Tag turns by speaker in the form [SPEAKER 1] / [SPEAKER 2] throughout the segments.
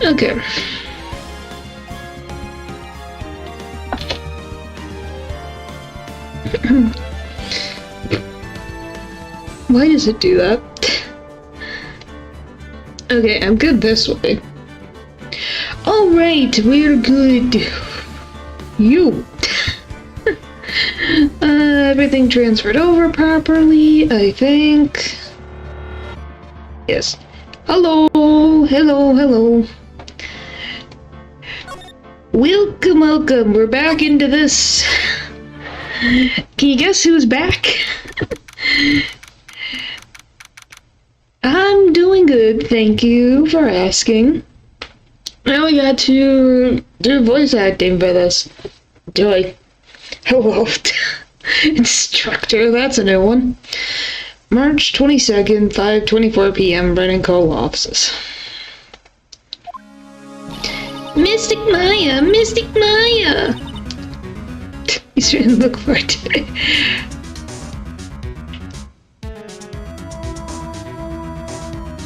[SPEAKER 1] Okay. Why does it do that? Okay, I'm good this way. Alright, we're good. You. Everything transferred over properly, I think. Yes. Hello, hello, hello. Welcome, welcome. We're back into this. Can you guess who's back? I'm doing good, thank you for asking. Now we got to do voice acting for this. Joy. Hello. Instructor, that's a new one. March 22nd, 5:24 p.m., Brennan Cole offices. Mystic Maya! Mystic Maya! He's trying to look for it today.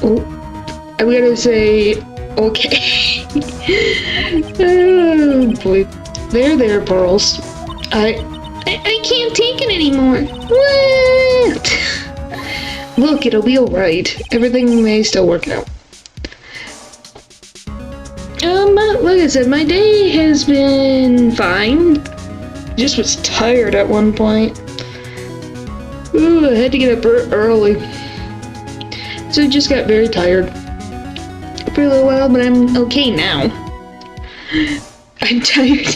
[SPEAKER 1] Oh, I'm gonna say, okay. Oh boy. There, Pearls. I can't take it anymore. What? Look, it'll be alright. Everything may still work out. Like I said, my day has been fine. Just was tired at one point. Ooh, I had to get up early. So I just got very tired for a little while, but I'm okay now. I'm tired.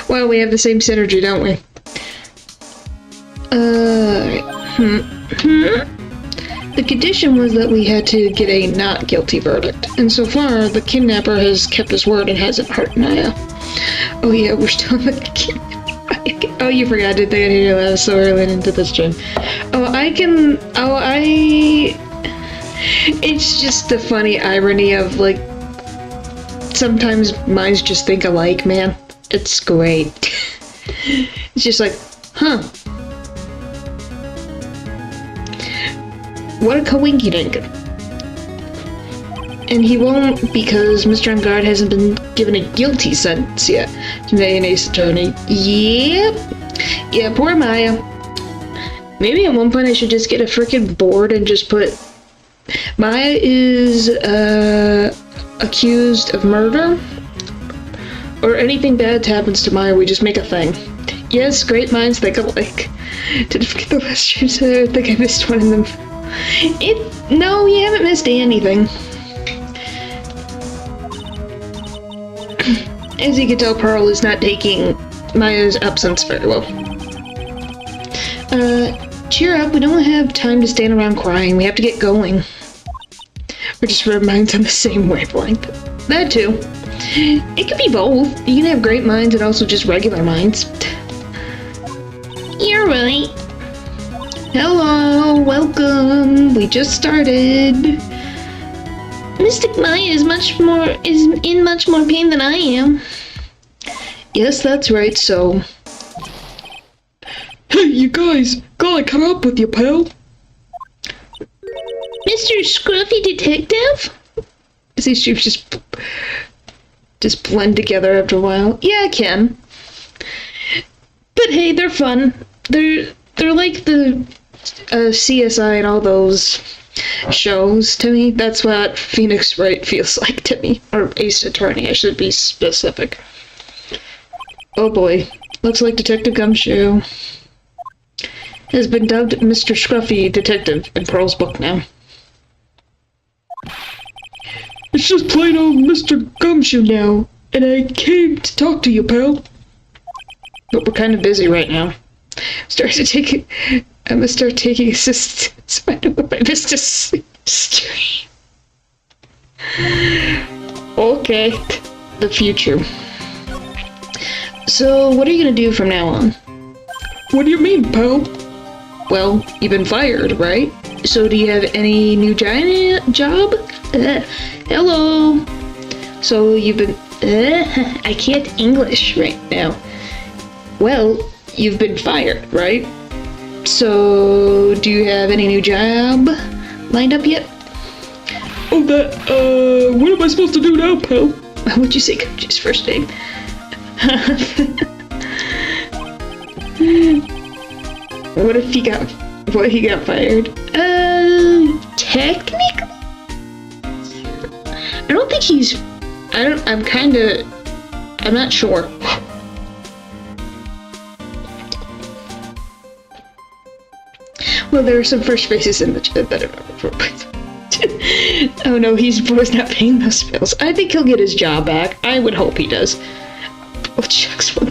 [SPEAKER 1] Well, we have the same synergy, don't we? The condition was that we had to get a not guilty verdict, and so far, the kidnapper has kept his word and hasn't hurt Naya. Oh yeah, we're still in the kidnapper. Oh, you forgot, did they? I didn't know that was so early into this stream. It's just the funny irony of, like, sometimes minds just think alike, man. It's great. It's just like, huh. What a coinky-dink. And he won't because Mr. Ungard hasn't been given a guilty sentence yet. Mayonnaise attorney. Yep. Yeah, poor Maya. Maybe at one point I should just get a frickin' board and just put Maya is accused of murder, or anything bad happens to Maya, we just make a thing. Yes, great minds think alike. Did I forget the last streams? I think I missed one of them. No, you haven't missed anything. As you can tell, Pearl is not taking Maya's absence very well. Cheer up, we don't have time to stand around crying, we have to get going. Or just rub minds on the same wavelength. That too. It could be both. You can have great minds and also just regular minds. You're right. Hello, welcome. We just started. Mystic Maya is in much more pain than I am. Yes, that's right, so. Hey, you guys, gotta come up with you, pal. Mr. Scruffy Detective? These streams just blend together after a while. Yeah, I can. But hey, they're fun. They're like the CSI and all those shows to me. That's what Phoenix Wright feels like to me. Or Ace Attorney, I should be specific. Oh boy. Looks like Detective Gumshoe has been dubbed Mr. Scruffy Detective in Pearl's book now. It's just plain old Mr. Gumshoe now, and I came to talk to you, pal. But we're kind of busy right now. I'm gonna start taking assistance. I know if I missed a stream. Okay, the future. So, what are you gonna do from now on? What do you mean, pal? Well, you've been fired, right? So do you have any new job? Hello. So you've been... I can't English right now. Well, you've been fired, right? So do you have any new job lined up yet?
[SPEAKER 2] Oh, what am I supposed to do now, pal?
[SPEAKER 1] What'd you say Koji's first name? What if he got fired? Technically? I don't think he's... I'm not sure. Well, there are some first faces in the chat that are not. Oh no, was not paying those bills. I think he'll get his job back. I would hope he does. Oh, shucks, one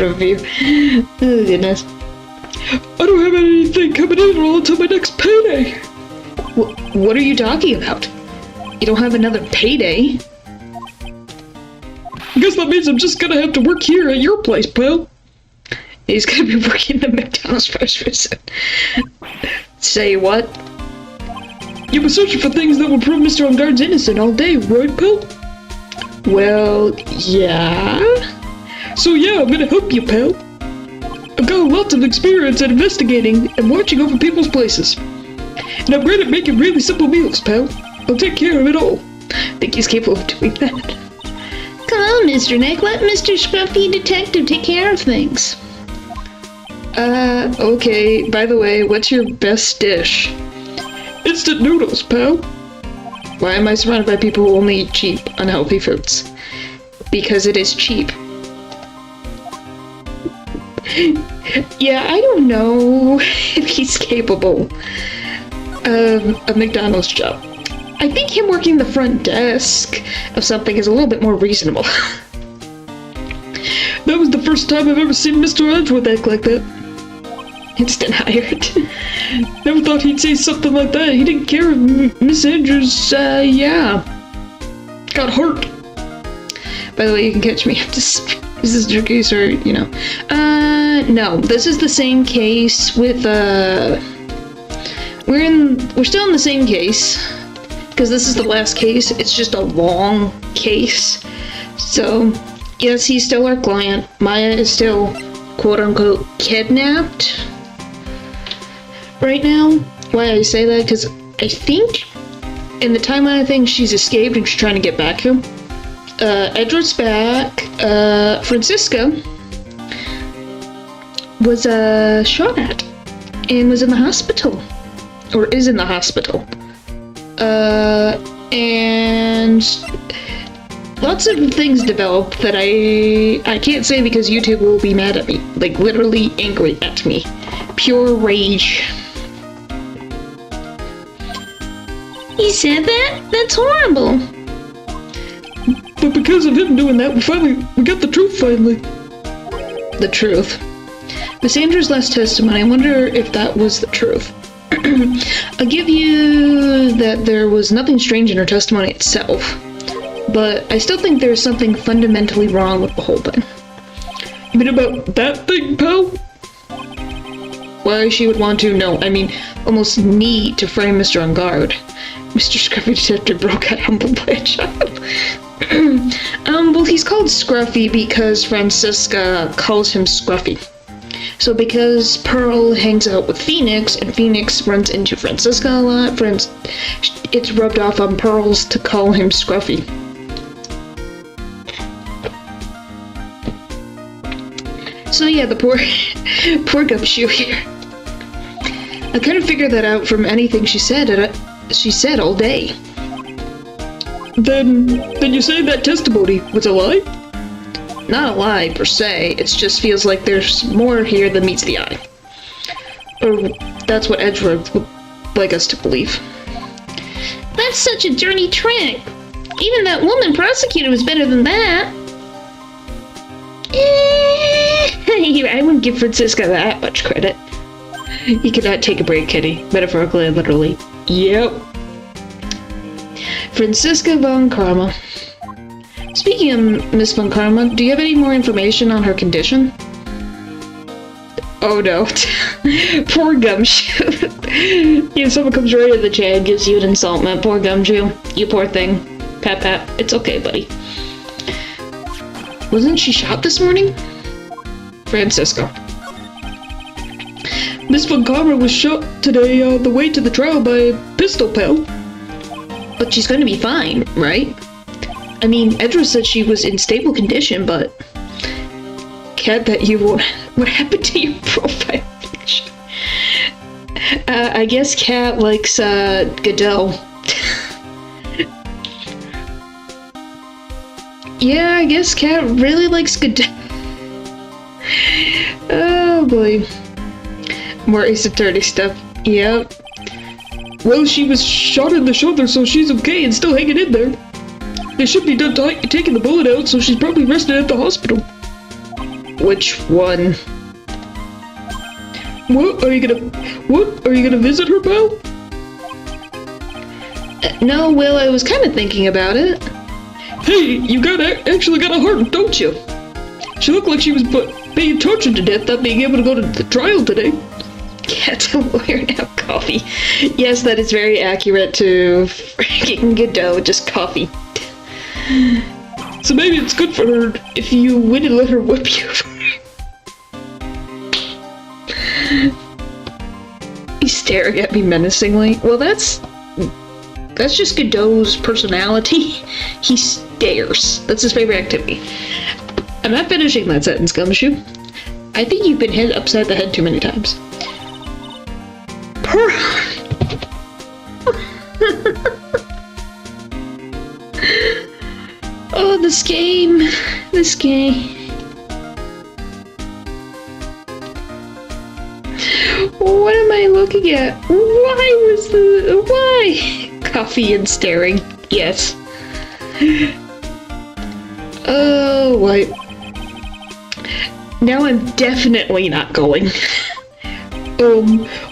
[SPEAKER 1] of you. Oh, goodness.
[SPEAKER 2] I don't have anything coming in until my next payday.
[SPEAKER 1] What are you talking about? You don't have another payday?
[SPEAKER 2] I guess that means I'm just gonna have to work here at your place, pal.
[SPEAKER 1] He's gonna be working the McDonald's first visit. Say what?
[SPEAKER 2] You were searching for things that will prove Mr. Unguard's innocent all day, right, pal?
[SPEAKER 1] Well, yeah.
[SPEAKER 2] So yeah, I'm gonna help you, pal. I've got lots of experience at investigating and watching over people's places. And I'm great at making really simple meals, pal. I'll take care of it all.
[SPEAKER 1] I think he's capable of doing that. Come on, Mr. Nick, let Mr. Scruffy Detective take care of things. Okay, by the way, what's your best dish?
[SPEAKER 2] Instant noodles, pal.
[SPEAKER 1] Why am I surrounded by people who only eat cheap, unhealthy foods? Because it is cheap. Yeah, I don't know if he's capable of a McDonald's job. I think him working the front desk of something is a little bit more reasonable.
[SPEAKER 2] That was the first time I've ever seen Mr. Edgeworth act like that.
[SPEAKER 1] Instant hired.
[SPEAKER 2] Never thought he'd say something like that. He didn't care if Miss Andrews, got hurt.
[SPEAKER 1] By the way, you can catch me. This is your case, or, you know. No. This is the same case with, we're still in the same case. Because this is the last case. It's just a long case. So, yes, he's still our client. Maya is still, quote-unquote, kidnapped right now. Why I say that? Because I think in the timeline I think she's escaped and she's trying to get back to him. Edward's back. Francisca was shot at and was in the hospital. Or is in the hospital. And lots of things developed that I can't say because YouTube will be mad at me. Like, literally angry at me. Pure rage. He said that? That's horrible.
[SPEAKER 2] But because of him doing that, we got the truth finally.
[SPEAKER 1] The truth. Miss Andrews' last testimony, I wonder if that was the truth. I'll give you that there was nothing strange in her testimony itself, but I still think there's something fundamentally wrong with the whole thing.
[SPEAKER 2] You mean about that thing, pal?
[SPEAKER 1] Why she would want to? No, I mean, almost need to frame Mr. Unguard. Mr. Scruffy Detective broke out humbled by a child. Well, he's called Scruffy because Francisca calls him Scruffy. So because Pearl hangs out with Phoenix, and Phoenix runs into Francisca a lot, it's rubbed off on Pearls to call him Scruffy. So yeah, the poor gumshoe here. I couldn't figure that out from anything she said all day.
[SPEAKER 2] Then you say that testimony was a lie?
[SPEAKER 1] Not a lie, per se. It just feels like there's more here than meets the eye. Or that's what Edgeworth would like us to believe. That's such a dirty trick. Even that woman prosecutor was better than that. I wouldn't give Francisca that much credit. You cannot take a break, Kitty. Metaphorically and literally. Yep. Francisca von Karma. Speaking of Miss Von Karma, do you have any more information on her condition? Oh no. Poor Gumshoe. Yeah, someone comes right in the chat and gives you an insultment. Poor Gumshoe. You poor thing. Pat pat. It's okay, buddy. Wasn't she shot this morning? Francisco.
[SPEAKER 2] Miss Von Karma was shot today on the way to the trial by a pistol, pal.
[SPEAKER 1] But she's going to be fine, right? I mean, Edra said she was in stable condition, but... Cat, that you won't... What happened to your profile picture? I guess Cat likes, Godot. Yeah, I guess Cat really likes Godot. Oh boy. More Ace Attorney stuff. Yep.
[SPEAKER 2] Well, she was shot in the shoulder, so she's okay and still hanging in there. They should be done taking the bullet out, so she's probably rested at the hospital.
[SPEAKER 1] Which one?
[SPEAKER 2] What? Are you gonna visit her, pal?
[SPEAKER 1] No, Will, I was kind of thinking about it.
[SPEAKER 2] Hey, you actually got a heart, don't you? She looked like she was being tortured to death not being able to go to the trial today.
[SPEAKER 1] Cat's a lawyer now, coffee. Yes, that is very accurate to freaking Godot, just coffee.
[SPEAKER 2] So maybe it's good for her if you win and let her whip you.
[SPEAKER 1] He's staring at me menacingly. Well, that's just Godot's personality. He stares. That's his favorite activity. I'm not finishing that sentence, Gumshoe. I think you've been hit upside the head too many times. Oh, this game. This game. What am I looking at? Why? Coffee and staring. Yes. Oh, what? Now I'm definitely not going.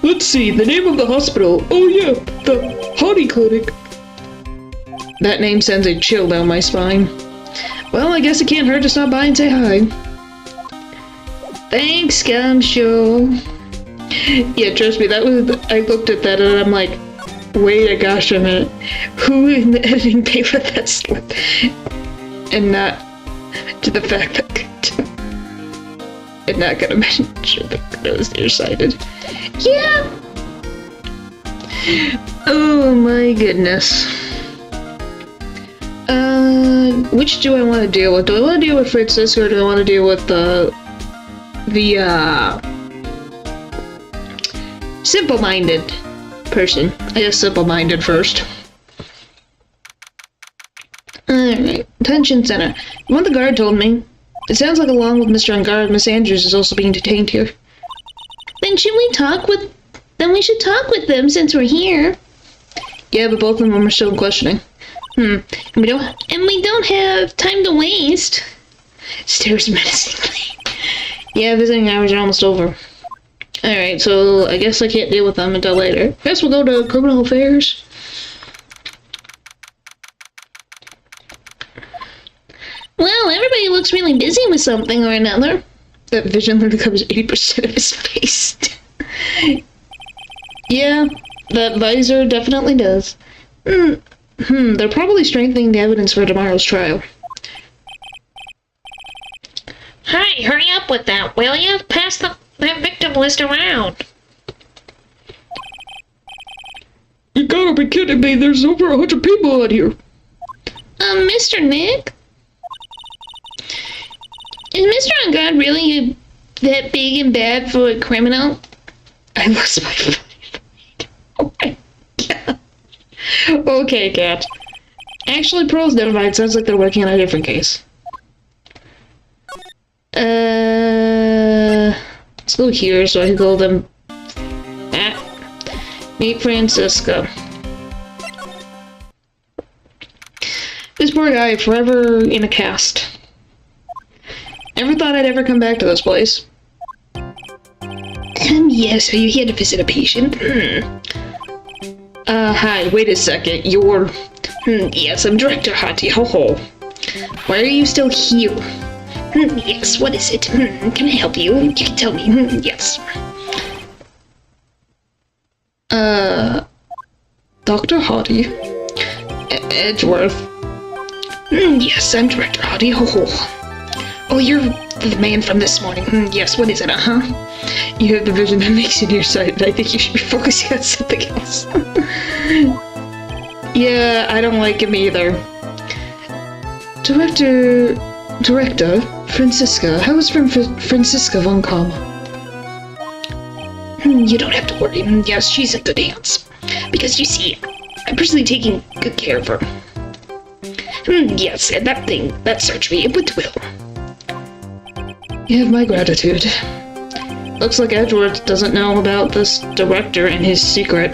[SPEAKER 2] Let's see, the name of the hospital. Oh yeah, the Hottie Clinic.
[SPEAKER 1] That name sends a chill down my spine. Well, I guess it can't hurt to stop by and say hi. Thanks, Gumshoe. Yeah, trust me, that was... I looked at that and I'm like, wait a gosh a minute. Who in the editing bay for that slip? And not to the fact that... I'm not gonna mention that it was nearsighted. Yeah! Oh my goodness. Which do I want to deal with? Do I want to deal with Francisco or do I want to deal with the simple-minded person? I guess simple-minded first. Alright, detention center. What the guard told me. It sounds like along with Mr. Angard, Miss Andrews is also being detained here. Then should we talk with... Then we should talk with them since we're here. Yeah, but both of them are still in questioning. And we don't have time to waste. Stares menacingly. Yeah, visiting hours are almost over. Alright, so I guess I can't deal with them until later. Guess we'll go to criminal affairs. Well, everybody looks really busy with something or another. That vision literally covers 80% of his face. Yeah, that visor definitely does. They're probably strengthening the evidence for tomorrow's trial.
[SPEAKER 3] Hey, hurry up with that, will you? Pass that victim list around.
[SPEAKER 2] You gotta be kidding me, there's over 100 people out here.
[SPEAKER 1] Mr. Nick? Is Mr. Angard really that big and bad for a criminal? I lost my mind. Oh my god. Okay, Cat. Actually, Pearl's never mind. Sounds like they're working on a different case. Let's go here so I can go them back. Meet Francisco. This poor guy, forever in a cast. Never thought I'd ever come back to this place. Yes, are you here to visit a patient? Hi, wait a second, you're... yes, I'm Director Hati, ho-ho. Why are you still here? Yes, what is it? Can I help you? You can tell me, yes. Dr. Hati? Edgeworth? Yes, I'm Director Hati, ho-ho. Oh, you're the man from this morning. Yes, what is it, You have the vision that makes you nearsighted. I think you should be focusing on something else. Yeah, I don't like him either. Director Franziska. How is Franziska von Kama?
[SPEAKER 3] You don't have to worry. Yes, she's in good hands. Because you see, I'm personally taking good care of her. Yes, and that surgery, it went well.
[SPEAKER 1] You have my gratitude. Looks like Edward doesn't know about this director and his secret.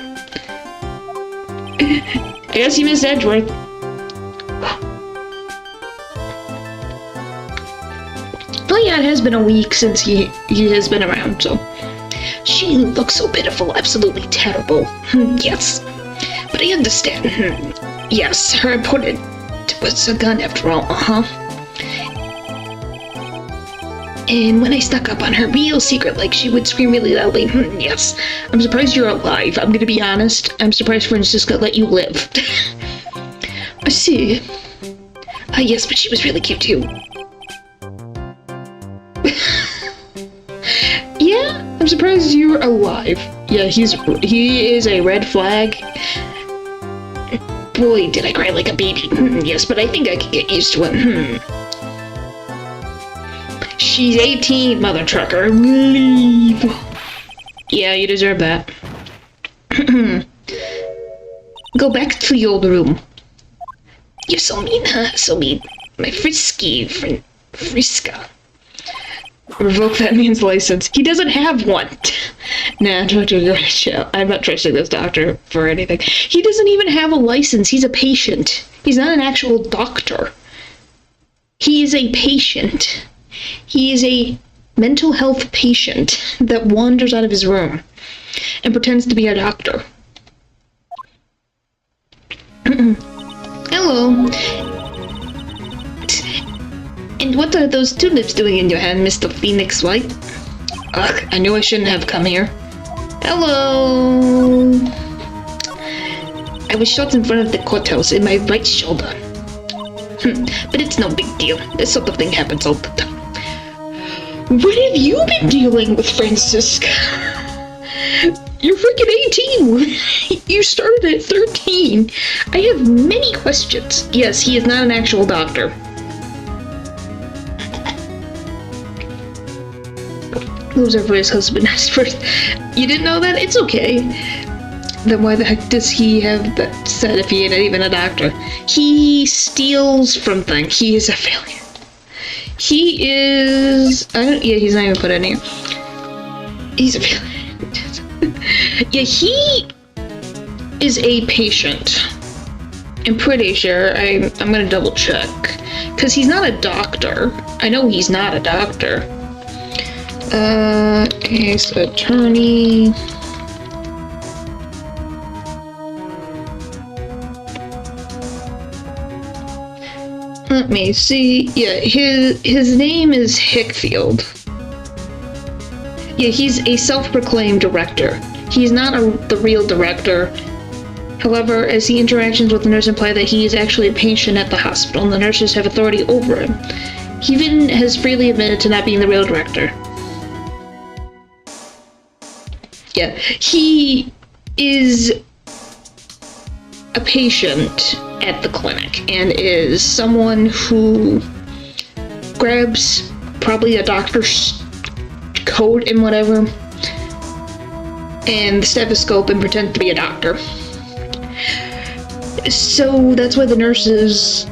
[SPEAKER 3] I guess you missed Edward.
[SPEAKER 1] Well, yeah, it has been a week since he has been around, so...
[SPEAKER 3] She looks so pitiful, absolutely terrible. Yes. But I understand. Yes, her opponent was a gun after all, And when I stuck up on her real secret, like, she would scream really loudly. Yes.
[SPEAKER 1] I'm surprised you're alive. I'm gonna be honest. I'm surprised Franziska let you live.
[SPEAKER 3] I see. Yes, but she was really cute too.
[SPEAKER 1] Yeah, I'm surprised you're alive. Yeah, he is a red flag.
[SPEAKER 3] Boy, did I cry like a baby. Yes, but I think I can get used to it.
[SPEAKER 1] She's 18, mother trucker. Leave. Yeah, you deserve that.
[SPEAKER 3] Go back to your old room. You're so mean, huh? So mean. My frisky friend, Friska.
[SPEAKER 1] Revoke that man's license. He doesn't have one. Nah, Doctor, go to jail. I'm not trusting this doctor for anything. He doesn't even have a license. He's a patient. He's not an actual doctor. He is a patient. He is a mental health patient that wanders out of his room and pretends to be a doctor. Hello. And what are those tulips doing in your hand, Mr. Phoenix White? Ugh, I knew I shouldn't have come here. Hello. I was shot in front of the courthouse in my right shoulder. But it's no big deal. This sort of thing happens all the time. What have you been dealing with, Franziska? You're freaking 18! You started at 13! I have many questions. Yes, he is not an actual doctor. Loser for his husband as first. You didn't know that? It's okay. Then why the heck does he have that said if he ain't even a doctor? He steals from things. He is a failure. He is... yeah, he's not even put in here. He's a failure. Yeah, he is a patient. I'm pretty sure. I'm gonna double check. Because he's not a doctor. I know he's not a doctor. Case attorney. Let me see. Yeah, his name is Hickfield. Yeah, he's a self-proclaimed director. He's not the real director. However, as the interactions with the nurse imply that he is actually a patient at the hospital and the nurses have authority over him. He even has freely admitted to not being the real director. Yeah, he is a patient at the clinic and is someone who grabs probably a doctor's coat and whatever and the stethoscope and pretends to be a doctor. So that's why the nurses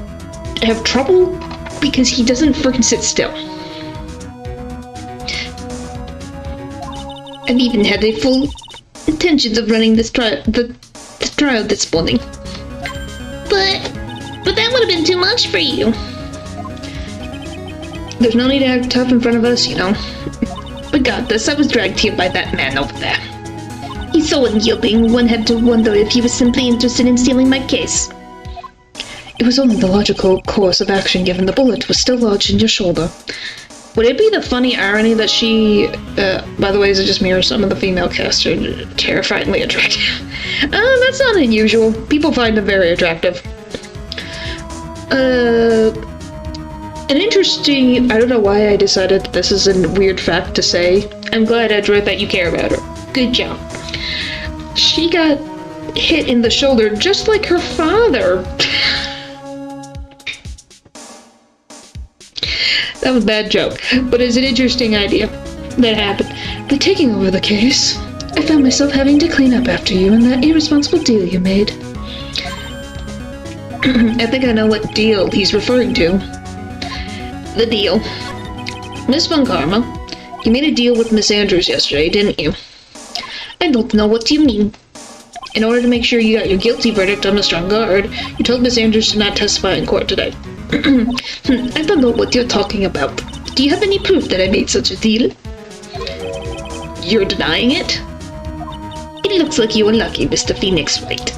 [SPEAKER 1] have trouble, because he doesn't freaking sit still. I've even had the full intentions of running this trial, the trial this morning. But that would have been too much for you. There's no need to act tough in front of us, you know. We got this. I was dragged here by that man over there. He's so unyielding, one had to wonder if he was simply interested in stealing my case. It was only the logical course of action given the bullet was still lodged in your shoulder. Would it be the funny irony that she, by the way, is it just me or some of the female cast are terrifyingly attractive? That's not unusual. People find them very attractive. An interesting, I don't know why I decided this is a weird fact to say. I'm glad, Edward, that you care about her. Good job. She got hit in the shoulder just like her father. That was a bad joke, but it's an interesting idea that happened.
[SPEAKER 2] By taking over the case, I found myself having to clean up after you and that irresponsible deal you made.
[SPEAKER 1] I think I know what deal he's referring to. The deal. Miss Von Karma, you made a deal with Miss Andrews yesterday, didn't you?
[SPEAKER 3] I don't know what you mean.
[SPEAKER 1] In order to make sure you got your guilty verdict on Mr. Ungard, you told Miss Andrews to not testify in court today.
[SPEAKER 3] I don't know what you're talking about. Do you have any proof that I made such a deal?
[SPEAKER 1] You're denying it?
[SPEAKER 3] It looks like you were lucky, Mr. Phoenix Wright.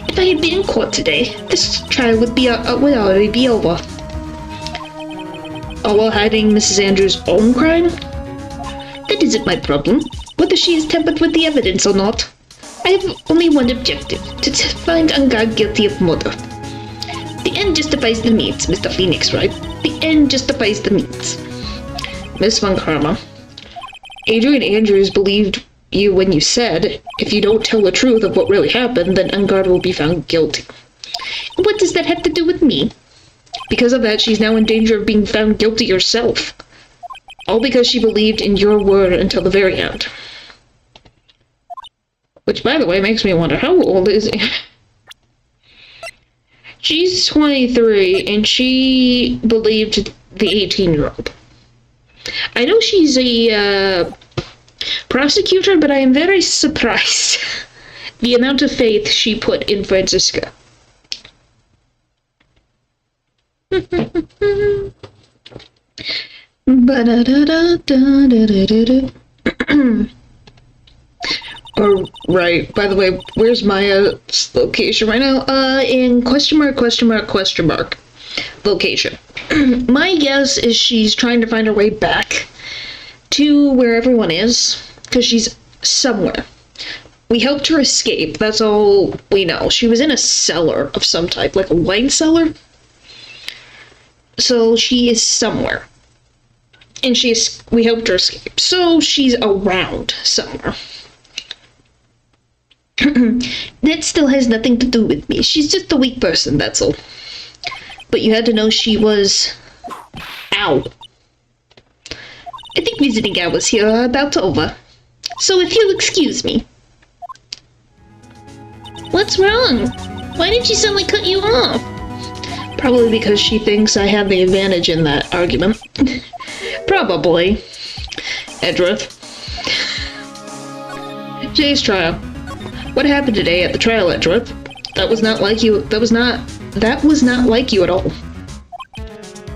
[SPEAKER 3] If I had been in court today, this trial would already be over.
[SPEAKER 1] All while hiding Mrs. Andrews' own crime?
[SPEAKER 3] That isn't my problem, whether she is tampered with the evidence or not. I have only one objective, to find Ungard guilty of murder. The end justifies the means, Mr. Phoenix Wright. The end justifies the means.
[SPEAKER 1] Miss Von Karma, Adrian Andrews believed you when you said, if you don't tell the truth of what really happened, then Ungard will be found guilty.
[SPEAKER 3] What does that have to do with me?
[SPEAKER 1] Because of that, she's now in danger of being found guilty herself. All because she believed in your word until the very end. Which, by the way, makes me wonder, how old is he? She's 23, and she believed the 18-year-old. I know she's a prosecutor, but I am very surprised the amount of faith she put in Francisca. Right, by the way, where's Maya's location right now? In question mark location. My guess is she's trying to find her way back to where everyone is, because she's somewhere. We helped her escape, that's all we know. She was in a cellar of some type, like a wine cellar. So she is somewhere. And we helped her escape. So she's around somewhere.
[SPEAKER 3] That still has nothing to do with me. She's just a weak person, that's all.
[SPEAKER 1] But you had to know she was... Ow.
[SPEAKER 3] I think visiting hours here are about over. So if you'll excuse me. What's wrong? Why did she suddenly cut you off?
[SPEAKER 1] Probably because she thinks I have the advantage in that argument. Probably. Edgeworth. Today's trial. What happened today at the trial, Edgeworth? That was not like you. That was not like you at all.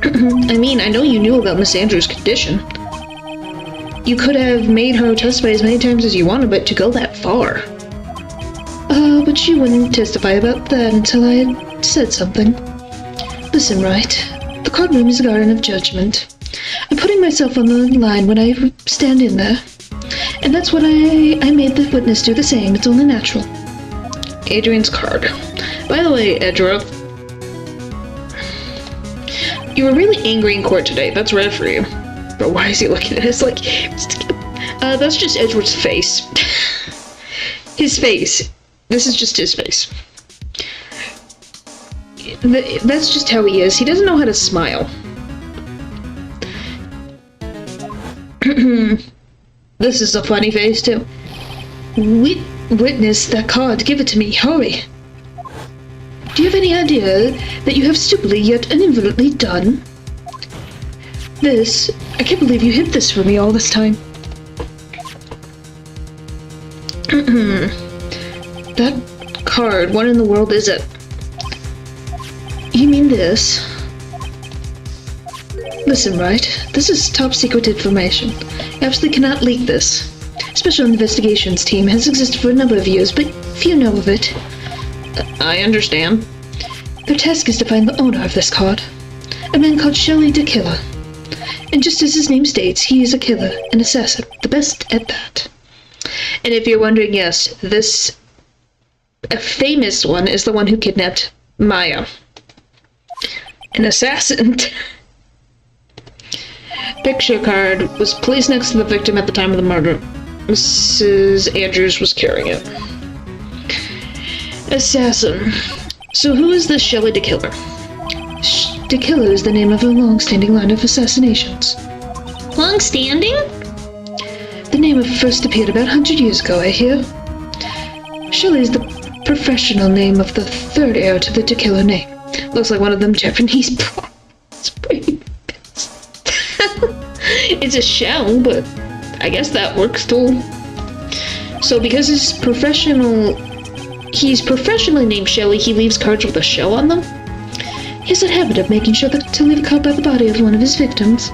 [SPEAKER 1] I mean, I know you knew about Miss Andrews' condition. You could have made her testify as many times as you wanted, but to go that far.
[SPEAKER 2] But she wouldn't testify about that until I had said something. Listen, Wright. The courtroom is a garden of judgment. I'm putting myself on the line when I stand in there. And that's what I made the witness do the same. It's only natural.
[SPEAKER 1] Adrian's card. By the way, Edgeworth, you were really angry in court today. That's rare for you. But why is he looking at us like... that's just Edgeworth's face. His face. This is just his face. That's just how he is. He doesn't know how to smile. This is a funny face, too.
[SPEAKER 2] Witness that card. Give it to me. Hurry. Do you have any idea that you have stupidly yet uninvolently done? This... I can't believe you hid this from me all this time.
[SPEAKER 1] That card, what in the world is it?
[SPEAKER 2] You mean this? Listen, Wright. This is top secret information. You absolutely cannot leak this. Special Investigations Team has existed for a number of years, but few know of it.
[SPEAKER 1] I understand.
[SPEAKER 2] Their task is to find the owner of this card. A man called Shelley the Killer. And just as his name states, he is a killer, an assassin, the best at that.
[SPEAKER 1] And if you're wondering, yes, this famous one is the one who kidnapped Maya. An assassin. Picture card was placed next to the victim at the time of the murder. Mrs. Andrews was carrying it. Assassin. So who is this Shelley the Killer?
[SPEAKER 3] The Killer is the name of a long-standing line of assassinations.
[SPEAKER 4] Long-standing?
[SPEAKER 3] The name first appeared about 100 years ago, I hear. Shelley is the professional name of the third heir to the Killer name.
[SPEAKER 1] Looks like one of them Japanese It's a shell, but I guess that works too. So because he's professionally named Shelley, he leaves cards with a shell on them?
[SPEAKER 3] He has a habit of making sure to leave a card by the body of one of his victims.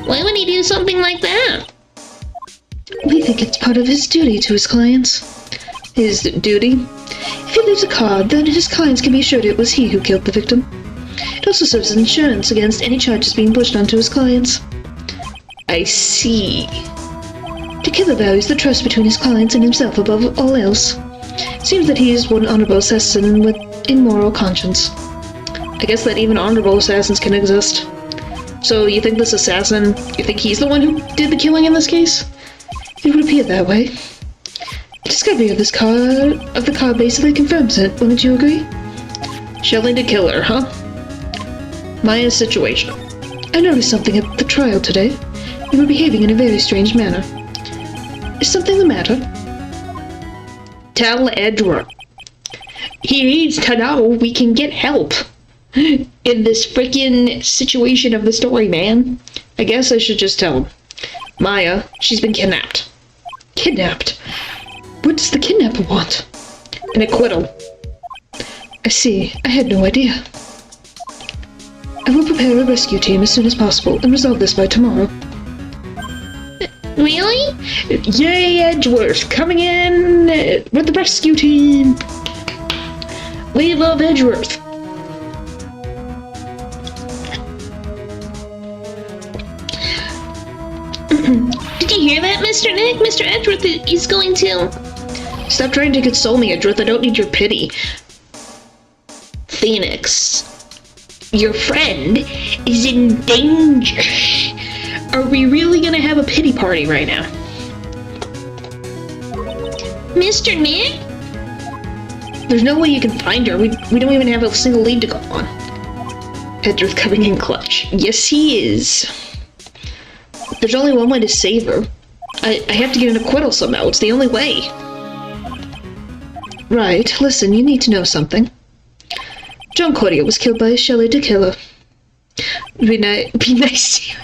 [SPEAKER 4] Why would he do something like that?
[SPEAKER 3] We think it's part of his duty to his clients.
[SPEAKER 1] His duty?
[SPEAKER 3] If he leaves a card, then his clients can be assured it was he who killed the victim. It also serves as insurance against any charges being pushed onto his clients.
[SPEAKER 1] I see.
[SPEAKER 3] The Killer values the trust between his clients and himself above all else. It seems that he is one honorable assassin with immoral conscience.
[SPEAKER 1] I guess that even honorable assassins can exist. So you think this assassin, you think he's the one who did the killing in this case?
[SPEAKER 3] It would appear that way. The discovery of the card basically confirms it, wouldn't you agree?
[SPEAKER 1] Shelley the Killer, huh? Maya's situation.
[SPEAKER 3] I noticed something at the trial today. You were behaving in a very strange manner. Is something the matter?
[SPEAKER 1] Tell Edward. He needs to know we can get help in this freaking situation of the story, man. I guess I should just tell him. Maya, she's been kidnapped.
[SPEAKER 3] Kidnapped? What does the kidnapper want?
[SPEAKER 1] An acquittal.
[SPEAKER 3] I see. I had no idea. I will prepare a rescue team as soon as possible and resolve this by tomorrow.
[SPEAKER 4] Really?
[SPEAKER 1] Yay, Edgeworth, coming in with the rescue team. We love Edgeworth.
[SPEAKER 4] Did you hear that, Mr. Nick? Mr. Edgeworth is going to...
[SPEAKER 1] Stop trying to console me, Edgeworth. I don't need your pity. Phoenix, your friend is in danger. Are we really gonna have a pity party right now?
[SPEAKER 4] Mr. Nick?
[SPEAKER 1] There's no way you can find her. We don't even have a single lead to go on. Edgeworth coming in clutch. Yes, he is. There's only one way to save her. I have to get an acquittal somehow. It's the only way.
[SPEAKER 3] Right. Listen, you need to know something. John Cordia was killed by Shelley the Killer.
[SPEAKER 1] Be nice to him.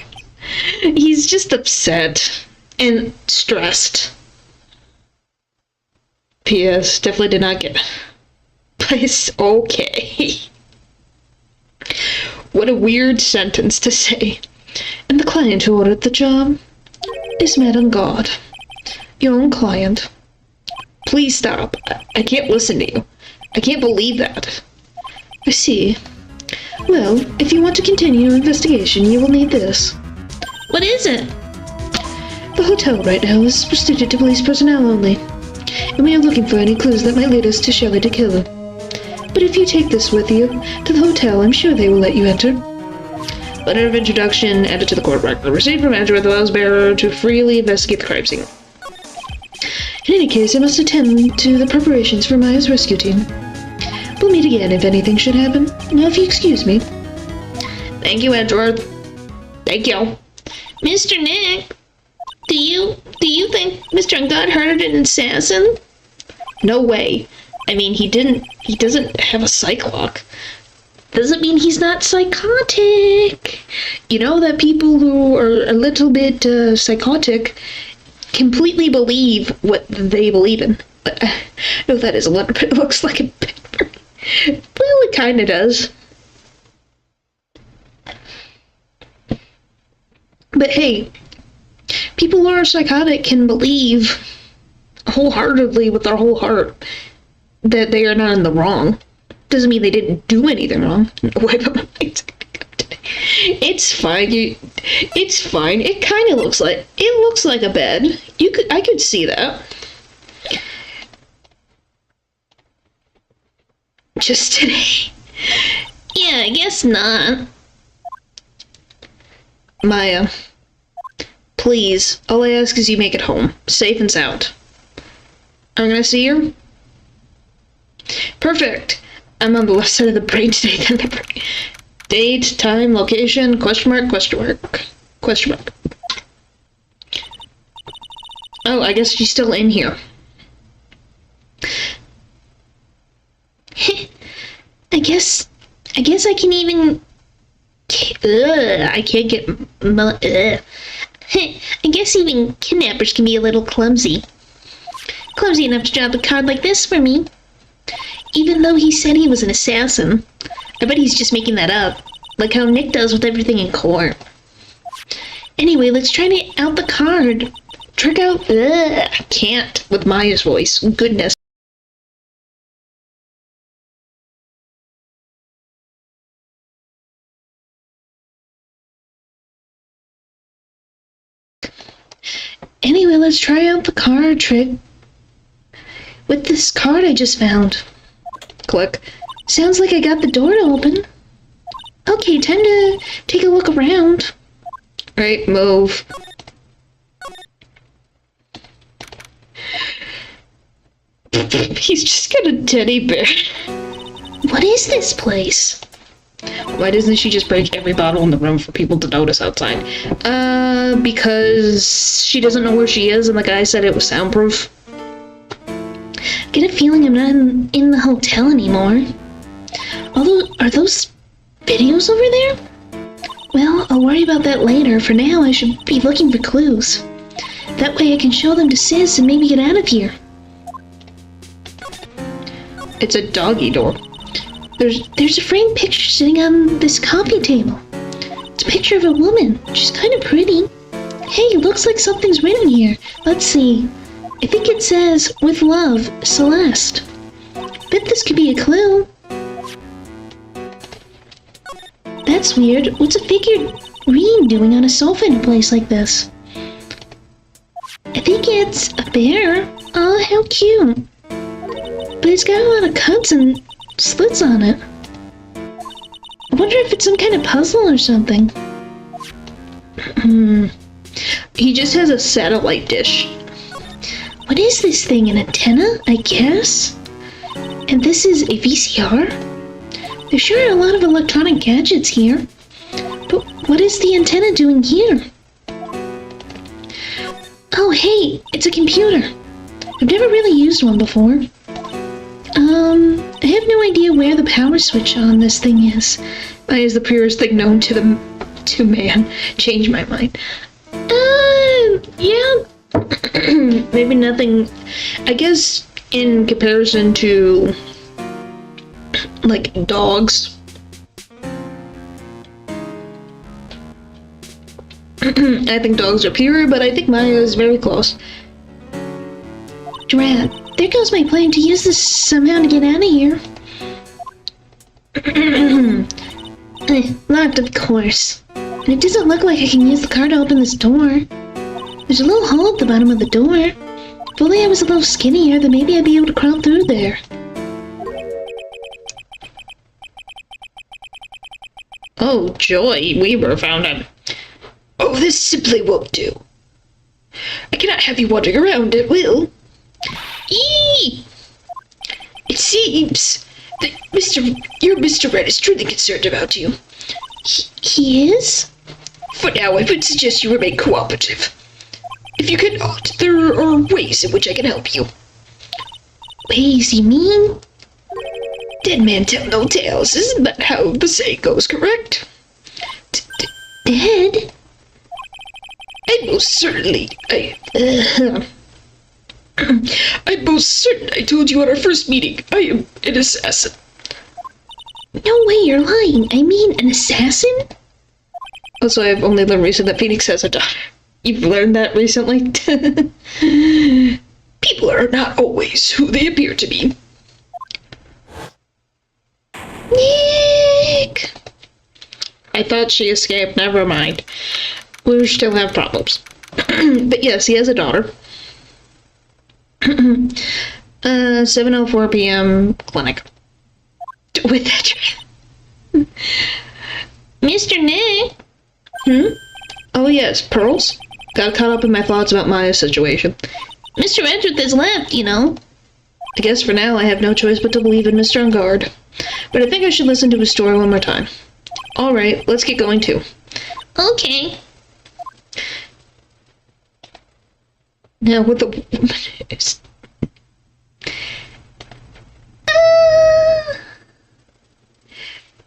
[SPEAKER 1] He's just upset and stressed. P.S. Definitely did not get... But it's okay. What a weird sentence to say.
[SPEAKER 3] And the client who ordered the job is Madame God. Your own client.
[SPEAKER 1] Please stop. I can't listen to you. I can't believe that.
[SPEAKER 3] I see. Well, if you want to continue your investigation, you will need this.
[SPEAKER 4] What is it?
[SPEAKER 3] The hotel right now is restricted to police personnel only, and we are looking for any clues that might lead us to Shelley the Killer. But if you take this with you to the hotel, I'm sure they will let you enter.
[SPEAKER 1] Letter of introduction added to the court record. Received from Edgeworth allows bearer to freely investigate the crime scene.
[SPEAKER 3] In any case, I must attend to the preparations for Maya's rescue team. We'll meet again if anything should happen. Now, if you excuse me.
[SPEAKER 1] Thank you, Edgeworth. Thank you.
[SPEAKER 4] Mr. Nick, do you think Mr. God hired an assassin?
[SPEAKER 1] No way. I mean, he doesn't have a psych lock.
[SPEAKER 4] Doesn't mean he's not psychotic.
[SPEAKER 1] You know that people who are a little bit psychotic completely believe what they believe in. No, that is a little bit, looks like a bit. Well, it kind of does. But hey, people who are psychotic can believe wholeheartedly with their whole heart that they are not in the wrong. Doesn't mean they didn't do anything wrong. It's fine. It's fine. It kind of looks like a bed. I could see that. Just today.
[SPEAKER 4] Yeah, I guess not.
[SPEAKER 1] Maya, please, all I ask is you make it home, safe and sound. I'm gonna see her. Perfect. I'm on the left side of the brain today. Then date, time, location, question mark, question mark, question mark. Oh, I guess she's still in here.
[SPEAKER 3] I guess I can even. I can't get. I guess even kidnappers can be a little clumsy. Clumsy enough to drop a card like this for me. Even though he said he was an assassin, I bet he's just making that up, like how Nick does with everything in court. Anyway, let's try to out the card. Trick out.
[SPEAKER 1] I can't with Maya's voice. Goodness.
[SPEAKER 3] Anyway, let's try out the card trick with this card I just found.
[SPEAKER 1] Click.
[SPEAKER 3] Sounds like I got the door to open. Okay, time to take a look around.
[SPEAKER 1] Right, move. He's just got a teddy bear.
[SPEAKER 3] What is this place?
[SPEAKER 1] Why doesn't she just break every bottle in the room for people to notice outside? Because she doesn't know where she is and the guy said it was soundproof.
[SPEAKER 3] Get a feeling I'm not in the hotel anymore. Are those videos over there? Well, I'll worry about that later. For now, I should be looking for clues. That way I can show them to Sis and maybe get out of here.
[SPEAKER 1] It's a doggy door.
[SPEAKER 3] There's a framed picture sitting on this coffee table. It's a picture of a woman. She's kind of pretty. Hey, looks like something's written here. Let's see. I think it says, "With love, Celeste." Bet this could be a clue. That's weird. What's a figurine doing on a sofa in a place like this? I think it's a bear. Oh, how cute. But it's got a lot of cuts and slits on it. I wonder if it's some kind of puzzle or something.
[SPEAKER 1] He just has a satellite dish.
[SPEAKER 3] What is this thing? An antenna, I guess? And this is a VCR? There sure are a lot of electronic gadgets here. But what is the antenna doing here? Oh, hey, it's a computer. I've never really used one before. I have no idea where the power switch on this thing is.
[SPEAKER 1] That is the purest thing known to man. Change my mind. Yeah. Maybe nothing. I guess in comparison to like dogs. I think dogs are purer, but I think Maya is very close.
[SPEAKER 3] Drat, there goes my plan to use this somehow to get out of here. Locked, of course. And it doesn't look like I can use the card to open this door. There's a little hole at the bottom of the door. If only I was a little skinnier, then maybe I'd be able to crawl through there.
[SPEAKER 1] Oh, joy, Weaver found him. Oh, this simply won't do. I cannot have you wandering around at will. Eee! It seems that your Mr. Red is truly concerned about you.
[SPEAKER 3] He is?
[SPEAKER 1] For now, I would suggest you remain cooperative. If you cannot, there are ways in which I can help you.
[SPEAKER 3] Ways, you mean?
[SPEAKER 1] Dead man tell no tales. Isn't that how the saying goes, correct?
[SPEAKER 3] Dead?
[SPEAKER 1] I'm most certainly... I'm most certain I told you at our first meeting. I am an assassin.
[SPEAKER 3] No way, you're lying. I mean, an assassin?
[SPEAKER 1] Also, I've only learned recently that Phoenix has a daughter. You've learned that recently? People are not always who they appear to be.
[SPEAKER 3] Nick!
[SPEAKER 1] I thought she escaped. Never mind. We still have problems. But yes, he has a daughter. 7:04 p.m. clinic. With that.
[SPEAKER 3] Mr. Nick?
[SPEAKER 1] Oh yes, pearls. Got caught up in my thoughts about Maya's situation.
[SPEAKER 3] Mr. Edgeworth has left, you know.
[SPEAKER 1] I guess for now I have no choice but to believe in Mr. Ungard. But I think I should listen to his story one more time. Alright, let's get going too.
[SPEAKER 4] Okay.
[SPEAKER 1] Now, what the woman is...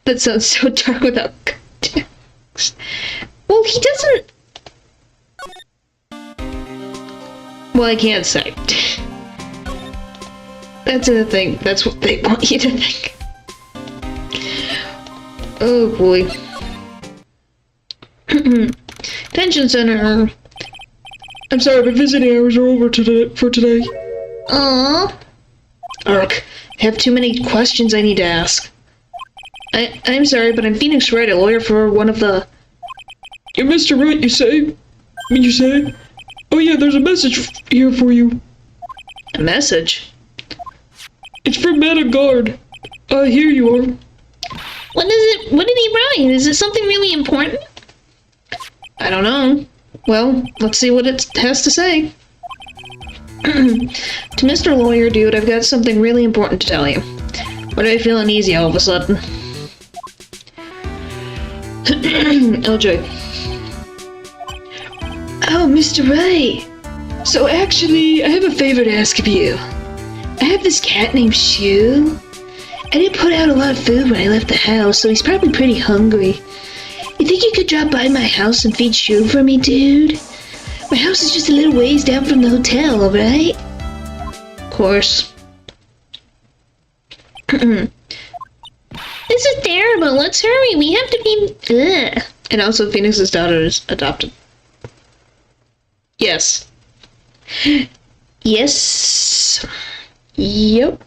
[SPEAKER 1] That sounds so dark without context. Well, he doesn't... Well, I can't say. That's the thing. That's what they want you to think. Oh, boy. Tension center.
[SPEAKER 2] I'm sorry, but visiting hours are over for today.
[SPEAKER 4] Aww.
[SPEAKER 1] Ark, I have too many questions I need to ask. I'm sorry, but I'm Phoenix Wright, a lawyer for one of the...
[SPEAKER 2] You're Mr. Wright, you say? You say? Oh yeah, there's a message here for you.
[SPEAKER 1] A message?
[SPEAKER 2] It's from Madam Guard. Here you are.
[SPEAKER 4] What is it? What did he write? Is it something really important?
[SPEAKER 1] I don't know. Well, let's see what it has to say. To Mr. Lawyer Dude, I've got something really important to tell you. Why do I feel uneasy all of a sudden? LJ. Oh, Mr. Wright. So actually, I have a favor to ask of you. I have this cat named Shu. I didn't put out a lot of food when I left the house, so he's probably pretty hungry. You think you could drop by my house and feed Shu for me, dude? My house is just a little ways down from the hotel, alright? Of course.
[SPEAKER 4] This is terrible. Let's hurry. We have to be... Ugh.
[SPEAKER 1] And also, Phoenix's daughter is adopted. Yes. Yes. Yep.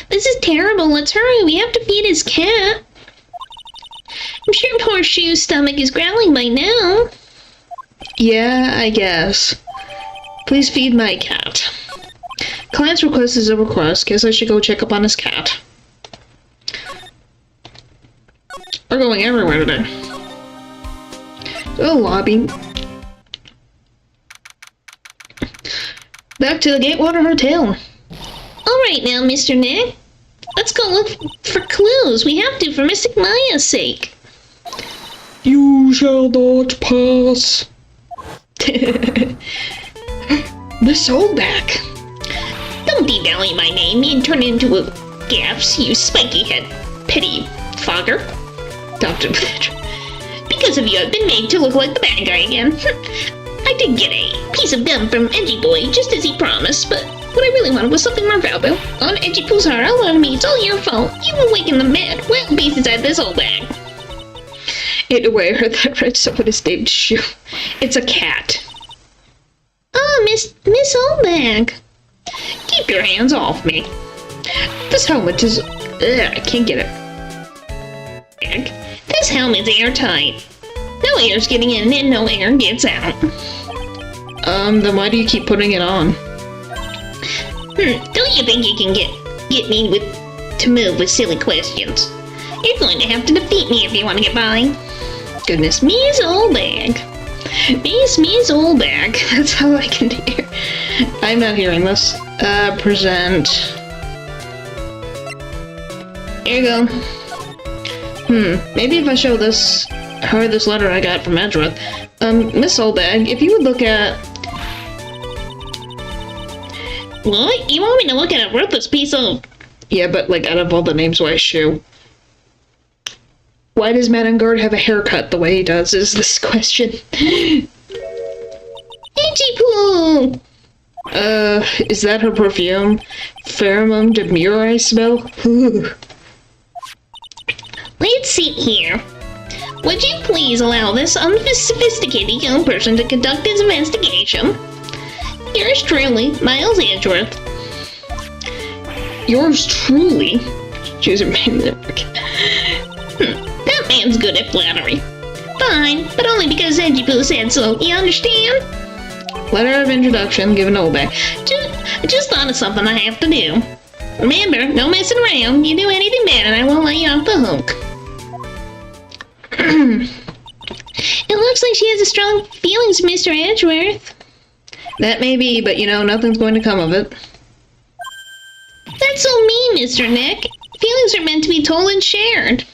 [SPEAKER 4] This is terrible. Let's hurry. We have to feed his cat. I'm sure poor Shu's stomach is growling by now.
[SPEAKER 1] Yeah, I guess. Please feed my cat. Client's request is a request. Guess I should go check up on his cat. We're going everywhere today. Oh, lobby. Back to the Gatewater Hotel.
[SPEAKER 4] Alright now, Mr. Nick. Let's go look for clues. We have to for Mystic Maya's sake.
[SPEAKER 2] You shall not pass.
[SPEAKER 1] Miss Oldback.
[SPEAKER 4] Don't devalue my name and turn it into a gaffs, you spiky head pity fogger.
[SPEAKER 1] Dr.
[SPEAKER 4] Because of you, I've been made to look like the bad guy again. I did get a piece of gum from Edgy Boy, just as he promised, but what I really wanted was something more valuable. On Edgy Poo's heart, all on me, it's all your fault. You awakened the mad wild beast inside this old bag.
[SPEAKER 1] Anyway, I heard that right, someone is named Shu. It's a cat.
[SPEAKER 4] Oh, Miss Oldbag.
[SPEAKER 1] Keep your hands off me. This helmet is... I can't get it.
[SPEAKER 4] This helmet's airtight. No air's getting in and no air gets out.
[SPEAKER 1] Then why do you keep putting it on?
[SPEAKER 4] Don't you think you can get me to move with silly questions? You're going to have to defeat me if you want to get by.
[SPEAKER 1] Goodness.
[SPEAKER 4] Miss Oldbag. Miss Oldbag.
[SPEAKER 1] That's how I can hear. I'm not hearing this. Present. Here you go. Maybe if I show her this letter I got from Edgeworth. Miss Oldbag, if you would look at...
[SPEAKER 4] What? You want me to look at a worthless piece of...
[SPEAKER 1] Yeah, but like out of all the names, why Shu? Why does Madame Guard have a haircut the way he does is this question.
[SPEAKER 4] Edgy Poo!
[SPEAKER 1] Is that her perfume? Pheromone demure I smell?
[SPEAKER 4] Let's see here. Would you please allow this unsophisticated young person to conduct his investigation? Yours truly, Miles Edgeworth.
[SPEAKER 1] Yours truly? Choose a man.
[SPEAKER 4] That man's good at flattery. Fine, but only because Edgy Poo said so, you understand?
[SPEAKER 1] Letter of introduction given Oldback.
[SPEAKER 4] Just thought of something I have to do. Remember, no messing around. You do anything bad and I won't let you off the hook. It looks like she has a strong feelings for Mr. Edgeworth.
[SPEAKER 1] That may be, but you know, nothing's going to come of it.
[SPEAKER 4] That's so mean, Mr. Nick. Feelings are meant to be told and shared.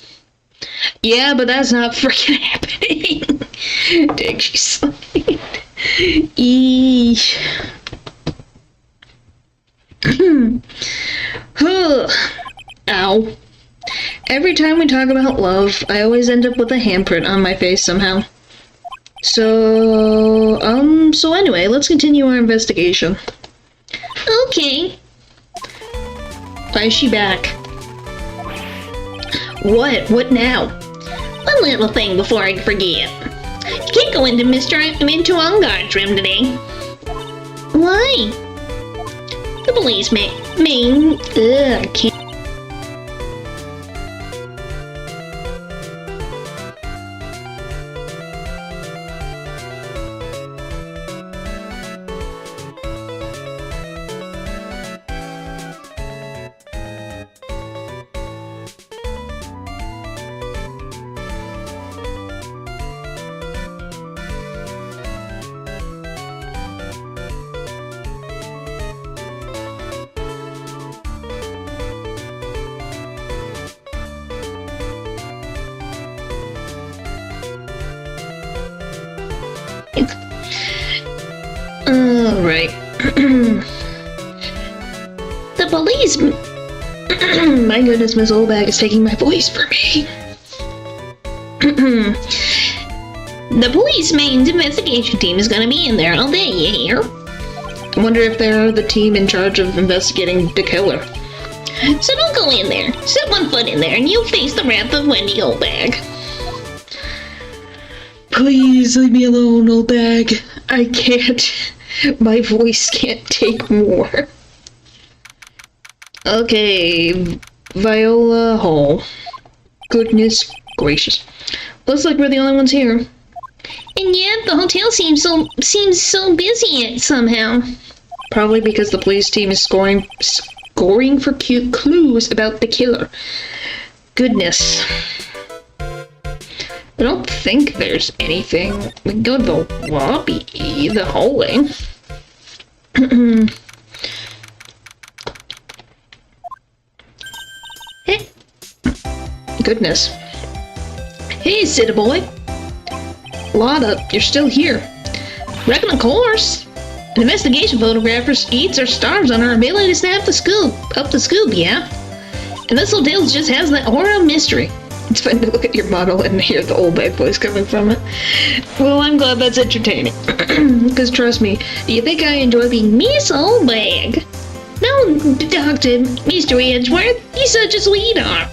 [SPEAKER 1] Yeah, but that's not freaking happening. Dang, she's slight. Eesh. Ow. Every time we talk about love, I always end up with a handprint on my face somehow. So anyway, let's continue our investigation.
[SPEAKER 4] Okay.
[SPEAKER 1] Why is she back? What? What now?
[SPEAKER 4] One little thing before I forget. You can't go into into Unguard's room today. Why? The police can't.
[SPEAKER 1] Right.
[SPEAKER 4] The police.
[SPEAKER 1] My goodness, Miss Oldbag is taking my voice for me.
[SPEAKER 4] The police main investigation team is gonna be in there all day, you hear?
[SPEAKER 1] I wonder if they're the team in charge of investigating the killer.
[SPEAKER 4] So don't go in there. Set one foot in there and you'll face the wrath of Wendy Oldbag.
[SPEAKER 1] Please leave me alone, Oldbag. I can't. My voice can't take more. Okay, Viola Hall. Goodness gracious. Looks like we're the only ones here.
[SPEAKER 4] And yet the hotel seems so busy somehow.
[SPEAKER 1] Probably because the police team is scoring for cute clues about the killer. Goodness. I don't think there's anything. We can go to the lobby, the hallway. Hey. Goodness. Hey, City Boy. Lotta, you're still here.
[SPEAKER 4] Reckon of course. An investigation photographer eats or starves on her ability to snap the scoop. Up the scoop, yeah? And this hotel just has that aura of mystery.
[SPEAKER 1] It's fun to look at your model and hear the old bag voice coming from it. Well, I'm glad that's entertaining. Because trust me, do you think I enjoy being
[SPEAKER 4] Miss Oldbag? No, Dr. Mr. Edgeworth, you're such a sweetheart.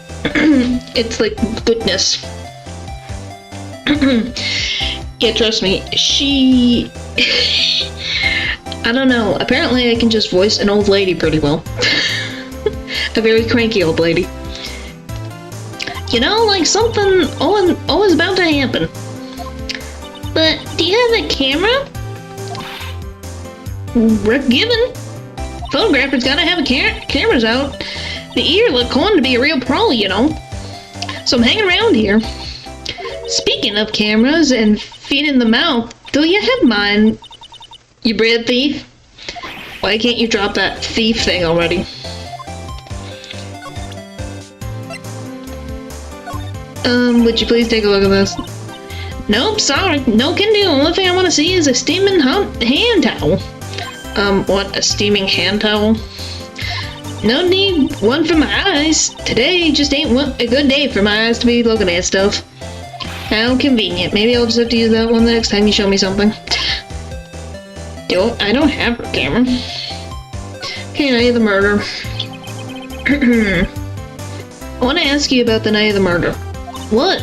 [SPEAKER 1] It's like goodness. Yeah, trust me, she... I don't know, apparently I can just voice an old lady pretty well. A very cranky old lady.
[SPEAKER 4] You know, like something always about to happen. But do you have a camera?
[SPEAKER 1] Given. Photographers gotta have cameras out. The ear look coined to be a real pro, you know. So I'm hanging around here. Speaking of cameras and feeding them out, do you have mine, you bread thief? Why can't you drop that thief thing already? Would you please take a look at this? Nope, sorry, no can do. Only thing I want to see is a steaming hand towel. What, a steaming hand towel? No need one for my eyes. Today just ain't a good day for my eyes to be looking at stuff. How convenient. Maybe I'll just have to use that one the next time you show me something. Yo, I don't have a camera. Okay, night of the murder. I want to ask you about the night of the murder.
[SPEAKER 4] What?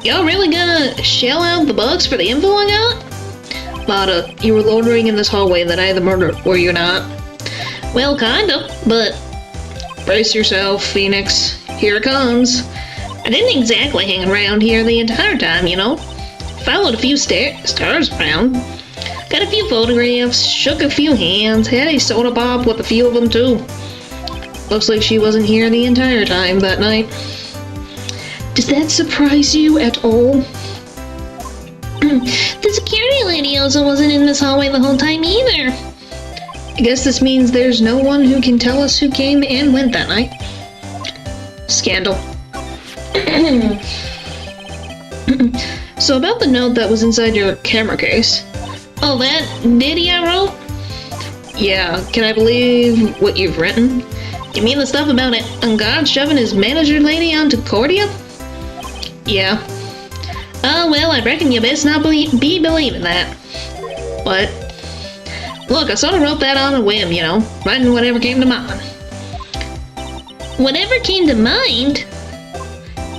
[SPEAKER 4] Y'all really gonna shell out the bucks for the info I got?
[SPEAKER 1] Lotta, you were loitering in this hallway the night of the murder, were you not?
[SPEAKER 4] Well, kinda, but...
[SPEAKER 1] Brace yourself, Phoenix. Here it comes.
[SPEAKER 4] I didn't exactly hang around here the entire time, you know. Followed a few stars around. Got a few photographs, shook a few hands, had a soda pop with a few of them too.
[SPEAKER 1] Looks like she wasn't here the entire time that night. Does that surprise you at all?
[SPEAKER 4] The security lady also wasn't in this hallway the whole time either.
[SPEAKER 1] I guess this means there's no one who can tell us who came and went that night. Scandal. So about the note that was inside your camera case.
[SPEAKER 4] Oh, that did I wrote?
[SPEAKER 1] Yeah, can I believe what you've written?
[SPEAKER 4] You mean the stuff about it? God shoving his manager lady onto Cordia?
[SPEAKER 1] Yeah.
[SPEAKER 4] Oh, well, I reckon you best not be believing that.
[SPEAKER 1] What?
[SPEAKER 4] Look, I sort of wrote that on a whim, you know, writing whatever came to mind. Whatever came to mind?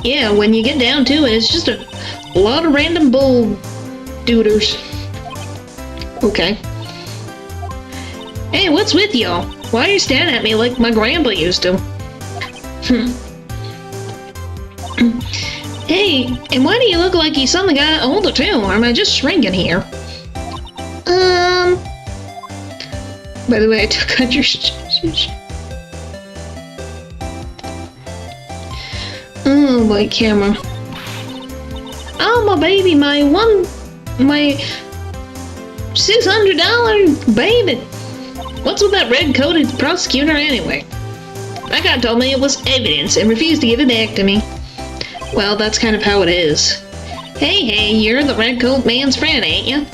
[SPEAKER 1] Yeah, when you get down to it, it's just a lot of random bull dooders. Okay.
[SPEAKER 4] Hey, what's with y'all? Why are you staring at me like my grandpa used to? Hey, and why do you look like you suddenly got older too? Or am I just shrinking here?
[SPEAKER 1] By the way, I took out your oh, my camera.
[SPEAKER 4] Oh, my baby, my $600 baby. What's with that red-coated prosecutor anyway? That guy told me it was evidence and refused to give it back to me.
[SPEAKER 1] Well, that's kind of how it is.
[SPEAKER 4] Hey, you're the red-coat man's friend, ain't ya?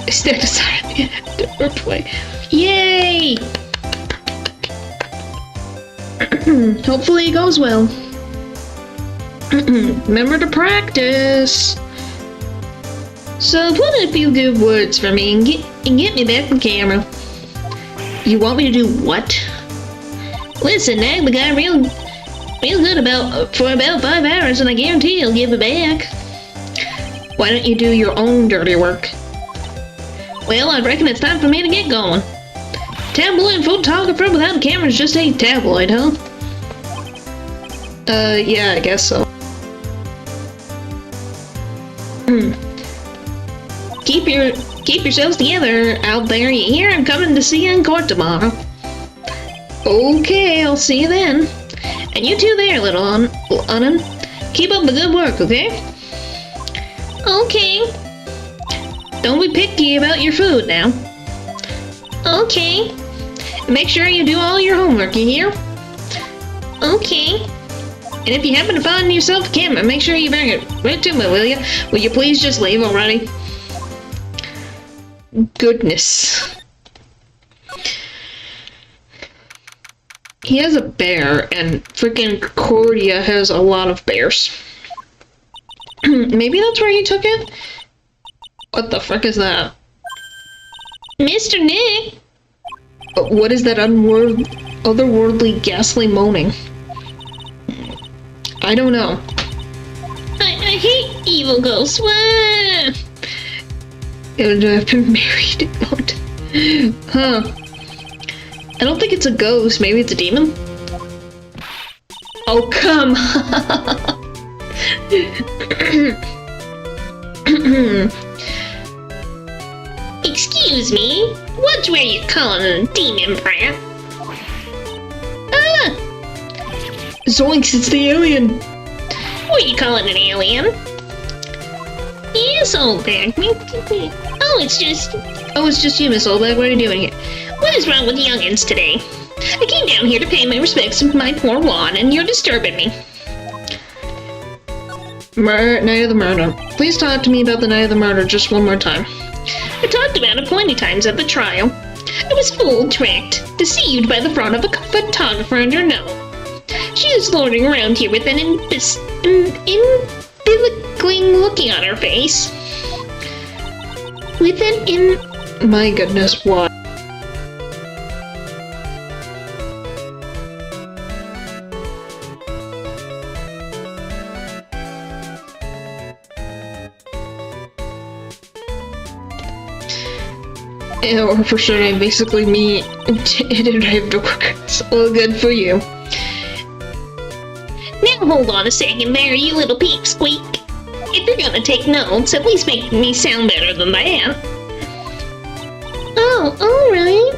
[SPEAKER 1] I stepped aside a different way.
[SPEAKER 4] Yay!
[SPEAKER 1] Hopefully it goes well. Remember to practice.
[SPEAKER 4] So put in a few good words for me and get me back the camera.
[SPEAKER 1] You want me to do what?
[SPEAKER 4] Listen, nag the guy real good for about 5 hours, and I guarantee he'll give it back.
[SPEAKER 1] Why don't you do your own dirty work?
[SPEAKER 4] Well, I reckon it's time for me to get going. Tabloid photographer without a camera is just a tabloid, huh?
[SPEAKER 1] Yeah, I guess so.
[SPEAKER 4] Keep yourselves together out there, you hear? I'm coming to see you in court tomorrow.
[SPEAKER 1] Okay, I'll see you then.
[SPEAKER 4] And you too there, little Unun. Keep up the good work, okay? Okay. Don't be picky about your food now. Okay. Make sure you do all your homework, you hear? Okay. And if you happen to find yourself a camera, make sure you bring it right to me, will you? Will you please just leave already?
[SPEAKER 1] Goodness. He has a bear, and freaking Cordia has a lot of bears. Maybe that's where he took it? What the frick is that?
[SPEAKER 4] Mr. Nick!
[SPEAKER 1] What is that otherworldly, ghastly moaning? I don't know.
[SPEAKER 4] I hate evil ghosts. Wah!
[SPEAKER 1] I've been married. Huh. I don't think it's a ghost. Maybe it's a demon? Oh, come
[SPEAKER 4] Excuse me? What were you calling a demon brat? Ah!
[SPEAKER 1] Zoinks, it's the alien!
[SPEAKER 4] What are you calling an alien? Yes, old bag. Oh, it's just you, Miss Oldbag. What are you doing here? What is wrong with youngins today? I came down here to pay my respects to my poor Juan, and you're disturbing me.
[SPEAKER 1] Night of the murder. Please talk to me about the night of the murder just one more time.
[SPEAKER 4] I talked about it plenty times at the trial. I was fooled, tricked, deceived by the fraud of a photographer under no. She is lording around here with an invigorating look on her face. With an
[SPEAKER 1] My goodness, what? Or for sure, I basically me didn't have to work. It's all good for you.
[SPEAKER 4] Now hold on a second there, you little peepsqueak. If you're gonna take notes, at least make me sound better than that. Oh, alright.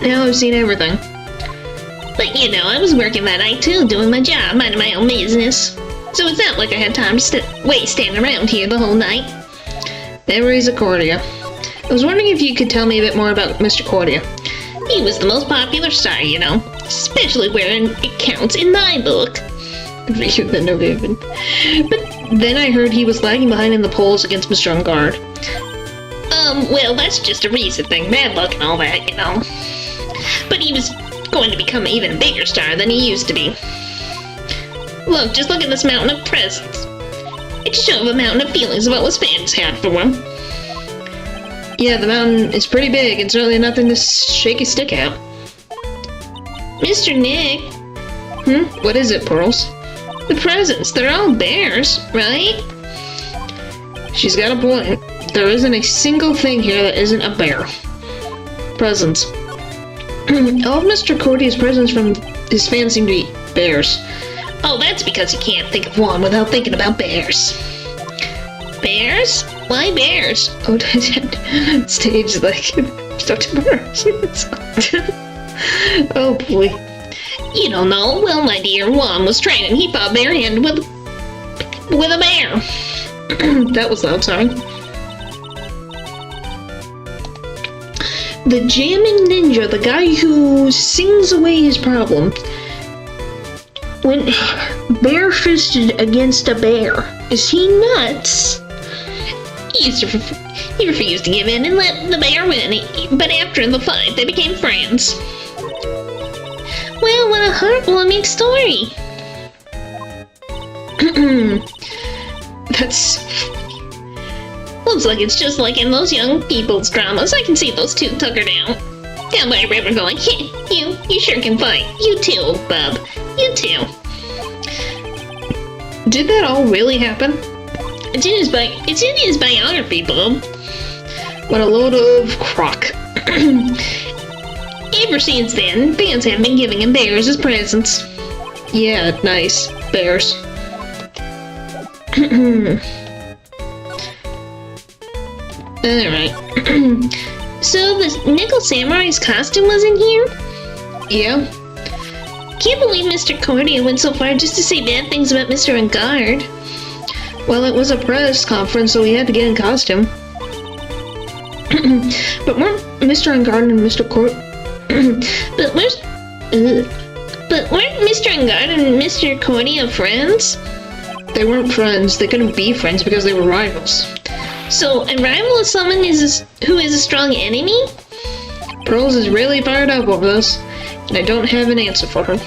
[SPEAKER 1] Now I've seen everything.
[SPEAKER 4] But you know, I was working that night too, doing my job, minding my own business. So it's not like I had time to stand around here the whole night.
[SPEAKER 1] Memories of Cordia. I was wondering if you could tell me a bit more about Mr. Cordia.
[SPEAKER 4] He was the most popular star, you know. Especially where it counts in my book.
[SPEAKER 1] You then know even. But then I heard he was lagging behind in the polls against Mr. Ungard.
[SPEAKER 4] Well, that's just a recent thing. Bad luck and all that, you know. But he was going to become an even bigger star than he used to be. Look, just look at this mountain of presents. It's a show of a mountain of feelings about what fans had for him.
[SPEAKER 1] Yeah, the mountain is pretty big and certainly nothing to shake a stick at.
[SPEAKER 4] Mr. Nick.
[SPEAKER 1] What is it, Pearls?
[SPEAKER 4] The presents, they're all bears, right?
[SPEAKER 1] She's got a point. There isn't a single thing here that isn't a bear. Presents. All of Mr. Cordia's presents from his fans seem to be bears.
[SPEAKER 4] Oh, that's because you can't think of one without thinking about bears. Bears? Why bears?
[SPEAKER 1] Oh, stage like oh boy.
[SPEAKER 4] You don't know. Well, my dear, Juan was training. He fought bare-handed with a bear.
[SPEAKER 1] That was loud, sorry. The jamming ninja, the guy who sings away his problems, went bare-fisted against a bear. Is he nuts?
[SPEAKER 4] He refused to give in and let the bear win, but after the fight, they became friends. Well, what a heartwarming story.
[SPEAKER 1] That's...
[SPEAKER 4] Looks like it's just like in those young people's dramas. I can see those two tuckered out down by a river going, hey, you sure can fight. You too, bub. You too.
[SPEAKER 1] Did that all really happen?
[SPEAKER 4] It's in his biography, bub.
[SPEAKER 1] What a load of crock.
[SPEAKER 4] Ever since then, fans have been giving him bears as presents.
[SPEAKER 1] Yeah, nice. Bears. Alright.
[SPEAKER 4] So the Nickel Samurai's costume was in here?
[SPEAKER 1] Yeah.
[SPEAKER 4] Can't believe Mr. Cordia went so far just to say bad things about Mr. Ungard.
[SPEAKER 1] Well, it was a press conference, so he had to get in costume. But weren't Mr. Ungard and Mr.
[SPEAKER 4] But weren't Mr. Ungard and Mr. Cordia friends?
[SPEAKER 1] They weren't friends. They couldn't be friends because they were rivals.
[SPEAKER 4] So, a rival is someone who is a strong enemy?
[SPEAKER 1] Pearls is really fired up over this, and I don't have an answer for her.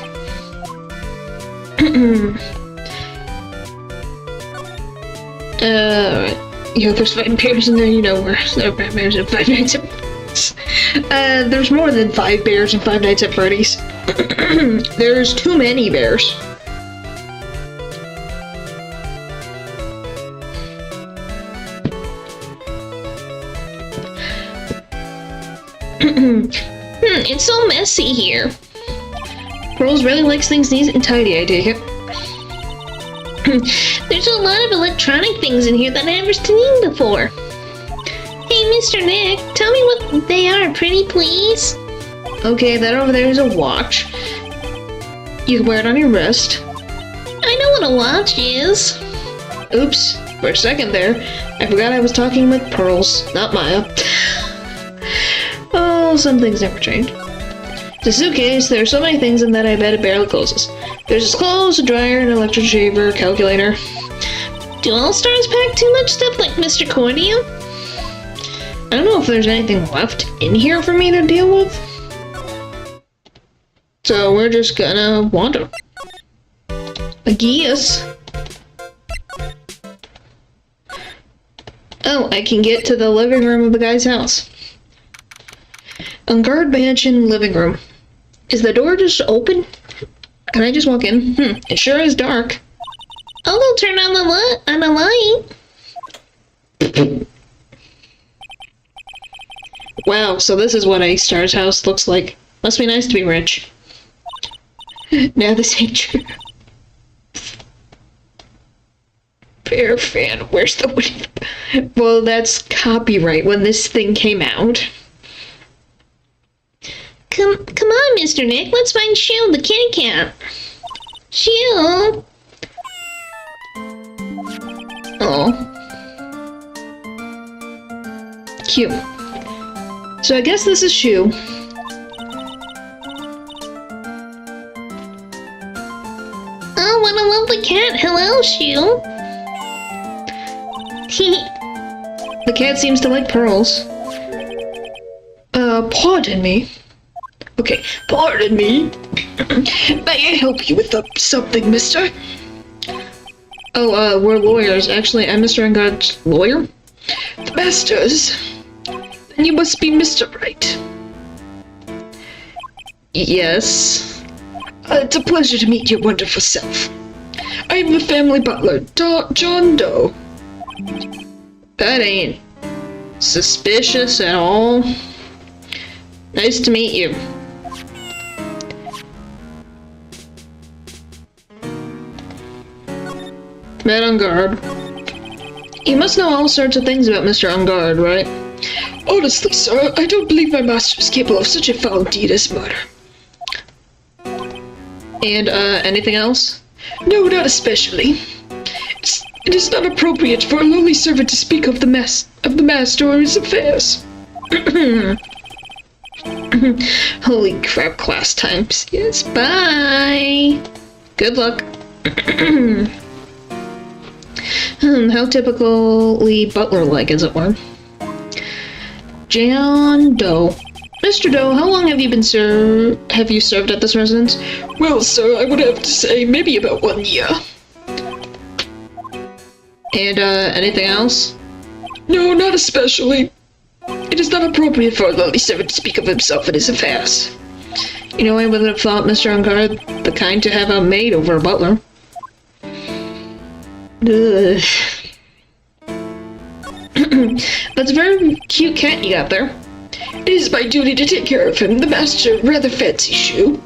[SPEAKER 1] Alright. Yeah, there's 5 bears in there, you know where there are 5 bears and 5 nights at Freddy's. There's more than 5 bears and 5 nights at Freddy's. There's too many bears.
[SPEAKER 4] It's so messy here.
[SPEAKER 1] Pearls really likes things neat and tidy, I take it.
[SPEAKER 4] There's a lot of electronic things in here that I've never seen before. Hey, Mr. Nick, tell me what they are, pretty please.
[SPEAKER 1] Okay, that over there is a watch. You can wear it on your wrist.
[SPEAKER 4] I know what a watch is.
[SPEAKER 1] Oops, for a second there, I forgot I was talking with Pearls, not Maya. Oh, some things never change. The suitcase, there are so many things in that I bet it barely closes. There's his clothes, a dryer, an electric shaver, calculator.
[SPEAKER 4] Do all stars pack too much stuff like Mr. Cordia?
[SPEAKER 1] I don't know if there's anything left in here for me to deal with. So we're just gonna wander. I guess. Oh, I can get to the living room of the guy's house. Ungard Mansion living room. Is the door just open? Can I just walk in? It sure is dark.
[SPEAKER 4] I'll go turn on the light.
[SPEAKER 1] Wow, so this is what a star's house looks like. Must be nice to be rich. Now this ain't true. Bear fan, where's the... Well, that's copyright when this thing came out.
[SPEAKER 4] Come on, Mr. Nick. Let's find Shield, the kitty cat. Shield.
[SPEAKER 1] Oh. Cute. So I guess this is Shu.
[SPEAKER 4] Oh, what a lovely cat. Hello, Shu.
[SPEAKER 1] The cat seems to like pearls. Pardon me. Okay, pardon me. May I help you with something, mister? Oh, we're lawyers. Actually, I'm Mr. Ungod's lawyer. The master's. Then you must be Mr. Wright. Yes. It's a pleasure to meet your wonderful self. I am the family butler, John Doe. That ain't suspicious at all. Nice to meet you. Man on guard. You must know all sorts of things about Mr. On Guard, right? Honestly, sir, I don't believe my master is capable of such a foul deed as murder. And, anything else? No, not especially. It is not appropriate for a lowly servant to speak of the master or his affairs. Holy crap, class times. Yes, bye! Good luck. How typically butler-like, as it were. John Doe. Mr. Doe, how long have you served at this residence? Well, sir, I would have to say maybe about 1 year. And, anything else? No, not especially. It is not appropriate for a lowly servant to speak of himself and his affairs. You know, I wouldn't have thought Mr. On Guard the kind to have a maid over a butler. Ugh. That's a very cute cat you got there. It is my duty to take care of him. The master rather fancy Shu.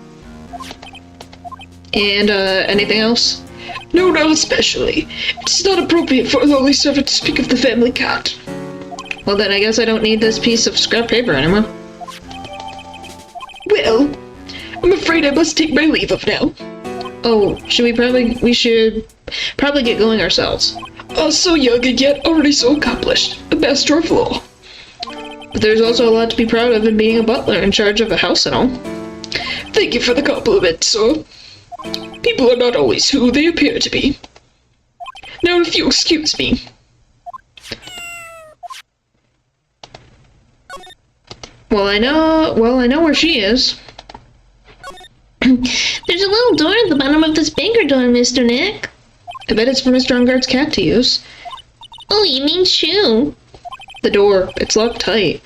[SPEAKER 1] And, anything else? No, not especially. It's not appropriate for a lowly servant to speak of the family cat. Well then, I guess I don't need this piece of scrap paper anymore. Well, I'm afraid I must take my leave of now. Oh, we should probably get going ourselves. So young and yet already so accomplished. A master of law. But there's also a lot to be proud of in being a butler in charge of a house and all. Thank you for the compliment, sir. People are not always who they appear to be. Now, if you excuse me. Well, I know where she is.
[SPEAKER 4] There's a little door at the bottom of this bigger door, Mr. Nick.
[SPEAKER 1] I bet it's for Mr. Unguard's cat to use.
[SPEAKER 4] Oh, you mean Shu?
[SPEAKER 1] The door. It's locked tight.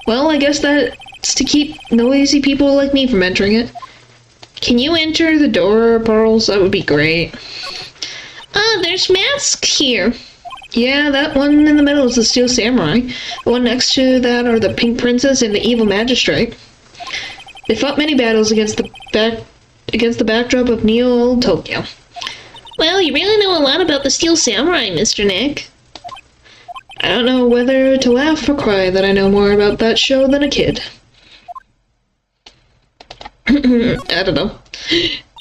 [SPEAKER 1] Well, I guess that's to keep noisy people like me from entering it. Can you enter the door, Pearls? That would be great.
[SPEAKER 4] Ah, there's masks here.
[SPEAKER 1] Yeah, that one in the middle is the Steel Samurai. The one next to that are the Pink Princess and the Evil Magistrate. They fought many battles against the backdrop of Neo Tokyo.
[SPEAKER 4] Well, you really know a lot about the Steel Samurai, Mr. Nick.
[SPEAKER 1] I don't know whether to laugh or cry that I know more about that show than a kid. I don't know.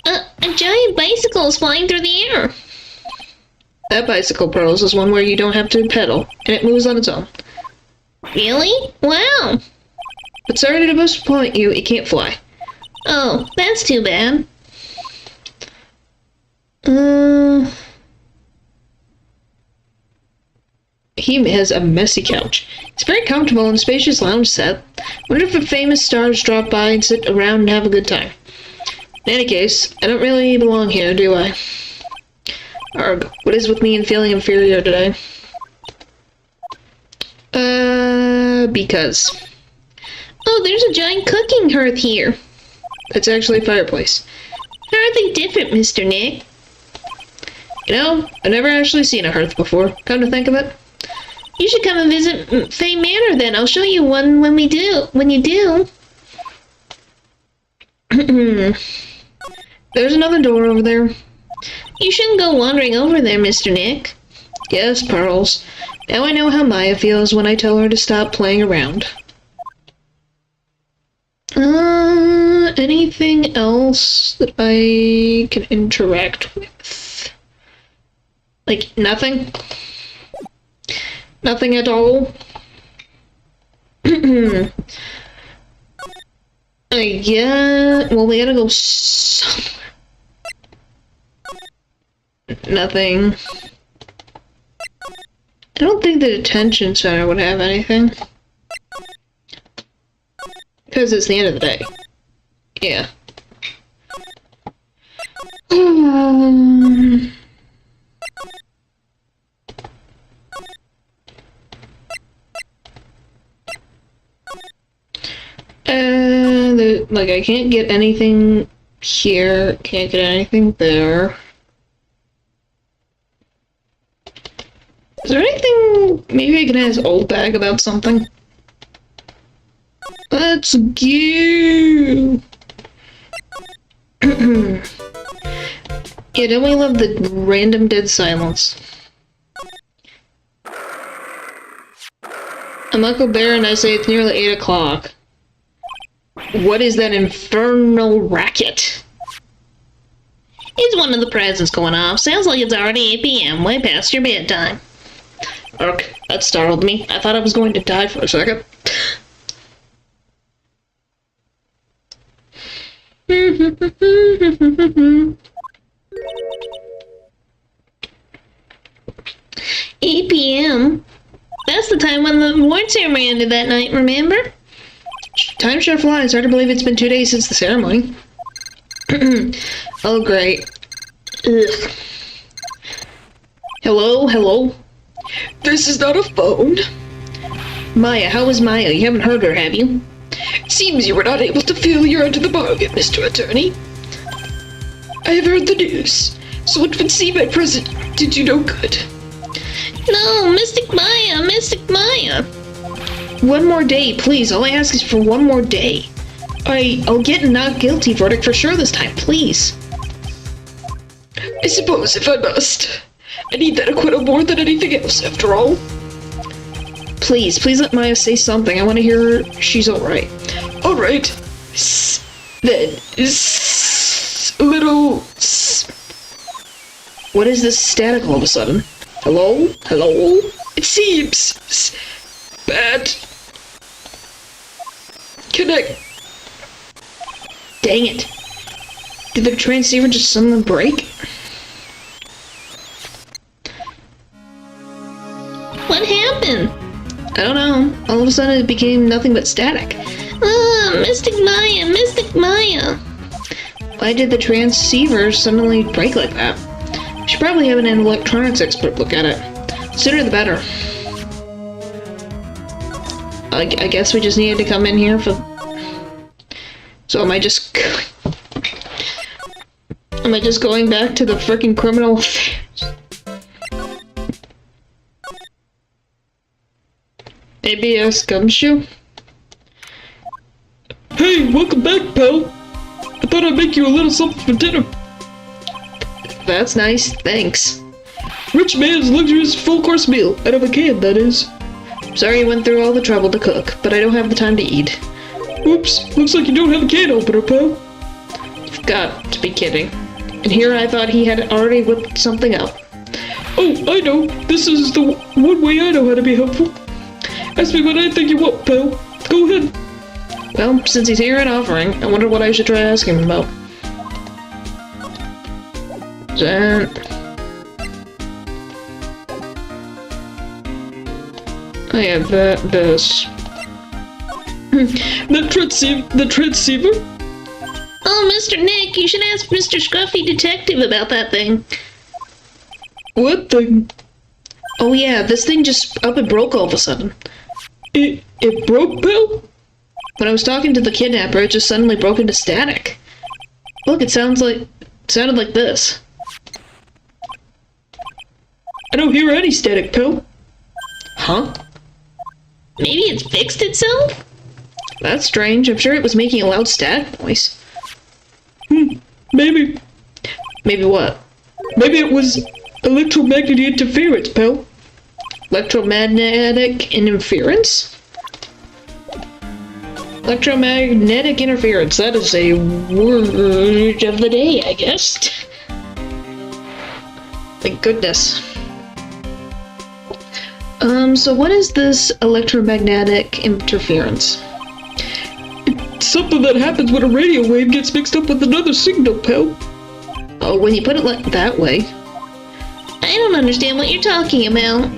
[SPEAKER 4] A giant bicycle is flying through the air.
[SPEAKER 1] That bicycle, Pearls, is one where you don't have to pedal, and it moves on its own.
[SPEAKER 4] Really? Wow.
[SPEAKER 1] But sorry to disappoint you, it can't fly.
[SPEAKER 4] Oh, that's too bad.
[SPEAKER 1] He has a messy couch. It's very comfortable and spacious lounge set. Wonder if the famous stars drop by and sit around and have a good time. In any case, I don't really belong here, do I? Arg, what is with me and feeling inferior today? Because.
[SPEAKER 4] Oh, there's a giant cooking hearth here.
[SPEAKER 1] It's actually a fireplace.
[SPEAKER 4] How are they different, Mr. Nick?
[SPEAKER 1] You know, I've never actually seen a hearth before, come to think of it.
[SPEAKER 4] You should come and visit Fay Manor then. I'll show you one when you do.
[SPEAKER 1] There's another door over there.
[SPEAKER 4] You shouldn't go wandering over there, Mr. Nick.
[SPEAKER 1] Yes, Pearls. Now I know how Maya feels when I tell her to stop playing around. Anything else that I can interact with? Like, nothing? Nothing at all. Yeah, well, we gotta go somewhere. Nothing. I don't think the detention center would have anything. Because it's the end of the day. Yeah. Like, I can't get anything here, can't get anything there. Is there anything, maybe I can ask Old Bag about something? Let's go! Yeah, don't we love the random dead silence? I'm Uncle Bear and I say it's nearly 8 o'clock. What is that infernal racket?
[SPEAKER 4] It's one of the presents going off. Sounds like it's already 8 p.m. Way past your bedtime.
[SPEAKER 1] Ark, that startled me. I thought I was going to die for a second.
[SPEAKER 4] 8 p.m.? That's the time when the award ceremony ended that night, remember?
[SPEAKER 1] Time sure flies. Hard to believe it's been 2 days since the ceremony. Oh, great. Ugh. Hello? Hello?
[SPEAKER 2] This is not a phone.
[SPEAKER 1] Maya, how is Maya? You haven't heard her, have you?
[SPEAKER 2] Seems you were not able to fill your end of the bargain, Mr. Attorney. I have heard the news, so it would seem my present did you no good.
[SPEAKER 4] No, Mystic Maya, Mystic Maya.
[SPEAKER 1] One more day, please. All I ask is for one more day. I'll get a not guilty verdict for sure this time, please.
[SPEAKER 2] I suppose if I must. I need that acquittal more than anything else, after all.
[SPEAKER 1] Please let Maya say something. I want to hear her. She's alright.
[SPEAKER 2] Alright. Then, a little...
[SPEAKER 1] What is this static all of a sudden? Hello? Hello?
[SPEAKER 2] It seems... bad. Connect.
[SPEAKER 1] Dang it. Did the transceiver just suddenly break?
[SPEAKER 4] What happened?
[SPEAKER 1] I don't know. All of a sudden it became nothing but static.
[SPEAKER 4] Mystic Maya, Mystic Maya.
[SPEAKER 1] Why did the transceiver suddenly break like that? I should probably have an electronics expert look at it. Sooner the better. I guess we just needed to come in here for... So am I just going back to the frickin' criminal affairs? ABS Gumshoe?
[SPEAKER 2] Hey, welcome back, pal. I thought I'd make you a little something for dinner.
[SPEAKER 1] That's nice, thanks.
[SPEAKER 2] Rich man's luxurious full-course meal, out of a can, that is.
[SPEAKER 1] Sorry you went through all the trouble to cook, but I don't have the time to eat.
[SPEAKER 2] Oops, looks like you don't have a can opener, pal.
[SPEAKER 1] You've got to be kidding. And here I thought he had already whipped something up.
[SPEAKER 2] Oh, I know. This is the one way I know how to be helpful. Ask me what I think you want, pal. Go ahead.
[SPEAKER 1] Well, since he's here and offering, I wonder what I should try asking him about. I have this.
[SPEAKER 2] The transceiver?
[SPEAKER 4] Oh, Mr. Nick, you should ask Mr. Scruffy Detective about that thing.
[SPEAKER 2] What thing?
[SPEAKER 1] Oh yeah, this thing just up and broke all of a sudden.
[SPEAKER 2] It broke, pal?
[SPEAKER 1] When I was talking to the kidnapper, it just suddenly broke into static. Look, it sounded like this.
[SPEAKER 2] I don't hear any static, pal.
[SPEAKER 1] Huh?
[SPEAKER 4] Maybe it's fixed itself?
[SPEAKER 1] That's strange. I'm sure it was making a loud static noise.
[SPEAKER 2] Maybe.
[SPEAKER 1] Maybe what?
[SPEAKER 2] Maybe it was electromagnetic interference, pal.
[SPEAKER 1] Electromagnetic interference? Electromagnetic interference. That is a word of the day, I guess. Thank goodness. So what is this electromagnetic interference?
[SPEAKER 2] It's something that happens when a radio wave gets mixed up with another signal, pal.
[SPEAKER 1] Oh, when you put it like that way.
[SPEAKER 4] I don't understand what you're talking about.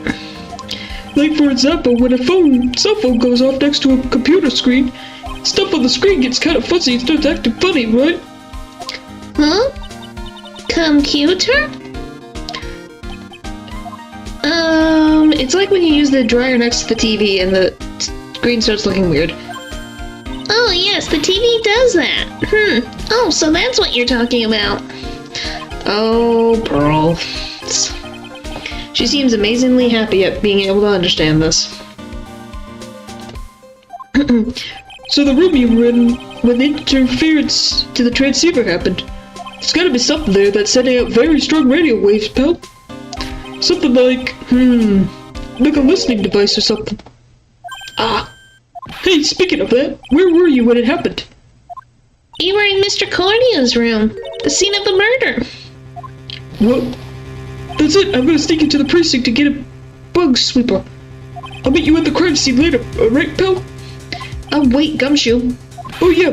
[SPEAKER 2] Like, for example, when a cell phone goes off next to a computer screen, stuff on the screen gets kind of fuzzy and starts acting funny, right?
[SPEAKER 4] Huh? Computer?
[SPEAKER 1] It's like when you use the dryer next to the TV and the screen starts looking weird.
[SPEAKER 4] Oh yes, the TV does that. Oh, so that's what you're talking about.
[SPEAKER 1] Oh, Pearl. She seems amazingly happy at being able to understand this.
[SPEAKER 2] So the room you were in when the interference to the transceiver happened, there's gotta be something there that's sending out very strong radio waves, pal. Something like a listening device or something.
[SPEAKER 1] Ah,
[SPEAKER 2] Hey, speaking of that, where were you when it happened?
[SPEAKER 4] You were in Mr. Corneo's room, the scene of the murder.
[SPEAKER 2] What? That's it, I'm gonna sneak into the precinct to get a bug sweeper. I'll meet you at the crime scene later, alright, pal?
[SPEAKER 1] oh wait, Gumshoe.
[SPEAKER 2] Oh yeah,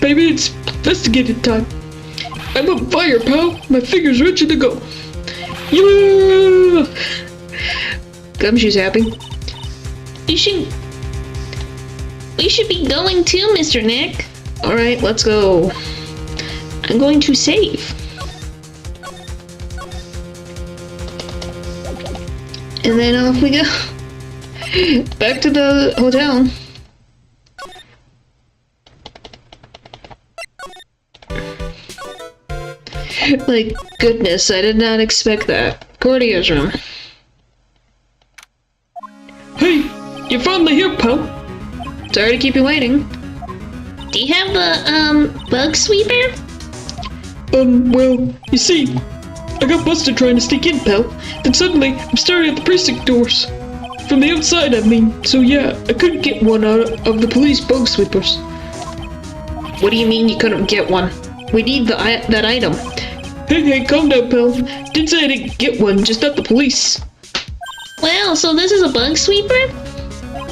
[SPEAKER 2] baby, it's investigating time. I'm on fire, pal. My fingers are itching to go. Yeah!
[SPEAKER 1] Gumshoe's happy.
[SPEAKER 4] We should be going too, Mr. Nick.
[SPEAKER 1] Alright, let's go. I'm going to save. And then off we go. Back to the hotel. Like, goodness, I did not expect that. Cordeo's room.
[SPEAKER 2] Hey, you're finally here, pal.
[SPEAKER 1] Sorry to keep you waiting.
[SPEAKER 4] Do you have the, bug sweeper?
[SPEAKER 2] Well, you see, I got busted trying to sneak in, pal. Then suddenly, I'm staring at the precinct doors. From the outside, I mean. So yeah, I couldn't get one out of the police bug sweepers.
[SPEAKER 1] What do you mean you couldn't get one? We need that item.
[SPEAKER 2] Hey, calm down, pal. Didn't say I didn't get one, just not the police.
[SPEAKER 4] Wow, so this is a bug sweeper?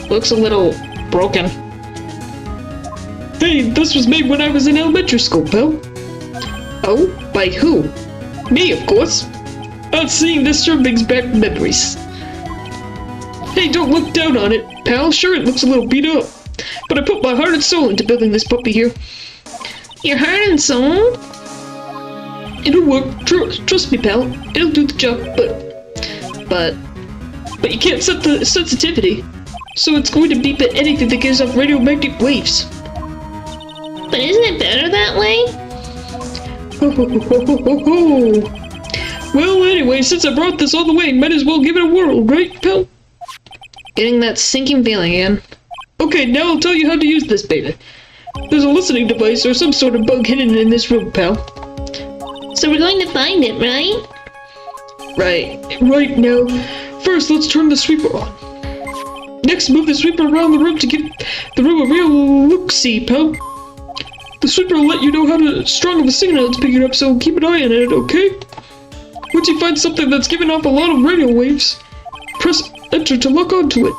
[SPEAKER 1] Looks a little broken.
[SPEAKER 2] Hey, this was made when I was in elementary school, pal.
[SPEAKER 1] Oh? By who?
[SPEAKER 2] Me, of course. Seeing this sure brings back memories. Hey, don't look down on it, pal. Sure, it looks a little beat up. But I put my heart and soul into building this puppy here.
[SPEAKER 4] Your heart and soul?
[SPEAKER 2] It'll work. Trust me, pal. It'll do the job, but you can't set the sensitivity. So it's going to beep at anything that gives off radiomagnetic waves.
[SPEAKER 4] But isn't it better that way?
[SPEAKER 2] Well, anyway, since I brought this all the way, might as well give it a whirl, right, pal?
[SPEAKER 1] Getting that sinking feeling again.
[SPEAKER 2] Okay, now I'll tell you how to use this baby. There's a listening device or some sort of bug hidden in this room, pal.
[SPEAKER 4] So we're going to find it, right?
[SPEAKER 2] Right now. First, let's turn the sweeper on. Next, move the sweeper around the room to give the room a real look-see, pal. The sweeper will let you know how strong of a signal it's picking up, so keep an eye on it, okay? Once you find something that's giving off a lot of radio waves, press enter to lock onto it.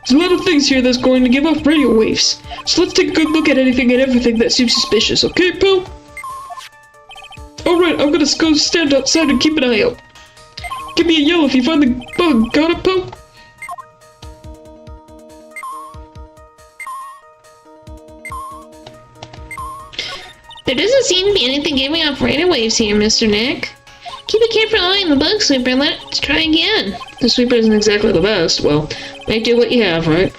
[SPEAKER 2] There's a lot of things here that's going to give off radio waves, so let's take a good look at anything and everything that seems suspicious, okay, pal? Alright, I'm gonna go stand outside and keep an eye out. Give me a yell if you find the bug, got it, pal?
[SPEAKER 4] There doesn't seem to be anything giving off radio waves here, Mr. Nick. Keep a careful eye on the bug sweeper and let's try again.
[SPEAKER 1] The sweeper isn't exactly the best. Well, make do what you have, right?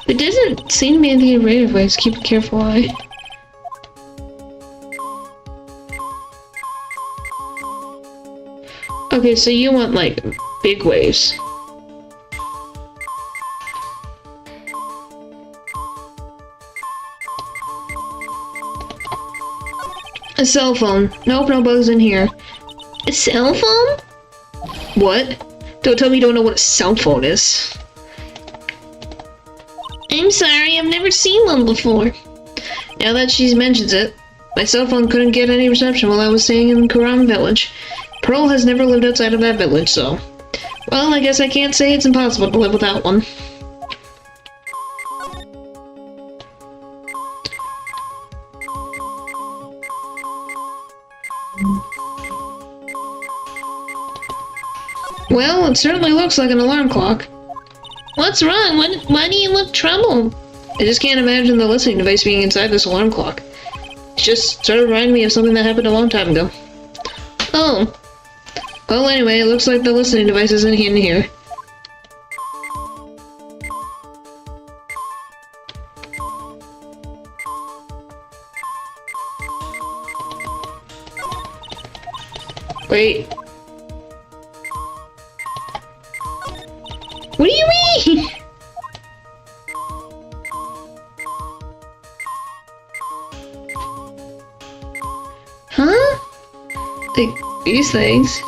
[SPEAKER 1] There doesn't seem to be anything in radio waves. Keep a careful eye. Okay, so you want, like, big waves. A cell phone. Nope, no bugs in here.
[SPEAKER 4] A cell phone?
[SPEAKER 1] What? Don't tell me you don't know what a cell phone is.
[SPEAKER 4] I'm sorry, I've never seen one before.
[SPEAKER 1] Now that she mentions it, My cell phone couldn't get any reception while I was staying in Karam Village. Pearl has never lived outside of that village, so... Well, I guess I can't say it's impossible to live without one. Well, it certainly looks like an alarm clock.
[SPEAKER 4] What's wrong? Why do you look troubled?
[SPEAKER 1] I just can't imagine the listening device being inside this alarm clock. It just sort of reminded me of something that happened a long time ago.
[SPEAKER 4] Oh,
[SPEAKER 1] Well, anyway, it looks like the listening device is in here. Wait.
[SPEAKER 4] what do you mean?
[SPEAKER 1] Huh? Like, these things.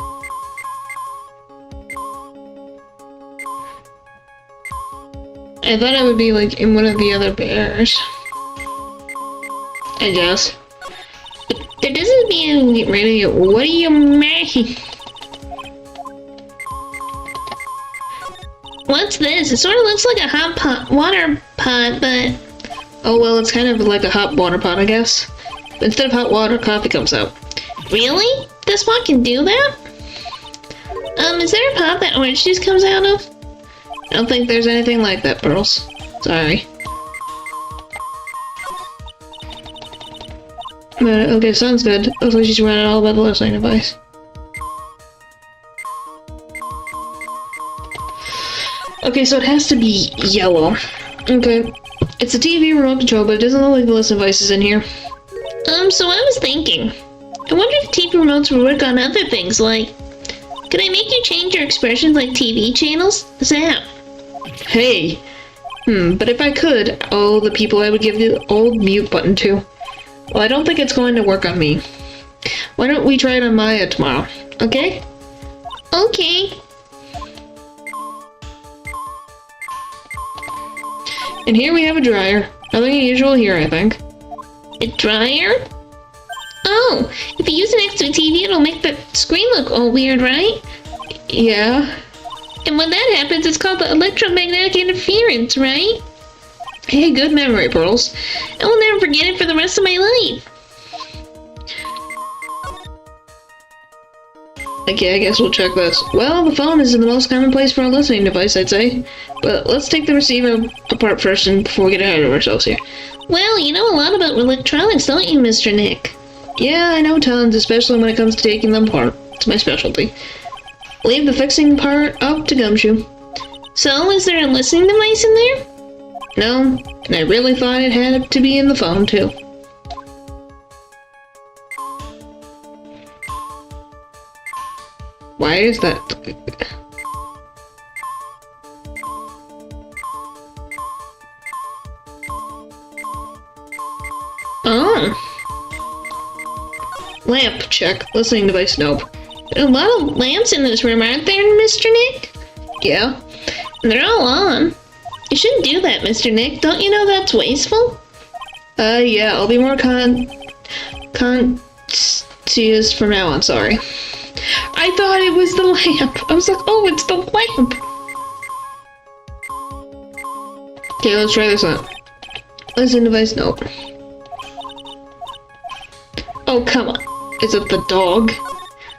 [SPEAKER 1] I thought I would be, like, in one of the other bears. I guess.
[SPEAKER 4] There doesn't mean radio. What do you mean? What's this? It sort of looks like a hot pot, water pot, but...
[SPEAKER 1] Oh, well, it's kind of like a hot water pot, I guess. But instead of hot water, coffee comes out.
[SPEAKER 4] Really? This pot can do that? Is there a pot that orange juice comes out of?
[SPEAKER 1] I don't think there's anything like that, Pearls. Sorry. But, okay, sounds good. Looks like she's running all about the listening device. Okay, so it has to be yellow. Okay. It's a TV remote control, but it doesn't look like the listening device is in here.
[SPEAKER 4] So I was thinking. I wonder if TV remotes would work on other things, like... Could I make you change your expressions like TV channels? Zap.
[SPEAKER 1] Hey! But if I could, oh, the people I would give the old mute button to. Well, I don't think it's going to work on me. Why don't we try it on Maya tomorrow, okay?
[SPEAKER 4] Okay.
[SPEAKER 1] And here we have a dryer. Nothing unusual here, I think.
[SPEAKER 4] A dryer? Oh, if you use it next to a TV, it'll make the screen look all weird, right?
[SPEAKER 1] Yeah.
[SPEAKER 4] And when that happens, it's called the electromagnetic interference, right?
[SPEAKER 1] Hey, good memory, Pearls.
[SPEAKER 4] I will never forget it for the rest of my life.
[SPEAKER 1] Okay, I guess we'll check this. Well, the phone is the most common place for a listening device, I'd say. But let's take the receiver apart first and before we get ahead of ourselves here.
[SPEAKER 4] Well, you know a lot about electronics, don't you, Mr. Nick?
[SPEAKER 1] Yeah, I know tons, especially when it comes to taking them apart. It's my specialty. Leave the fixing part up to Gumshoe.
[SPEAKER 4] So, is there a listening device in there?
[SPEAKER 1] No, and I really thought it had to be in the phone, too. Why is that?
[SPEAKER 4] Oh.
[SPEAKER 1] Lamp, check. Listening device, nope.
[SPEAKER 4] There are a lot of lamps in this room, aren't there, Mr. Nick?
[SPEAKER 1] Yeah?
[SPEAKER 4] And they're all on. You shouldn't do that, Mr. Nick. Don't you know that's wasteful?
[SPEAKER 1] Yeah, I'll be more conscious from now on, sorry. I thought it was the lamp. I was like, oh, it's the lamp. Okay, let's try this out. Listening device, nope. Oh, come on. Is it the dog?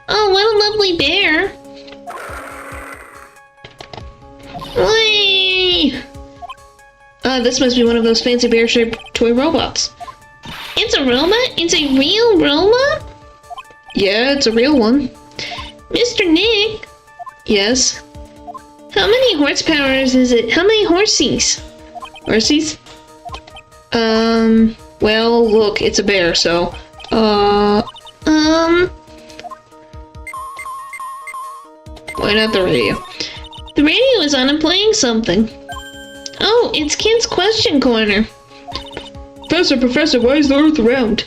[SPEAKER 4] Oh, what a lovely bear. Whee!
[SPEAKER 1] This must be one of those fancy bear-shaped toy robots.
[SPEAKER 4] It's a robot? It's a real robot?
[SPEAKER 1] Yeah, it's a real one.
[SPEAKER 4] Mr. Nick,
[SPEAKER 1] Yes.
[SPEAKER 4] how many horsepower is it? How many horsies?
[SPEAKER 1] Horsies? Well, look, it's a bear, so, why not the radio?
[SPEAKER 4] The radio is on and playing something. Oh, it's Kid's Question Corner.
[SPEAKER 2] Professor, why is the Earth round?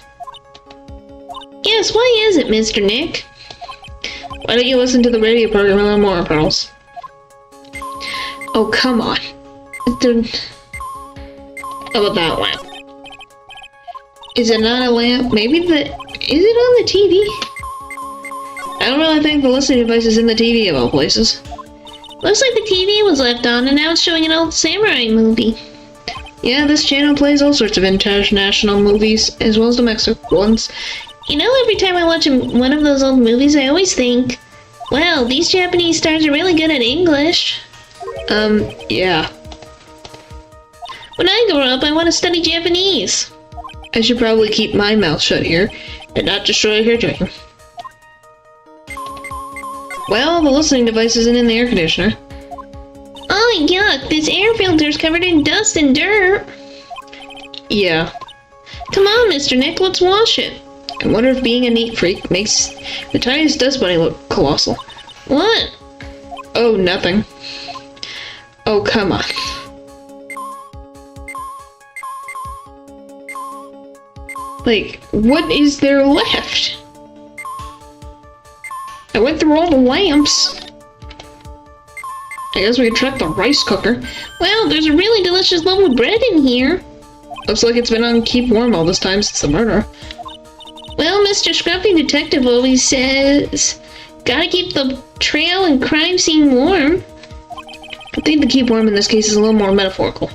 [SPEAKER 4] Yes, why is it, Mr. Nick?
[SPEAKER 1] Why don't you listen to the radio program a little more, Pearls? Oh, come on. How about that one? Is it not a lamp? Maybe is it on the TV? I don't really think the listening device is in the TV of all places.
[SPEAKER 4] Looks like the TV was left on and now it's showing an old samurai movie.
[SPEAKER 1] Yeah, this channel plays all sorts of international movies, as well as domestic ones.
[SPEAKER 4] You know, every time I watch one of those old movies, I always think, wow, these Japanese stars are really good at English.
[SPEAKER 1] Yeah.
[SPEAKER 4] When I grow up, I want to study Japanese.
[SPEAKER 1] I should probably keep my mouth shut here and not destroy your dream. Well, the listening device isn't in the air conditioner.
[SPEAKER 4] Oh, yuck, this air filter's covered in dust and dirt.
[SPEAKER 1] Yeah.
[SPEAKER 4] Come on, Mr. Nick, let's wash it.
[SPEAKER 1] I wonder if being a neat freak makes the tiniest dust bunny look colossal.
[SPEAKER 4] What?
[SPEAKER 1] Oh, nothing. Oh, come on. Like, what is there left? I went through all the lamps. I guess we could check the rice cooker.
[SPEAKER 4] Wow, there's a really delicious loaf of bread in here.
[SPEAKER 1] Looks like it's been on keep warm all this time since the murder.
[SPEAKER 4] Well, Mr. Scruffy Detective always says, gotta keep the trail and crime scene warm.
[SPEAKER 1] I think the keep warm in this case is a little more metaphorical.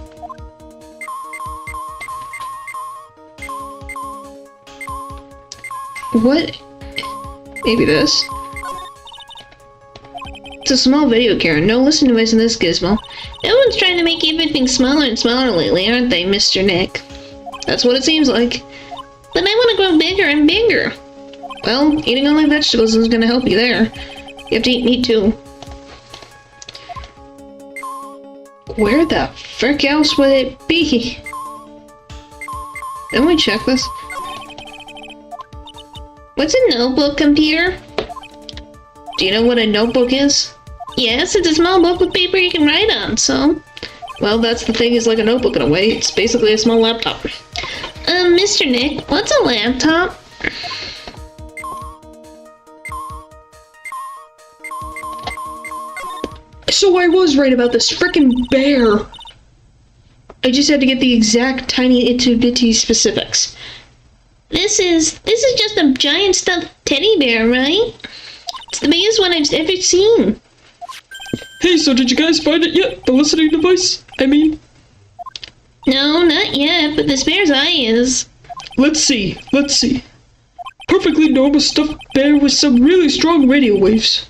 [SPEAKER 1] What? Maybe this? It's a small video camera. No listening device in this gizmo.
[SPEAKER 4] No one's trying to make everything smaller and smaller lately, aren't they, Mr. Nick?
[SPEAKER 1] That's what it seems like.
[SPEAKER 4] But I want to grow bigger and bigger.
[SPEAKER 1] Well, eating only vegetables is going to help you there. You have to eat meat too. Where the frick else would it be? Didn't we check this?
[SPEAKER 4] What's a notebook, computer?
[SPEAKER 1] Do you know what a notebook is?
[SPEAKER 4] Yes, it's a small book with paper you can write on, so...
[SPEAKER 1] Well, that's the thing, is like a notebook in a way. It's basically a small laptop.
[SPEAKER 4] Mr. Nick, what's a laptop?
[SPEAKER 1] So I was right about this frickin' bear. I just had to get the exact tiny itty-bitty specifics.
[SPEAKER 4] This is just a giant stuffed teddy bear, right? It's the biggest one I've ever seen.
[SPEAKER 2] Hey, so did you guys find it yet? The listening device? I mean...
[SPEAKER 4] No, not yet, but this bear's eye is.
[SPEAKER 2] Let's see. Perfectly normal stuffed bear with some really strong radio waves.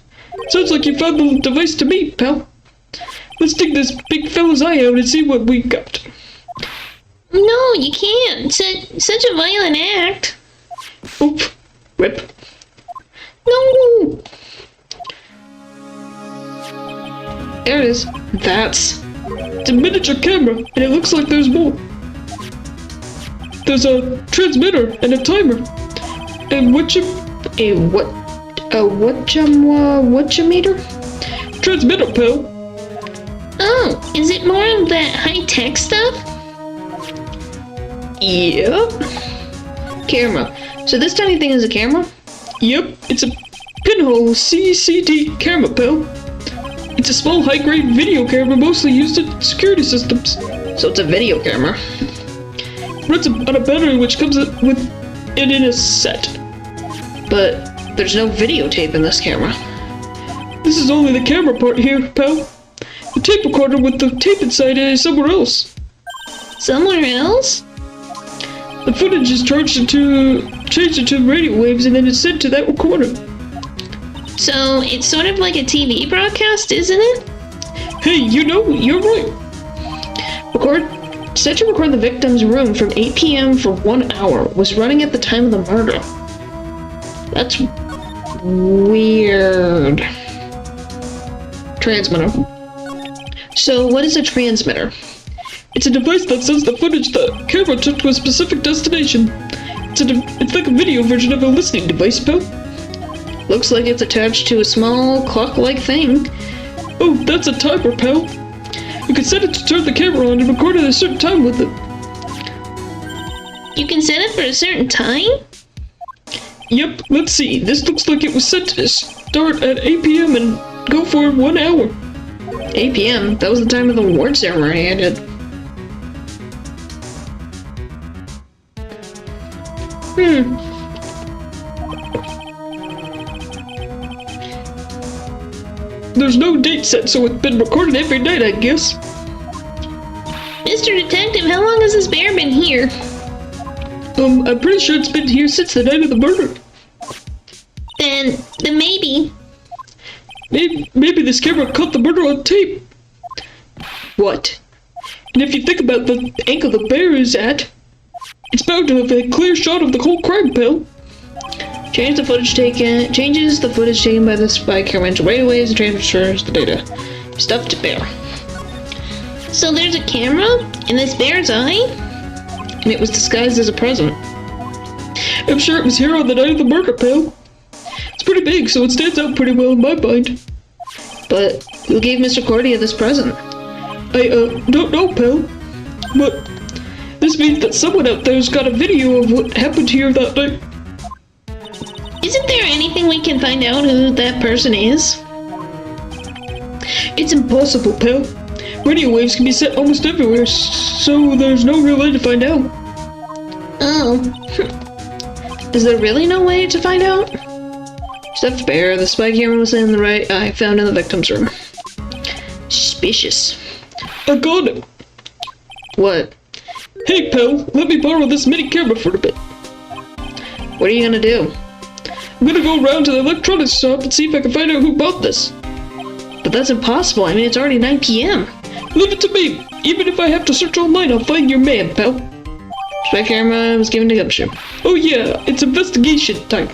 [SPEAKER 2] Sounds like you found the device to me, pal. Let's dig this big fella's eye out and see what we got.
[SPEAKER 4] No, you can't. Such a violent act.
[SPEAKER 2] Oop. Rip.
[SPEAKER 4] No!
[SPEAKER 1] There it is. That's...
[SPEAKER 2] It's a miniature camera, and it looks like there's more. There's a transmitter and a timer. And whatchameter? Transmitter, pal.
[SPEAKER 4] Oh, is it more of that high-tech stuff?
[SPEAKER 1] Yep. Camera. So this tiny thing is a camera?
[SPEAKER 2] Yep, it's a pinhole CCD camera, pal. It's a small high-grade video camera mostly used in security systems.
[SPEAKER 1] So it's a video camera.
[SPEAKER 2] Runs on a battery which comes with it in a set.
[SPEAKER 1] But there's no videotape in this camera.
[SPEAKER 2] This is only the camera part here, pal. The tape recorder with the tape inside is somewhere else.
[SPEAKER 4] Somewhere else?
[SPEAKER 2] The footage is changed into radio waves and then it's sent to that recorder.
[SPEAKER 4] So, it's sort of like a TV broadcast, isn't it?
[SPEAKER 2] Hey, you know, you're right.
[SPEAKER 1] Set to record the victim's room from 8 p.m. for 1 hour. Was running at the time of the murder. That's weird. Transmitter. So, what is a transmitter?
[SPEAKER 2] It's a device that sends the footage the camera took to a specific destination. It's like a video version of a listening device, pal.
[SPEAKER 1] Looks like it's attached to a small clock-like thing.
[SPEAKER 2] Oh, that's a timer, pal. You can set it to turn the camera on and record at a certain time with it.
[SPEAKER 4] You can set it for a certain time?
[SPEAKER 2] Yep, let's see. This looks like it was set to start at 8 p.m. and go for 1 hour.
[SPEAKER 1] 8 p.m.? That was the time of the award ceremony ended.
[SPEAKER 2] There's no date set, so it's been recorded every night, I guess.
[SPEAKER 4] Mr. Detective, how long has this bear been here?
[SPEAKER 2] I'm pretty sure it's been here since the night of the murder.
[SPEAKER 4] Then maybe.
[SPEAKER 2] Maybe this camera caught the murder on tape.
[SPEAKER 1] What?
[SPEAKER 2] And if you think about the angle the bear is at, it's bound to have a clear shot of the whole crime, pal.
[SPEAKER 1] Changes the footage taken by the spy camera into waves and transfers the data. Stuffed bear.
[SPEAKER 4] So there's a camera in this bear's eye?
[SPEAKER 1] And it was disguised as a present.
[SPEAKER 2] I'm sure it was here on the night of the murder, pal. It's pretty big, so it stands out pretty well in my mind.
[SPEAKER 1] But who gave Mr. Cordia this present?
[SPEAKER 2] I don't know, pal. But this means that someone out there's got a video of what happened here that night.
[SPEAKER 4] Isn't there anything we can find out who that person is?
[SPEAKER 2] It's impossible, pal. Radio waves can be set almost everywhere, so there's no real way to find out.
[SPEAKER 4] Oh.
[SPEAKER 1] Is there really no way to find out? Stuffed bear. The spy camera was in the right eye, found in the victim's room. Suspicious.
[SPEAKER 2] I got it.
[SPEAKER 1] What?
[SPEAKER 2] Hey, pal, let me borrow this mini camera for a bit.
[SPEAKER 1] What are you gonna do?
[SPEAKER 2] I'm gonna go around to the electronics shop and see if I can find out who bought this.
[SPEAKER 1] But that's impossible. I mean, it's already 9 p.m.
[SPEAKER 2] Leave it to me. Even if I have to search online, I'll find your man, pal.
[SPEAKER 1] Spy camera was given to Gumshoe.
[SPEAKER 2] Oh yeah, it's investigation time.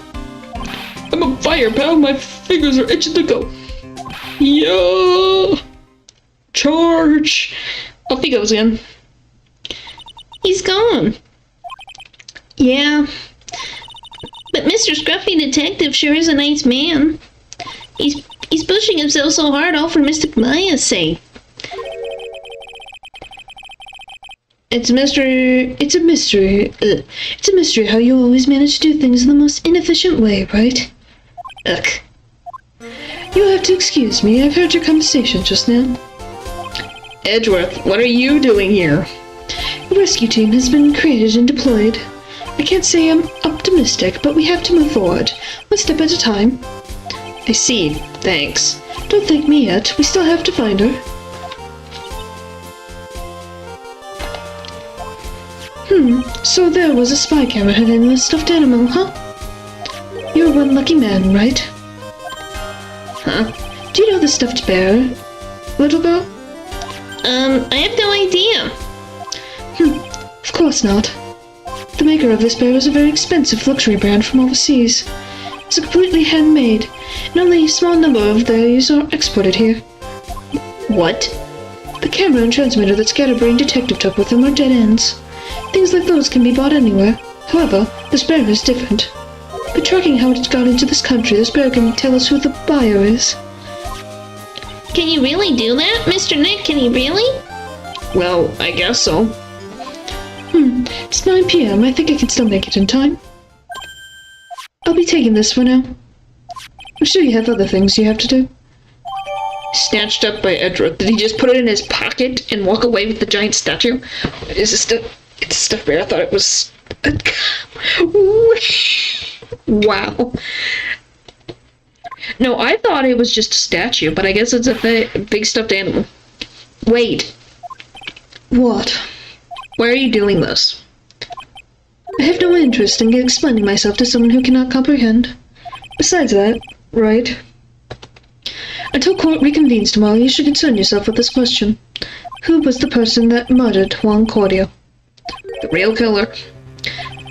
[SPEAKER 2] I'm on fire, pal. My fingers are itching to go. Yeah. Charge.
[SPEAKER 1] Off he goes again.
[SPEAKER 4] He's gone.
[SPEAKER 1] Yeah.
[SPEAKER 4] But Mr. Scruffy Detective sure is a nice man. He's pushing himself so hard all for Mr. Maya's sake.
[SPEAKER 1] It's a mystery. It's a mystery how you always manage to do things in the most inefficient way, right? Ugh. You'll have to excuse me. I've heard your conversation just now. Edgeworth, what are you doing here? A rescue team has been created and deployed. I can't say I'm optimistic, but we have to move forward, one step at a time. I see. Thanks. Don't thank me yet. We still have to find her. So there was a spy camera hidden in a stuffed animal, huh? You're one lucky man, right? Huh? Do you know the stuffed bear, little girl?
[SPEAKER 4] I have no idea.
[SPEAKER 1] Of course not. The maker of this bear is a very expensive luxury brand from overseas. It's completely handmade, and only a small number of these are exported here. What? The camera and transmitter that Scatterbrain Detective took with him are dead ends. Things like those can be bought anywhere. However, this bear is different. By tracking how it got into this country, this bear can tell us who the buyer is.
[SPEAKER 4] Can you really do that, Mr. Nick? Can you really?
[SPEAKER 1] Well, I guess so.
[SPEAKER 3] It's 9 p.m. I think I can still make it in time. I'll be taking this for now. I'm sure you have other things you have to do.
[SPEAKER 1] Snatched up by Edgeworth. Did he just put it in his pocket and walk away with the giant statue? Is it still... It's a stuffed bear. I thought it was... Wow. No, I thought it was just a statue, but I guess it's a big stuffed animal. Wait.
[SPEAKER 3] What?
[SPEAKER 1] Why are you doing this?
[SPEAKER 3] I have no interest in explaining myself to someone who cannot comprehend. Besides that, Wright, until court reconvenes tomorrow, you should concern yourself with this question. Who was the person that murdered Juan Cordio?
[SPEAKER 1] The real killer.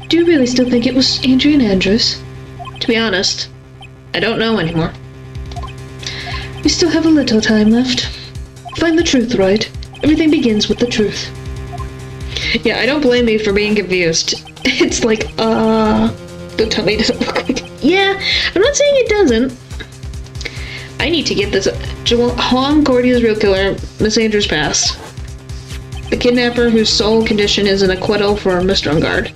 [SPEAKER 3] Do you really still think it was Adrian Andrews?
[SPEAKER 1] To be honest, I don't know anymore.
[SPEAKER 3] We still have a little time left. Find the truth, Wright. Everything begins with the truth.
[SPEAKER 1] Yeah, I don't blame you for being confused. It's like, don't tell me it doesn't look like... Yeah, I'm not saying it doesn't. I need to get this... Juan Cordio's real killer, Miss Andrews passed. The kidnapper whose sole condition is an acquittal for Mr. Ungard.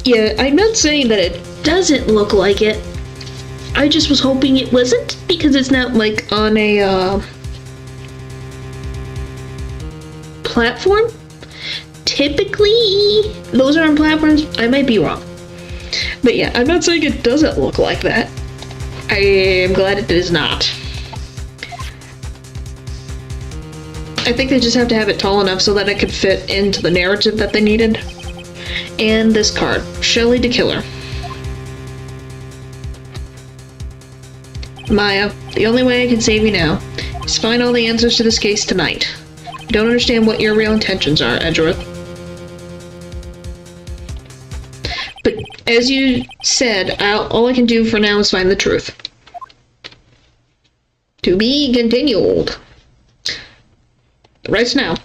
[SPEAKER 1] Yeah, I'm not saying that it doesn't look like it. I just was hoping it wasn't, because it's not, like, on a, platform? Typically, those are on platforms. I might be wrong. But yeah, I'm not saying it doesn't look like that. I am glad it is not. I think they just have to have it tall enough so that it could fit into the narrative that they needed. And this card, Shelly the Killer. Maya, the only way I can save you now is find all the answers to this case tonight. I don't understand what your real intentions are, Edgeworth. But as you said, all I can do for now is find the truth. To be continued. Right now.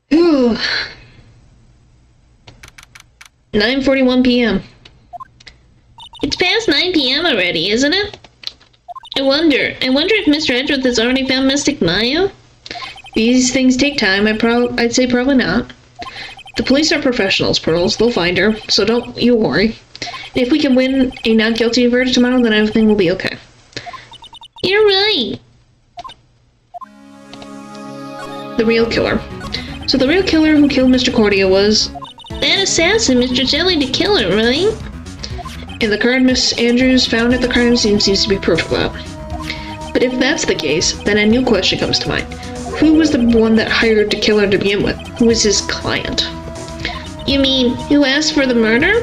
[SPEAKER 1] Whew. 9:41 p.m.
[SPEAKER 4] It's past 9 p.m. already, isn't it? I wonder if Mr. Edgeworth has already found Mystic Maya?
[SPEAKER 1] These things take time. I'd say probably not. The police are professionals, Pearls. They'll find her, so don't you worry. And if we can win a not guilty verdict tomorrow, then everything will be okay.
[SPEAKER 4] You're right.
[SPEAKER 1] The real killer. So the real killer who killed Mr. Cordia was...
[SPEAKER 4] That assassin, Mr. Jelly the Killer, right?
[SPEAKER 1] And the card Miss Andrews found at the crime scene seems to be proof of that. But if that's the case, then a new question comes to mind. Who was the one that hired the killer to begin with? Who was his client?
[SPEAKER 4] You mean, who asked for the murder?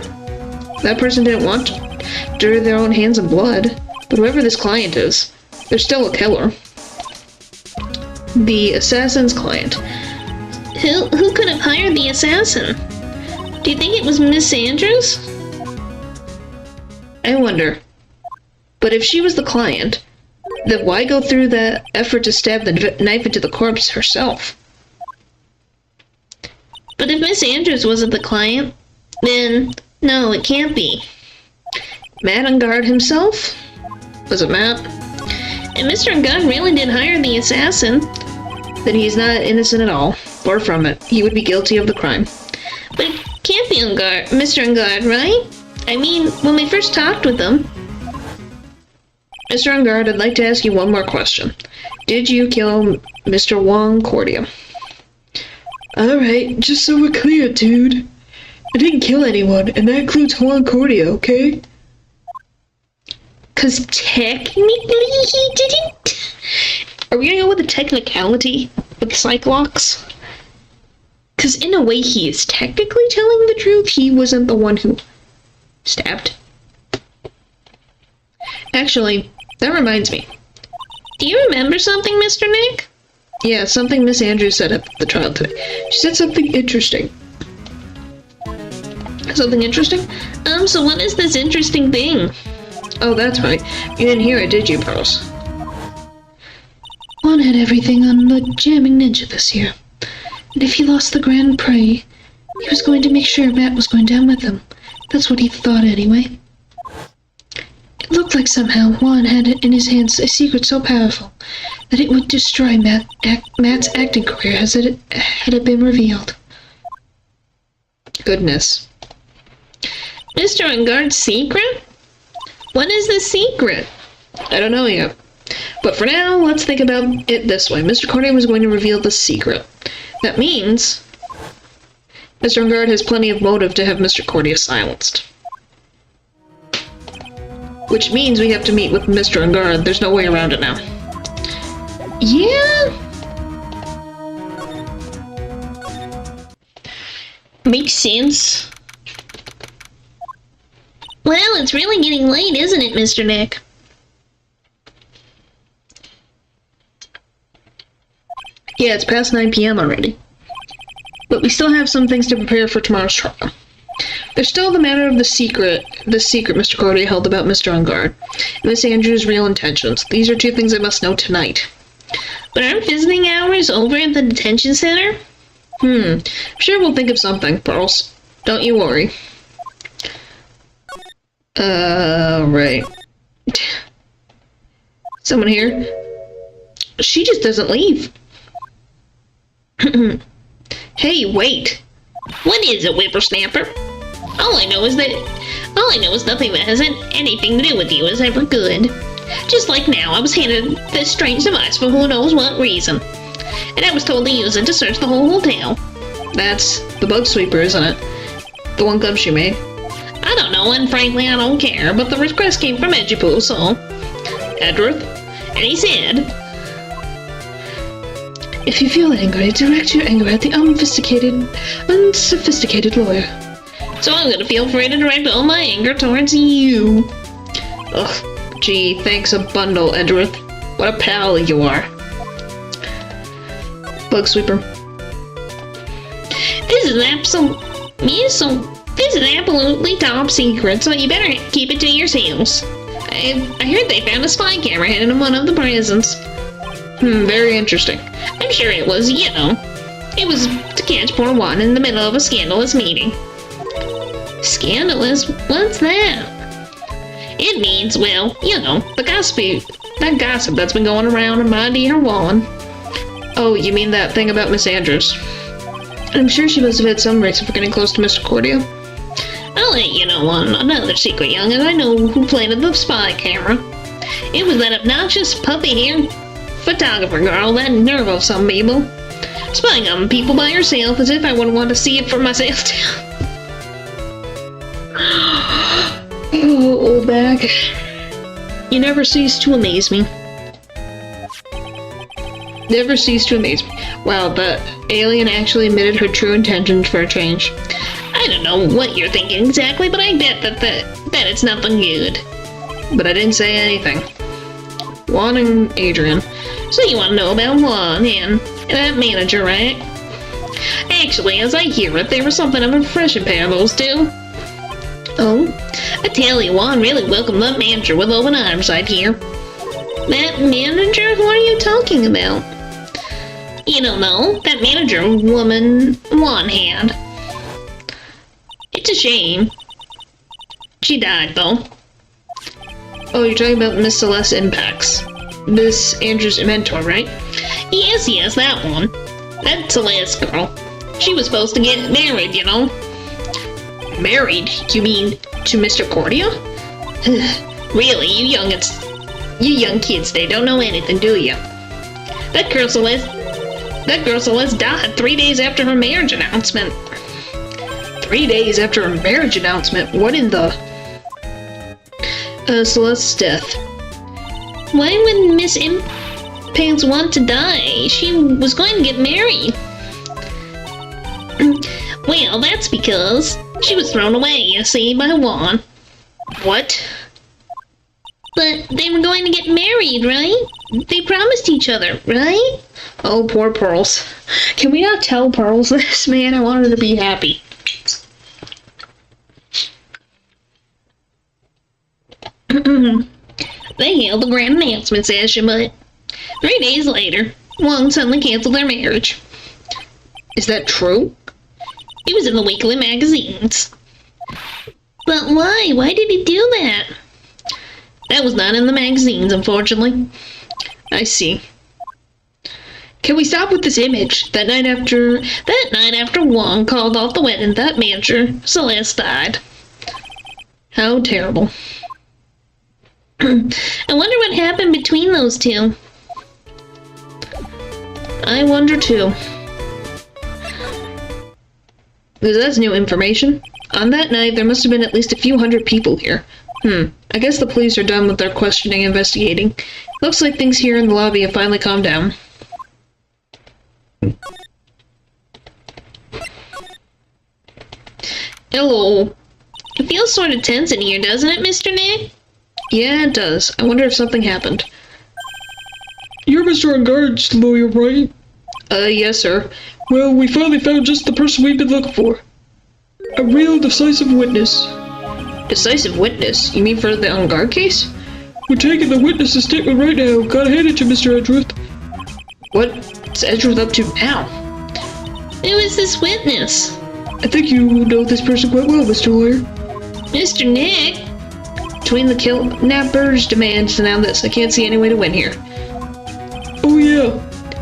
[SPEAKER 1] That person didn't want to dirty their own hands in blood. But whoever this client is, they're still a killer. The assassin's client.
[SPEAKER 4] Who could have hired the assassin? Do you think it was Miss Andrews?
[SPEAKER 1] I wonder. But if she was the client, then why go through the effort to stab the knife into the corpse herself?
[SPEAKER 4] But if Miss Andrews wasn't the client, then no, it can't be.
[SPEAKER 1] Matt Ungard himself? Was it Matt?
[SPEAKER 4] And Mr. Ungard really did hire the assassin.
[SPEAKER 1] Then he's not innocent at all. Far from it. He would be guilty of the crime.
[SPEAKER 4] But it can't be Mr. Ungard, right? I mean, when we first talked with him.
[SPEAKER 1] Mr. Ungard, I'd like to ask you one more question. Did you kill Mr. Wong Cordia?
[SPEAKER 2] Alright, just so we're clear, dude. I didn't kill anyone, and that includes Juan Cordia, okay?
[SPEAKER 1] 'Cause technically he didn't? Are we gonna go with the technicality with Cyclops? 'Cause in a way he is technically telling the truth. He wasn't the one who stabbed. Actually, that reminds me.
[SPEAKER 4] Do you remember something, Mr. Nick?
[SPEAKER 1] Yeah, something Miss Andrews said at the trial today. She said something interesting. Something interesting?
[SPEAKER 4] So what is this interesting thing?
[SPEAKER 1] Oh, that's right. You didn't hear it, did you, Pearls?
[SPEAKER 3] Juan had everything on the jamming ninja this year. And if he lost the Grand Prix, he was going to make sure Matt was going down with him. That's what he thought anyway. It looked like somehow Juan had in his hands a secret so powerful that it would destroy Matt's acting career had it been revealed.
[SPEAKER 1] Goodness.
[SPEAKER 4] Mr. Ungard's secret? What is the secret?
[SPEAKER 1] I don't know yet. But for now, let's think about it this way. Mr. Cordia was going to reveal the secret. That means Mr. Ungard has plenty of motive to have Mr. Cordia silenced. Which means we have to meet with Mr. Ungard. There's no way around it now.
[SPEAKER 4] Yeah. Makes sense. Well, it's really getting late, isn't it, Mr. Nick?
[SPEAKER 1] Yeah, it's past 9 p.m. already. But we still have some things to prepare for tomorrow's trial. There's still the matter of the secret Mr. Cordia held about Mr. Ungard, and Miss Andrews' real intentions. These are two things I must know tonight.
[SPEAKER 4] But aren't visiting hours over at the detention center?
[SPEAKER 1] I'm sure we'll think of something, Pearls. Don't you worry. Right. Someone here? She just doesn't leave. Hey, wait.
[SPEAKER 4] What is it, whippersnapper? All I know is nothing that hasn't anything to do with you is ever good. Just like now, I was handed this strange device for who knows what reason. And I was told to use it to search the whole hotel.
[SPEAKER 1] That's the bug sweeper, isn't it? The one gum she made.
[SPEAKER 4] I don't know, and frankly, I don't care, but the request came from Edgepoo, so...
[SPEAKER 1] Edgeworth?
[SPEAKER 4] And he said,
[SPEAKER 1] If you feel angry, direct your anger at the unsophisticated lawyer.
[SPEAKER 4] so I'm gonna feel free to direct all my anger towards you.
[SPEAKER 1] Ugh, gee, thanks a bundle, Edgeworth. What a pal you are. Bug sweeper.
[SPEAKER 4] This is absolutely top secret, so you better keep it to yourselves. I heard they found a spy camera hidden in one of the prisons.
[SPEAKER 1] Very interesting.
[SPEAKER 4] I'm sure it was, it was to catch poor Juan in the middle of a scandalous meeting. Scandalous? What's that? It means, well, that gossip that's been going around in my dear Juan.
[SPEAKER 1] Oh, you mean that thing about Miss Andrews? I'm sure she must have had some reason for getting close to Mr. Cordia.
[SPEAKER 4] I'll let you know on another secret, young'un. I know who planted the spy camera. It was that obnoxious puppy-haired photographer girl, that nerve of some people. Spying on people by herself as if I wouldn't want to see it for myself too.
[SPEAKER 1] Oh, old bag.
[SPEAKER 4] You never cease to amaze me.
[SPEAKER 1] Never cease to amaze me. Wow, the alien actually admitted her true intentions for a change.
[SPEAKER 4] I don't know what you're thinking exactly, but I bet that it's nothing good.
[SPEAKER 1] But I didn't say anything. Juan and Adrian.
[SPEAKER 4] So you want to know about Juan and that manager, right? Actually, as I hear it, they were something of a refreshing pair, those two.
[SPEAKER 1] Oh?
[SPEAKER 4] I tell you, Juan really welcomed that manager with open arms, I'd hear. That manager? Who are you talking about? You don't know. That manager woman Juan had. It's a shame. She died, though.
[SPEAKER 1] Oh, you're talking about Miss Celeste Impacts. Miss Andrews' mentor, right?
[SPEAKER 4] Yes, that one. That Celeste girl. She was supposed to get married,
[SPEAKER 1] Married? You mean to Mr. Cordia?
[SPEAKER 4] Really, you young kids, they don't know anything, do you? That girl Celeste died 3 days after her marriage announcement.
[SPEAKER 1] 3 days after her marriage announcement? What in the... Celeste's death.
[SPEAKER 4] Why would Miss Impants want to die? She was going to get married. Well, that's because she was thrown away, you see, by Juan.
[SPEAKER 1] What?
[SPEAKER 4] But they were going to get married, right? They promised each other, right?
[SPEAKER 1] Oh, poor Pearls. Can we not tell Pearls this, man? I want her to be happy.
[SPEAKER 4] They held a grand announcement session, but 3 days later, Juan suddenly canceled their marriage.
[SPEAKER 1] Is that true?
[SPEAKER 4] It was in the weekly magazines. But why? Why did he do that? That was not in the magazines, unfortunately.
[SPEAKER 1] I see. Can we stop with this image? That night after
[SPEAKER 4] Juan called off the wedding, that manager, Celeste, died.
[SPEAKER 1] How terrible.
[SPEAKER 4] I wonder what happened between those two.
[SPEAKER 1] I wonder too. Because that's new information. On that night, there must have been at least a few hundred people here. I guess the police are done with their questioning and investigating. Looks like things here in the lobby have finally calmed down.
[SPEAKER 4] Hello. It feels sort of tense in here, doesn't it, Mr. Nick?
[SPEAKER 1] Yeah, it does. I wonder if something happened.
[SPEAKER 2] You're Mr. Unguard's lawyer, right?
[SPEAKER 1] Yes, sir.
[SPEAKER 2] Well, we finally found just the person we've been looking for. A real decisive witness.
[SPEAKER 1] Decisive witness? You mean for the On Guard case?
[SPEAKER 2] We're taking the witness's statement right now. Gotta hand it to Mr. Edgeworth.
[SPEAKER 1] What's Edgeworth up to now?
[SPEAKER 4] Who is this witness?
[SPEAKER 2] I think you know this person quite well, Mr. Lawyer.
[SPEAKER 4] Mr. Nick?
[SPEAKER 1] Between the kidnappers' demands and now this, I can't see any way to win here.
[SPEAKER 2] Oh yeah,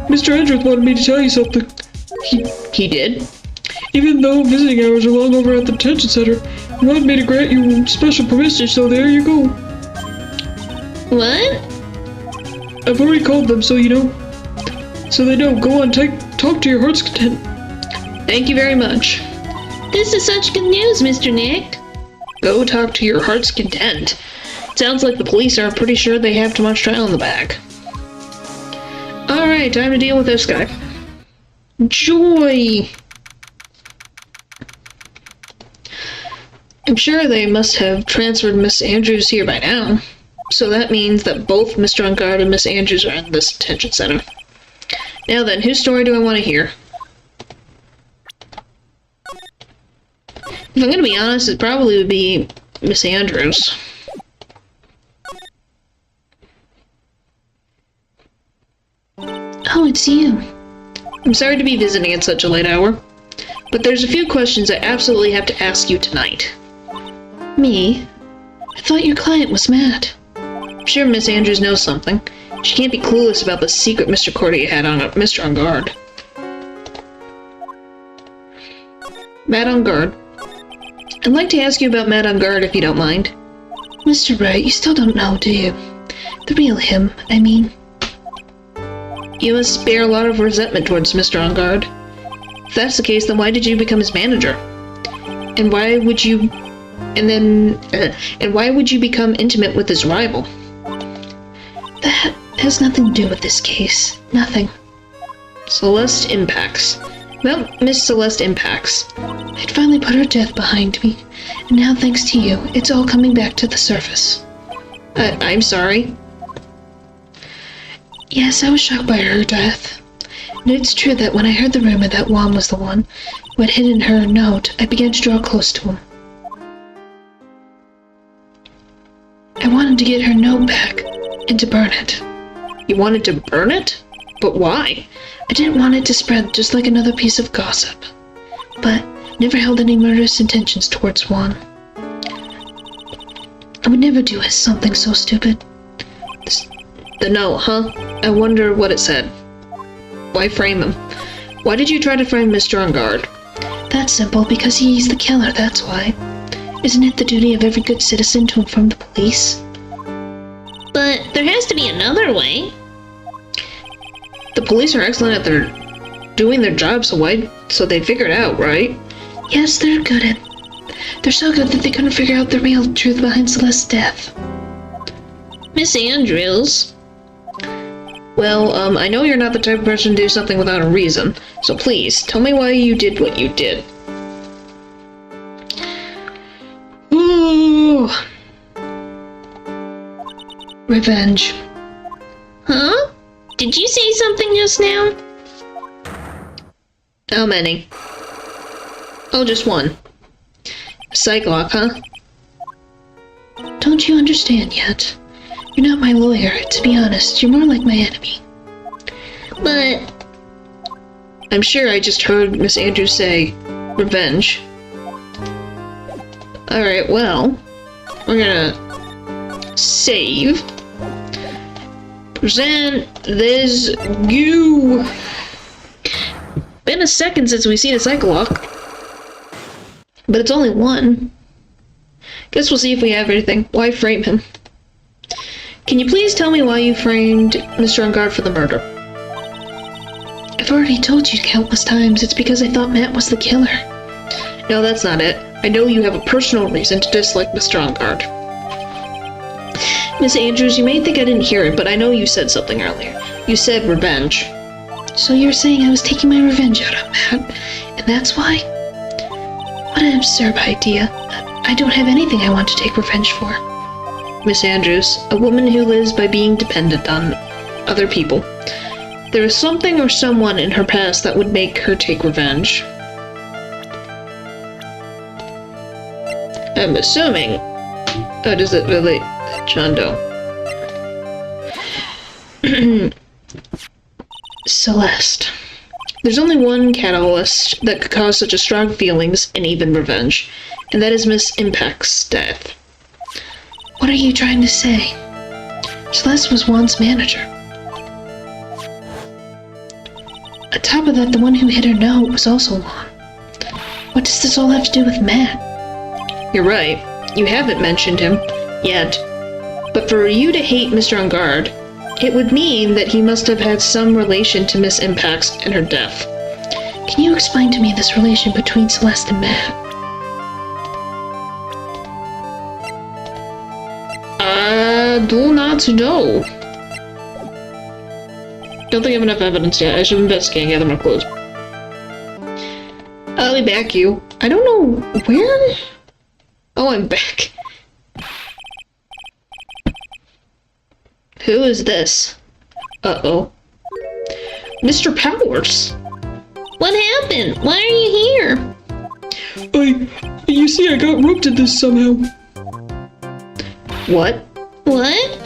[SPEAKER 2] Mr. Edgeworth wanted me to tell you something.
[SPEAKER 1] He did?
[SPEAKER 2] Even though visiting hours are long over at the detention center, he wanted me to grant you special permission, so there you go.
[SPEAKER 4] What?
[SPEAKER 2] I've already called them, so you know. So they know. Go on, talk to your heart's content.
[SPEAKER 1] Thank you very much.
[SPEAKER 4] This is such good news, Mr. Nick.
[SPEAKER 1] Go talk to your heart's content. Sounds like the police are pretty sure they have too much trial in the bag. Alright, time to deal with this guy. Joy! I'm sure they must have transferred Miss Andrews here by now. So that means that both Mr. Ungard and Miss Andrews are in this detention center. Now then, whose story do I want to hear? If I'm gonna be honest, it probably would be Miss Andrews.
[SPEAKER 3] Oh, it's you.
[SPEAKER 1] I'm sorry to be visiting at such a late hour, but there's a few questions I absolutely have to ask you tonight.
[SPEAKER 3] Me? I thought your client was Matt.
[SPEAKER 1] I'm sure Miss Andrews knows something. She can't be clueless about the secret Mr. Cordy had on Mr. Ungard. Matt Ungard. I'd like to ask you about Matt Ungard if you don't mind.
[SPEAKER 3] Mr. Wright, you still don't know, do you? The real him, I mean.
[SPEAKER 1] You must bear a lot of resentment towards Mr. Ungard. If that's the case, then why did you become his manager? And why would you... and why would you become intimate with his rival?
[SPEAKER 3] That has nothing to do with this case. Nothing.
[SPEAKER 1] Celeste Impacts. Well, Miss Celeste Impacts.
[SPEAKER 3] I'd finally put her death behind me, and now thanks to you, it's all coming back to the surface.
[SPEAKER 1] I'm sorry.
[SPEAKER 3] Yes, I was shocked by her death. And it's true that when I heard the rumor that Juan was the one who had hidden her note, I began to draw close to him. I wanted to get her note back and to burn it.
[SPEAKER 1] You wanted to burn it? But why?
[SPEAKER 3] I didn't want it to spread just like another piece of gossip, but never held any murderous intentions towards Juan. I would never do something so stupid.
[SPEAKER 1] The note, huh? I wonder what it said. Why frame him? Why did you try to frame Mr. Ungard?
[SPEAKER 3] That's simple, because he's the killer, that's why. Isn't it the duty of every good citizen to inform the police?
[SPEAKER 4] But there has to be another way.
[SPEAKER 1] The police are excellent at doing their job, so they figure it out, right?
[SPEAKER 3] Yes, they're good at... They're so good that they couldn't figure out the real truth behind Celeste's death.
[SPEAKER 4] Miss Andrews.
[SPEAKER 1] Well, I know you're not the type of person to do something without a reason, so please, tell me why you did what you did.
[SPEAKER 3] Ooh. Revenge.
[SPEAKER 4] Huh? Did you say something just now?
[SPEAKER 1] How many? Oh, just one. Psychlock, huh?
[SPEAKER 3] Don't you understand yet? You're not my lawyer. To be honest, you're more like my enemy.
[SPEAKER 4] But...
[SPEAKER 1] I'm sure I just heard Miss Andrews say, revenge. Alright, well, we're gonna save. Present this goo. Been a second since we've seen a Psycholock. But it's only one. Guess we'll see if we have anything. Why frame him? Can you please tell me why you framed Mr. Ungard for the murder?
[SPEAKER 3] I've already told you countless times, it's because I thought Matt was the killer.
[SPEAKER 1] No, that's not it. I know you have a personal reason to dislike Mr. Ungard. Miss Andrews, you may think I didn't hear it, but I know you said something earlier. You said revenge.
[SPEAKER 3] So you're saying I was taking my revenge out on Matt, and that's why? What an absurd idea. I don't have anything I want to take revenge for.
[SPEAKER 1] Miss Andrews, a woman who lives by being dependent on other people. There is something or someone in her past that would make her take revenge. I'm assuming. How does it relate to John Doe?
[SPEAKER 3] Celeste.
[SPEAKER 1] There's only one catalyst that could cause such a strong feelings and even revenge, and that is Miss Impact's death.
[SPEAKER 3] What are you trying to say? Celeste was Juan's manager. On top of that, the one who hid her note was also Juan. What does this all have to do with Matt?
[SPEAKER 1] You're right. You haven't mentioned him yet. But for you to hate Mr. Ungard, It would mean that he must have had some relation to Miss Impacts and her death. Can you explain to me this relation between Celeste and Matt? I do not know. Don't think I have enough evidence yet. I should investigate and gather more clues. I'll be back, you. I don't know where? Oh, I'm back. Who is this? Uh-oh. Mr. Powers!
[SPEAKER 4] What happened? Why are you here?
[SPEAKER 2] You see, I got roped in this somehow.
[SPEAKER 1] What?
[SPEAKER 4] What?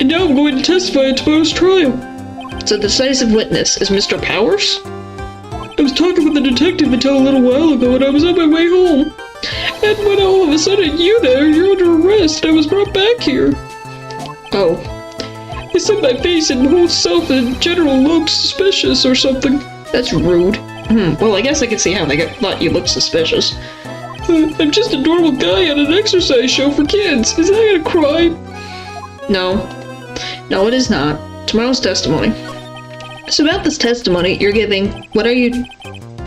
[SPEAKER 2] And now I'm going to testify at tomorrow's trial.
[SPEAKER 1] So the decisive witness is Mr. Powers?
[SPEAKER 2] I was talking with the detective until a little while ago and I was on my way home. And when all of a sudden you're under arrest, I was brought back here.
[SPEAKER 1] Oh.
[SPEAKER 2] They said my face and whole self in general looked suspicious or something.
[SPEAKER 1] That's rude. Well, I guess I can see how they thought you looked suspicious.
[SPEAKER 2] I'm just a normal guy at an exercise show for kids. Is that a crime?
[SPEAKER 1] No. No, it is not. Tomorrow's testimony. So about this testimony you're giving, what are you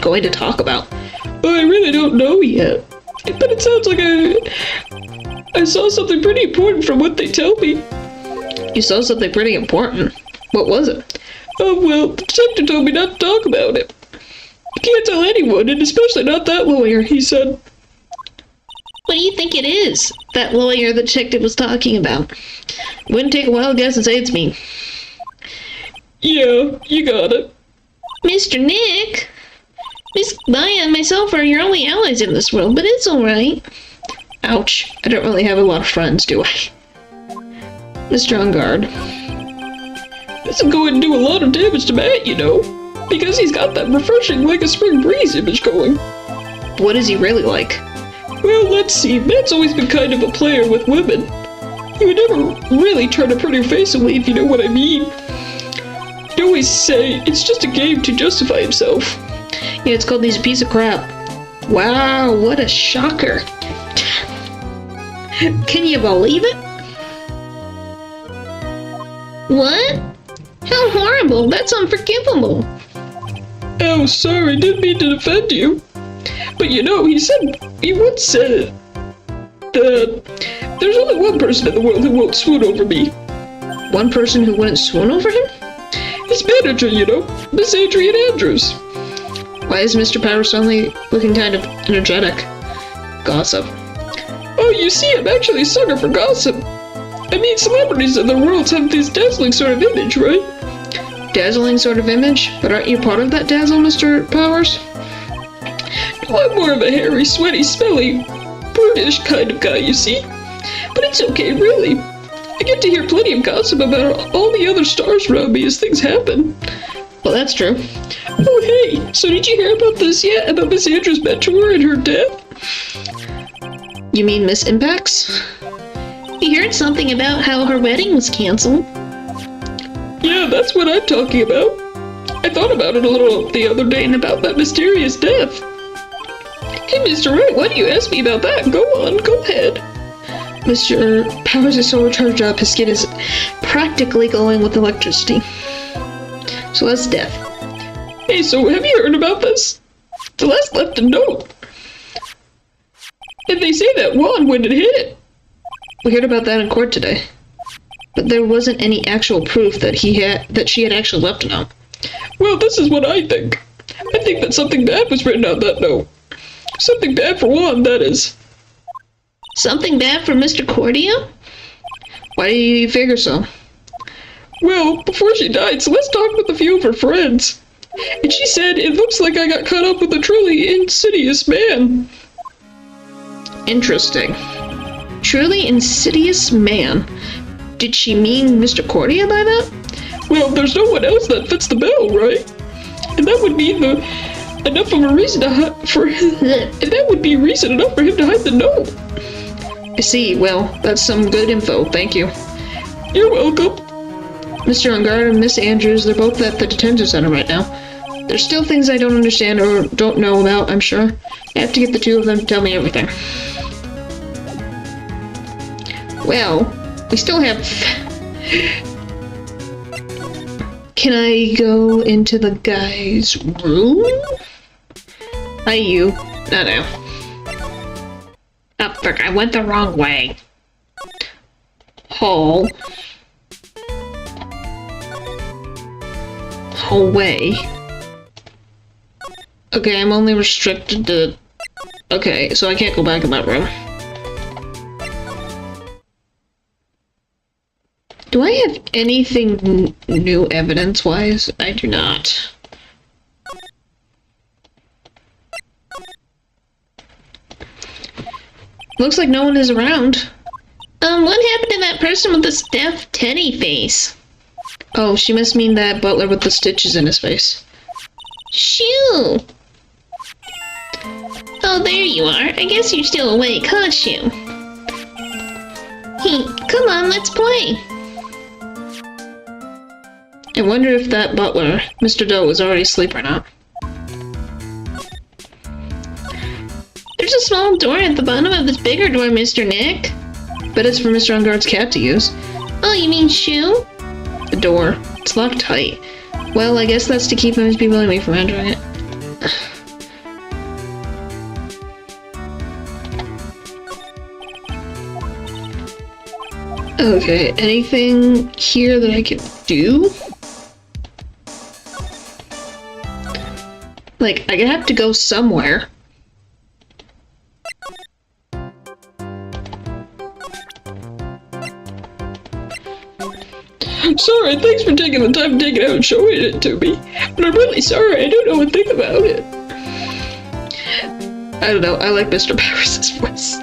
[SPEAKER 1] going to talk about?
[SPEAKER 2] I really don't know yet. But it sounds like I saw something pretty important from what they tell me.
[SPEAKER 1] You saw something pretty important. What was it?
[SPEAKER 2] Oh, well, the detective told me not to talk about it. You can't tell anyone, and especially not that lawyer, he said.
[SPEAKER 4] What do you think it is?
[SPEAKER 1] That lawyer the detective was talking about. Wouldn't take a wild guess and say it's me.
[SPEAKER 2] Yeah, you got it.
[SPEAKER 4] Mr. Nick? Miss Maya and myself are your only allies in this world, but it's alright.
[SPEAKER 1] Ouch. I don't really have a lot of friends, do I? Mr. On guard.
[SPEAKER 2] This is going to do a lot of damage to Matt, you know. Because he's got that refreshing like a spring breeze image going.
[SPEAKER 1] What is he really like?
[SPEAKER 2] Well, let's see. Matt's always been kind of a player with women. He would never really turn a pretty face away, if you know what I mean. He'd always say, it's just a game to justify himself.
[SPEAKER 1] Yeah, it's called He's a Piece of Crap. Wow, what a shocker. Can you believe it?
[SPEAKER 4] What? How horrible. That's unforgivable.
[SPEAKER 2] Oh, sorry, didn't mean to offend you. But you know, he once said that there's only one person in the world who won't swoon over me.
[SPEAKER 1] One person who wouldn't swoon over him?
[SPEAKER 2] His manager, you know, Miss Adrian Andrews.
[SPEAKER 1] Why is Mr. Powers suddenly looking kind of energetic? Gossip.
[SPEAKER 2] Oh, you see, I'm actually a sucker for gossip. I mean, celebrities in the world have this dazzling sort of image, right?
[SPEAKER 1] Dazzling sort of image? But aren't you part of that dazzle, Mr. Powers?
[SPEAKER 2] No, I'm more of a hairy, sweaty, smelly, brutish kind of guy, you see? But it's okay, really. I get to hear plenty of gossip about all the other stars around me as things happen.
[SPEAKER 1] Well, that's true.
[SPEAKER 2] Oh, hey, so did you hear about this yet? About Miss Andrews' mentor and her death?
[SPEAKER 1] You mean Miss Impacts?
[SPEAKER 4] You heard something about how her wedding was canceled.
[SPEAKER 2] Yeah, that's what I'm talking about. I thought about it a little the other day and about that mysterious death. Hey, Mr. Wright, why do you ask me about that? Go on, go ahead.
[SPEAKER 1] Mr. Powers is so charged up, his skin is practically glowing with electricity. Celeste's death.
[SPEAKER 2] Hey, so have you heard about this? Celeste left a note. And they say that wand when it hit.
[SPEAKER 1] We heard about that in court today. But there wasn't any actual proof that she had actually left a note.
[SPEAKER 2] Well, this is what I think. I think that something bad was written on that note. Something bad for Juan, that is.
[SPEAKER 4] Something bad for Mr. Cordia?
[SPEAKER 1] Why do you figure so?
[SPEAKER 2] Well, before she died, Celeste talked with a few of her friends. And she said, it looks like I got caught up with a truly insidious man.
[SPEAKER 1] Interesting. Truly insidious man. Did she mean Mr. Cordia by that?
[SPEAKER 2] Well, there's no one else that fits the bill, right? And that would be enough of a reason to and that would be reason enough for him to hide the note.
[SPEAKER 1] I see. Well, that's some good info. Thank you.
[SPEAKER 2] You're welcome.
[SPEAKER 1] Mr. Ungard and Miss Andrews, they're both at the detention center right now. There's still things I don't understand or don't know about, I'm sure. I have to get the two of them to tell me everything. Well, we still have Can I go into the guy's room? Hi, you. No.
[SPEAKER 3] Oh, frick, I went the wrong way.
[SPEAKER 1] Hall. Hallway. Okay, I'm only restricted to... Okay, so I can't go back in that room. Do I have anything new evidence-wise? I do not. Looks like no one is around.
[SPEAKER 4] What happened to that person with the stuffed teddy face?
[SPEAKER 1] Oh, she must mean that butler with the stitches in his face.
[SPEAKER 4] Shoo! Oh, there you are. I guess you're still awake, huh, Shoo? Come on, let's play.
[SPEAKER 1] I wonder if that butler, Mr. Doe, is already asleep or not.
[SPEAKER 4] There's a small door at the bottom of this bigger door, Mr. Nick.
[SPEAKER 1] But it's for Mr. Unguard's cat to use.
[SPEAKER 4] Oh, you mean Shoo?
[SPEAKER 1] The door. It's locked tight. Well, I guess that's to keep him people like me from entering it. Okay, anything here that I can do? Like, I have to go somewhere.
[SPEAKER 2] Sorry, thanks for taking the time to take it out and showing it to me. But I'm really sorry, I don't know a thing about it.
[SPEAKER 1] I don't know, I like Mr. Powers' voice.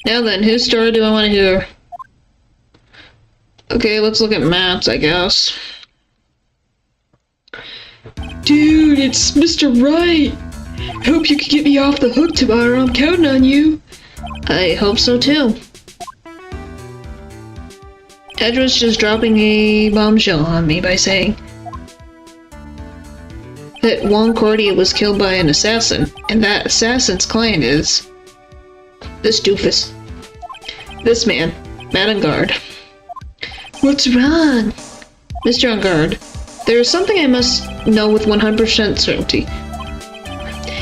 [SPEAKER 1] Now then, whose story do I want to hear? Okay, let's look at maps, I guess.
[SPEAKER 2] Dude, it's Mr. Wright. I hope you can get me off the hook tomorrow. I'm counting on you.
[SPEAKER 1] I hope so too. Edward's just dropping a bombshell on me by saying that Juan Cordia was killed by an assassin, and that assassin's client is this doofus. This man, Matt Ungard. What's wrong? Mr. Ungard, there is something I must know with 100% certainty.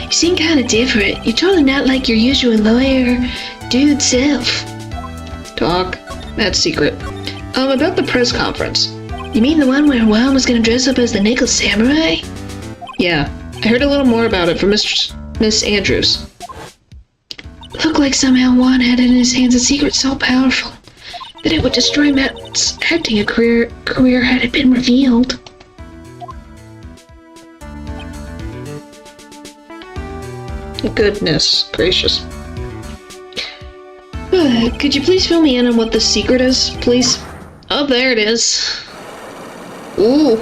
[SPEAKER 3] You seem kind of different. You're totally not like your usual lawyer dude self.
[SPEAKER 1] Talk. That's secret. About the press conference.
[SPEAKER 3] You mean the one where Juan was gonna dress up as the Nickel Samurai?
[SPEAKER 1] Yeah, I heard a little more about it from Miss Andrews.
[SPEAKER 3] Looked like somehow Juan had in his hands a secret so powerful that it would destroy Matt's acting career had it been revealed.
[SPEAKER 1] Goodness gracious. Could you please fill me in on what the secret is, please? Oh, there it is. Ooh.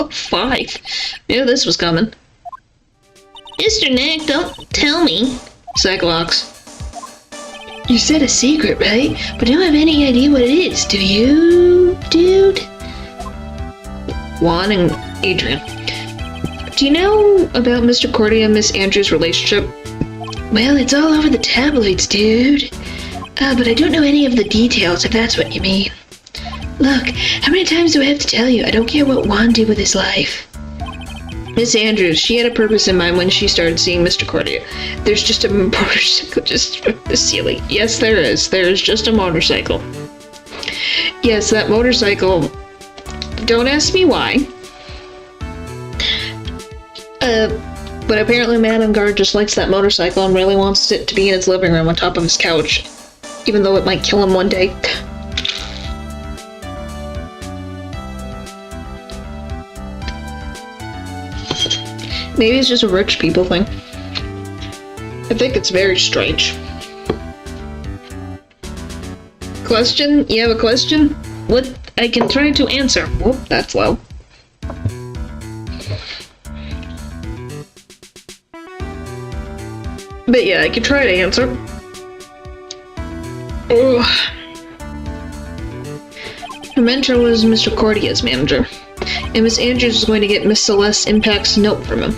[SPEAKER 1] 5. Knew this was coming.
[SPEAKER 4] Mr. Nick, don't tell me.
[SPEAKER 1] Cyclops.
[SPEAKER 3] You said a secret, right? But don't have any idea what it is, do you, dude?
[SPEAKER 1] Juan and Adrian. Do you know about Mr. Cordia and Miss Andrews' relationship?
[SPEAKER 3] Well, it's all over the tabloids, dude. But I don't know any of the details, if that's what you mean. Look, how many times do I have to tell you? I don't care what Juan did with his life.
[SPEAKER 1] Miss Andrews, she had a purpose in mind when she started seeing Mr. Cordia. There's just a motorcycle just silly. Yes, there is. There is just a motorcycle. Yes, that motorcycle. Don't ask me why. But apparently Matt Ungard just likes that motorcycle and really wants it to be in his living room on top of his couch, even though it might kill him one day. Maybe it's just a rich people thing. I think it's very strange. Question? You have a question? What? I can try to answer. Whoop, that's low. But yeah, I can try to answer. Ugh. The mentor was Mr. Cordia's manager, and Miss Andrews was going to get Miss Celeste Impact's note from him.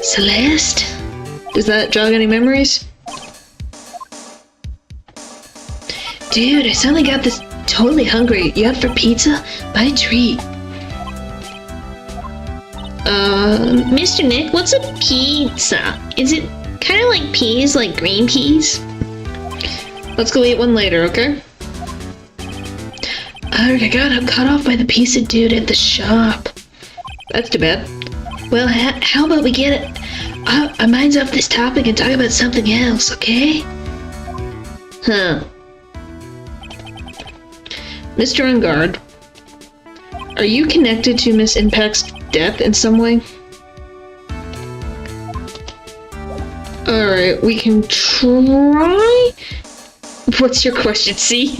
[SPEAKER 3] Celeste?
[SPEAKER 1] Does that jog any memories? Dude, I suddenly got this totally hungry. You out for pizza? Buy a treat.
[SPEAKER 4] Mr. Nick, what's a pizza? Is it kind of like peas, like green peas?
[SPEAKER 1] Let's go eat one later, okay? I got cut off by the pizza dude at the shop. That's too bad. Well, how about we get it? Our minds off this topic and talk about something else, okay?
[SPEAKER 4] Huh.
[SPEAKER 1] Mr. Ungard, are you connected to Miss Impact's death in some way? Alright, we can try. What's your question? See?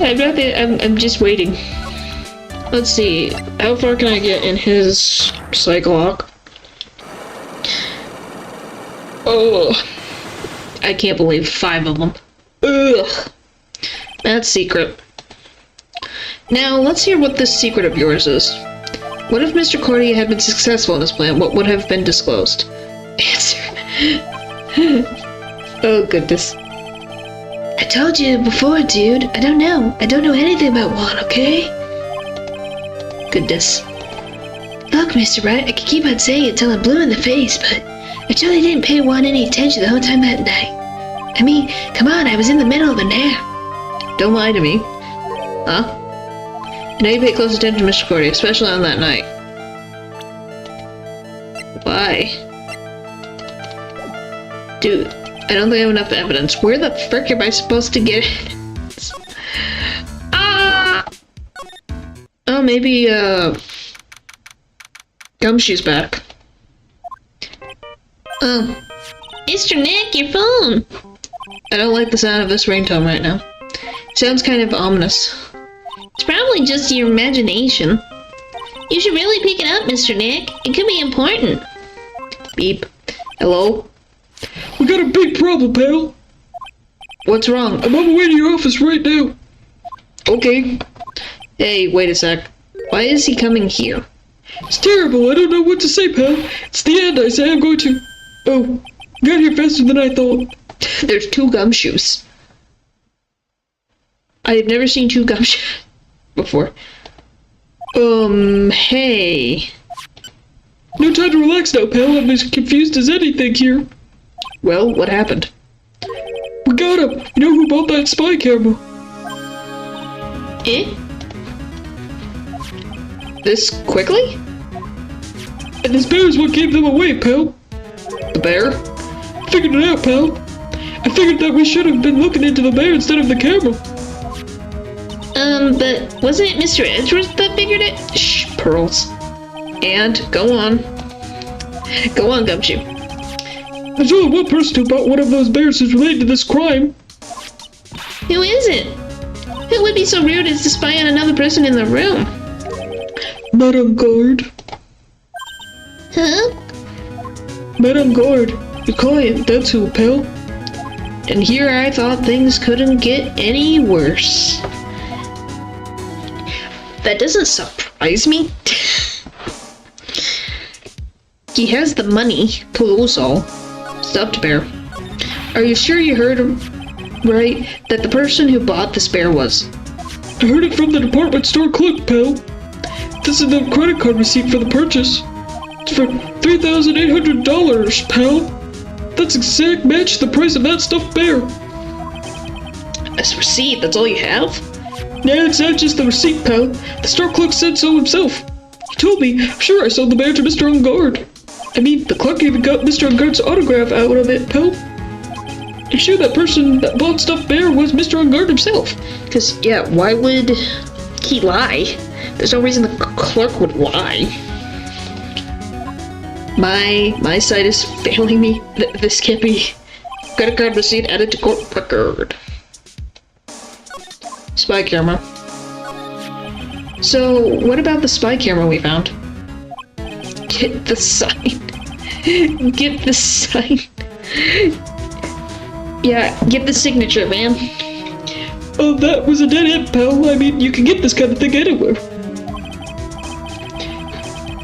[SPEAKER 1] I'm just waiting. Let's see. How far can I get in his psych lock? Oh, I can't believe 5 of them. Ugh. That's secret. Now, let's hear what this secret of yours is. What if Mr. Cordia had been successful in his plan? What would have been disclosed? Answer. Oh, goodness. I told you before, dude. I don't know. I don't know anything about Juan, okay? Goodness. Look, Mr. Wright, I could keep on saying it till I'm blue in the face, but I truly didn't pay Juan any attention the whole time that night. I mean, come on, I was in the middle of a nap. Don't lie to me. Huh? I know you pay close attention to Mr. Cordia, especially on that night. Why? Dude, I don't think I have enough evidence. Where the frick am I supposed to get it? Ah! Oh, maybe, Gumshoe's back.
[SPEAKER 4] Oh. Mr. Nick, your phone!
[SPEAKER 1] I don't like the sound of this ringtone right now. It sounds kind of ominous.
[SPEAKER 4] It's probably just your imagination. You should really pick it up, Mr. Nick. It could be important.
[SPEAKER 1] Beep. Hello?
[SPEAKER 2] We got a big problem, pal.
[SPEAKER 1] What's wrong?
[SPEAKER 2] I'm on my way to your office right now.
[SPEAKER 1] Okay. Hey, wait a sec. Why is he coming here?
[SPEAKER 2] It's terrible. I don't know what to say, pal. It's the end. I say I'm going to... Oh, got here faster than I thought.
[SPEAKER 1] There's 2 gumshoes. I have never seen 2 gumshoes before. Hey.
[SPEAKER 2] No time to relax now, pal. I'm as confused as anything here.
[SPEAKER 1] Well, what happened?
[SPEAKER 2] We got him. You know who bought that spy camera?
[SPEAKER 1] Eh? This quickly?
[SPEAKER 2] And this bear is what gave them away, pal.
[SPEAKER 1] The bear?
[SPEAKER 2] Figured it out, pal. I figured that we should have been looking into the bear instead of the camera.
[SPEAKER 4] But wasn't it Mr. Edgeworth that figured it?
[SPEAKER 1] Shh, Pearls. And, go on. Go on, Gumshoe.
[SPEAKER 2] There's only one person who bought one of those bears who's related to this crime.
[SPEAKER 4] Who is it? Who would be so rude as to spy on another person in the room?
[SPEAKER 2] Madame Guard.
[SPEAKER 4] Huh?
[SPEAKER 2] Madame Guard. The client, that's who, pal.
[SPEAKER 1] And here I thought things couldn't get any worse. That doesn't surprise me. He has the money to lose all. Stuffed bear. Are you sure you heard right that the person who bought this bear was?
[SPEAKER 2] I heard it from the department store clerk, pal. This is the credit card receipt for the purchase. It's for $3,800, pal. That's exact match the price of that stuffed bear.
[SPEAKER 1] This receipt, that's all you have?
[SPEAKER 2] Yeah, it's not just the receipt, pal. The store clerk said so himself. He told me, I'm sure I sold the bear to Mr. Ungard. I mean, the clerk even got Mr. Ungard's autograph out of it, pal. I'm sure that person that bought stuffed bear was Mr. Ungard himself.
[SPEAKER 1] Because, yeah, why would he lie? There's no reason the clerk would lie. My sight is failing me. This can't be. Credit card receipt added to court record. Spy camera. So, what about the spy camera we found? Get the sign. Get the sign. Yeah, get the signature, man.
[SPEAKER 2] Oh, that was a dead end, pal. I mean, you can get this kind of thing anywhere.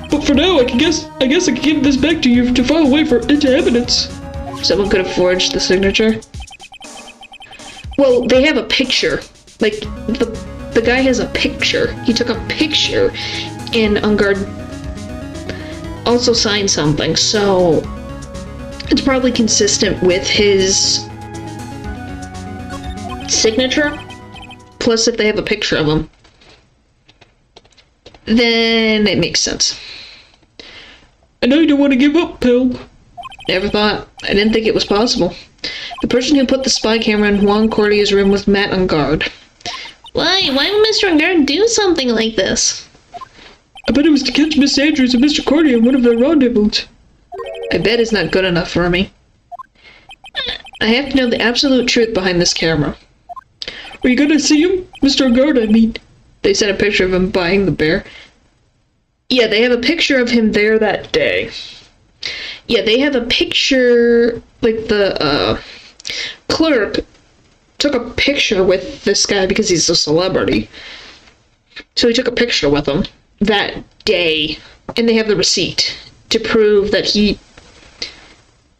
[SPEAKER 2] But for now, I guess I can give this back to you to file away for into evidence.
[SPEAKER 1] Someone could have forged the signature. Well, they have a picture. Like, the guy has a picture. He took a picture, and Ungard also signed something, so it's probably consistent with his signature. Plus, if they have a picture of him, then it makes sense.
[SPEAKER 2] I know you don't want to give up, pal.
[SPEAKER 1] Never thought. I didn't think it was possible. The person who put the spy camera in Juan Cordia's room was Matt Ungard.
[SPEAKER 4] Why? Why would Mr. Ungard do something like this?
[SPEAKER 2] I bet it was to catch Miss Andrews and Mr. Cordia in one of their rendezvous.
[SPEAKER 1] I bet it's not good enough for me. I have to know the absolute truth behind this camera.
[SPEAKER 2] Are you gonna see him? Mr. Ungard, I mean.
[SPEAKER 1] They sent a picture of him buying the bear. Yeah, they have a picture of him there that day. Yeah, they have a picture, like the clerk took a picture with this guy because he's a celebrity. So he took a picture with him that day, and they have the receipt to prove that he,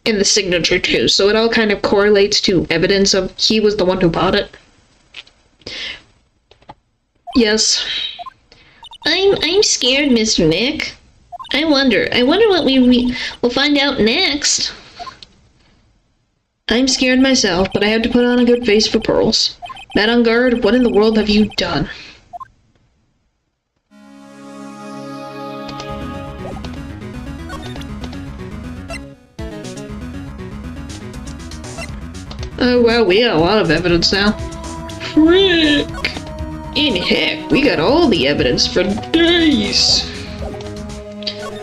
[SPEAKER 1] and the signature too. So it all kind of correlates to evidence of he was the one who bought it. Yes.
[SPEAKER 4] I'm scared, Mr. Nick. I wonder what we'll find out next.
[SPEAKER 1] I'm scared myself, but I have to put on a good face for pearls. Matt Ungard, what in the world have you done? Oh wow, we got a lot of evidence now.
[SPEAKER 2] Frick!
[SPEAKER 1] In heck, we got all the evidence for days.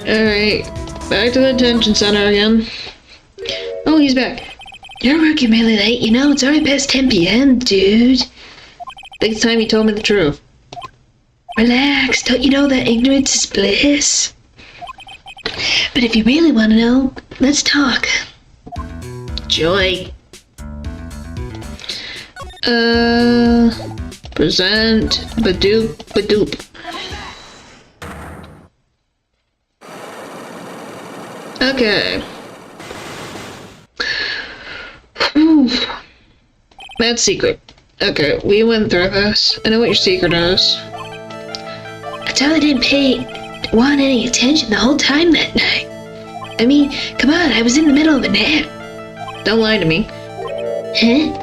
[SPEAKER 1] Alright, back to the detention center again. Oh, he's back.
[SPEAKER 3] You're working really late, you know, it's already past 10 p.m., dude.
[SPEAKER 1] Think it's time you told me the truth.
[SPEAKER 3] Relax, don't you know that ignorance is bliss? But if you really want to know, let's talk.
[SPEAKER 1] Joy. Present Badoop Badoop. Okay. Whew. That's secret. Okay, we went through this. I know what your secret is.
[SPEAKER 3] I totally didn't want any attention the whole time that night. I mean, come on, I was in the middle of a nap.
[SPEAKER 1] Don't lie to me.
[SPEAKER 3] Huh?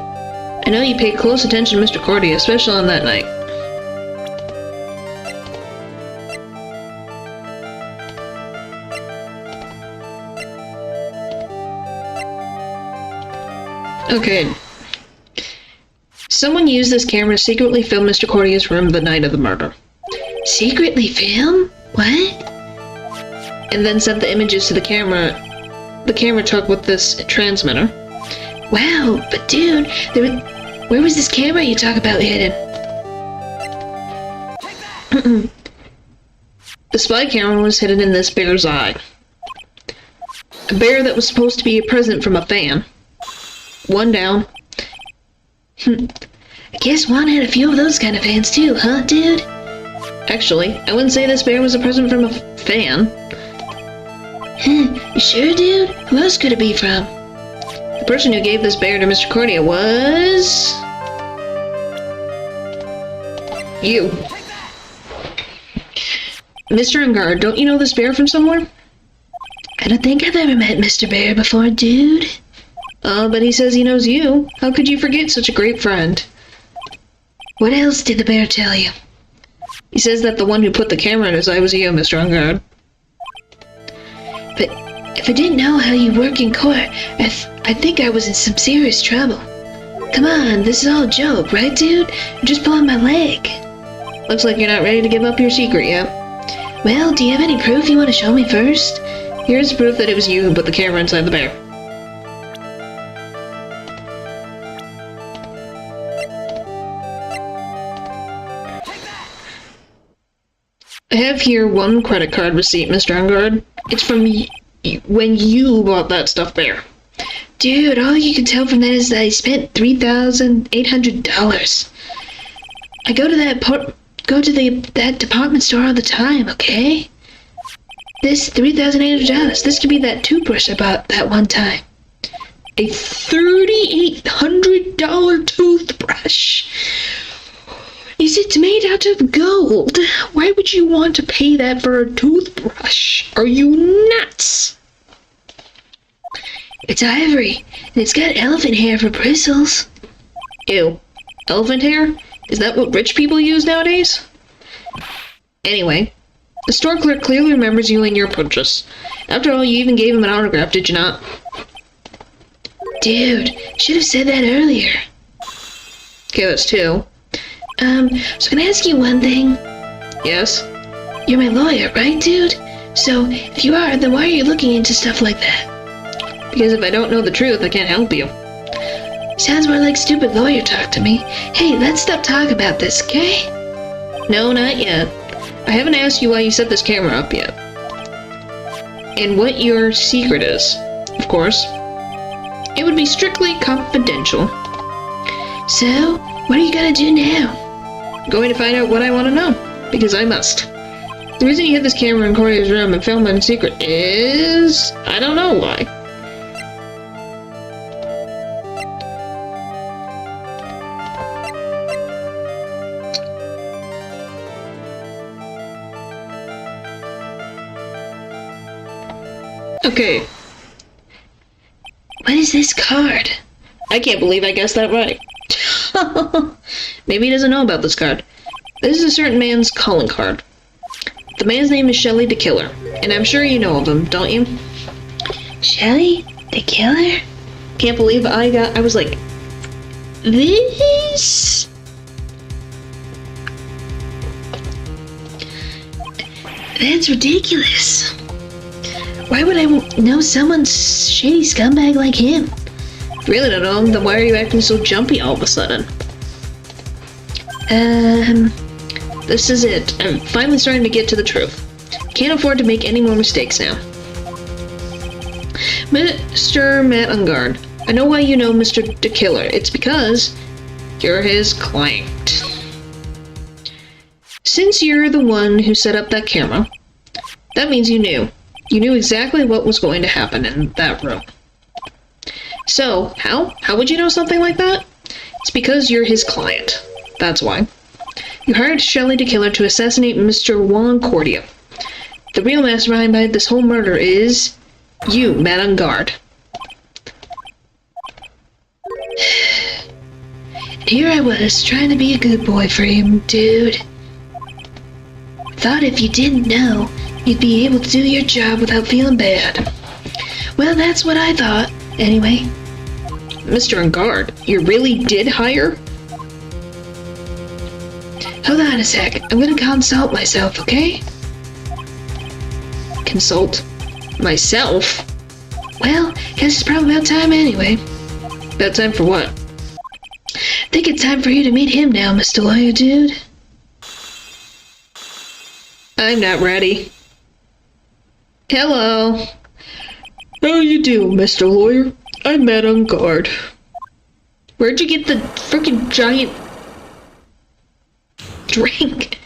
[SPEAKER 1] I know you paid close attention to Mr. Cordia, especially on that night. Okay. Someone used this camera to secretly film Mr. Cordia's room the night of the murder.
[SPEAKER 3] Secretly film? What?
[SPEAKER 1] And then sent the images to the camera took with this transmitter.
[SPEAKER 3] Wow, but dude, where was this camera you talk about hidden?
[SPEAKER 1] The spy camera was hidden in this bear's eye. A bear that was supposed to be a present from a fan. One down.
[SPEAKER 3] I guess Juan had a few of those kind of fans too, huh, dude?
[SPEAKER 1] Actually, I wouldn't say this bear was a present from a fan.
[SPEAKER 3] You sure, dude? Who else could it be from?
[SPEAKER 1] The person who gave this bear to Mr. Cordia was... you. Mr. Ungard, don't you know this bear from somewhere?
[SPEAKER 3] I don't think I've ever met Mr. Bear before, dude.
[SPEAKER 1] But he says he knows you. How could you forget such a great friend?
[SPEAKER 3] What else did the bear tell you?
[SPEAKER 1] He says that the one who put the camera in his eye was you, Mr. Ungard.
[SPEAKER 3] But if I didn't know how you work in court, I think I was in some serious trouble. Come on, this is all a joke, right, dude? You're just pulling my leg.
[SPEAKER 1] Looks like you're not ready to give up your secret yet.
[SPEAKER 3] Well, do you have any proof you want to show me first?
[SPEAKER 1] Here's proof that it was you who put the camera inside the bear. I have here one credit card receipt, Mr. Ungard. It's from when you bought that stuffed bear.
[SPEAKER 3] Dude, all you can tell from that is that I spent $3,800. I go to that department store all the time, okay? This $3,800, this could be that toothbrush I bought that one time.
[SPEAKER 1] A $3,800 toothbrush. Is it made out of gold? Why would you want to pay that for a toothbrush? Are you nuts?
[SPEAKER 3] It's ivory, and it's got elephant hair for bristles.
[SPEAKER 1] Ew. Elephant hair? Is that what rich people use nowadays? Anyway, the store clerk clearly remembers you and your purchase. After all, you even gave him an autograph, did you not?
[SPEAKER 3] Dude, should have said that earlier.
[SPEAKER 1] Okay, that's two.
[SPEAKER 3] So can I ask you one thing?
[SPEAKER 1] Yes?
[SPEAKER 3] You're my lawyer, right, dude? So, if you are, then why are you looking into stuff like that?
[SPEAKER 1] Because if I don't know the truth, I can't help you.
[SPEAKER 3] Sounds more like stupid lawyer talk to me. Hey, let's stop talking about this, okay?
[SPEAKER 1] No, not yet. I haven't asked you why you set this camera up yet. And what your secret is. Of course. It would be strictly confidential.
[SPEAKER 3] So, what are you gonna do now?
[SPEAKER 1] Going to find out what I want to know. Because I must. The reason you hid this camera in Corey's room and filmed it in secret is... I don't know why. Okay.
[SPEAKER 3] What is this card?
[SPEAKER 1] I can't believe I guessed that right. Maybe he doesn't know about this card. This is a certain man's calling card. The man's name is Shelly the Killer, and I'm sure you know of him, don't you?
[SPEAKER 3] Shelly? The killer?
[SPEAKER 1] Can't believe I was like, this?
[SPEAKER 3] That's ridiculous. Why would I know someone's shady scumbag like him?
[SPEAKER 1] Really don't know him, then why are you acting so jumpy all of a sudden? This is it. I'm finally starting to get to the truth. Can't afford to make any more mistakes now. Mr. Matt Ungard, I know why you know Mr. the Killer. It's because you're his client. Since you're the one who set up that camera, that means you knew. You knew exactly what was going to happen in that room. So, how? How would you know something like that? It's because you're his client. That's why. You hired Shelly the Killer to assassinate Mr. Juan Cordia. The real mastermind behind this whole murder is you, Madame Guard.
[SPEAKER 3] Here I was, trying to be a good boy for him, dude. Thought if you didn't know, you'd be able to do your job without feeling bad. Well, that's what I thought, anyway.
[SPEAKER 1] Mr. Ungard, you really did hire?
[SPEAKER 3] Hold on a sec, I'm gonna consult myself, okay?
[SPEAKER 1] Consult myself?
[SPEAKER 3] Well, guess it's probably about time anyway.
[SPEAKER 1] About time for what?
[SPEAKER 3] Think it's time for you to meet him now, Mr. Lawyer Dude.
[SPEAKER 1] I'm not ready. Hello.
[SPEAKER 2] How you do, Mr. Lawyer? I'm Matt Ungard.
[SPEAKER 1] Where'd you get the freaking giant drink?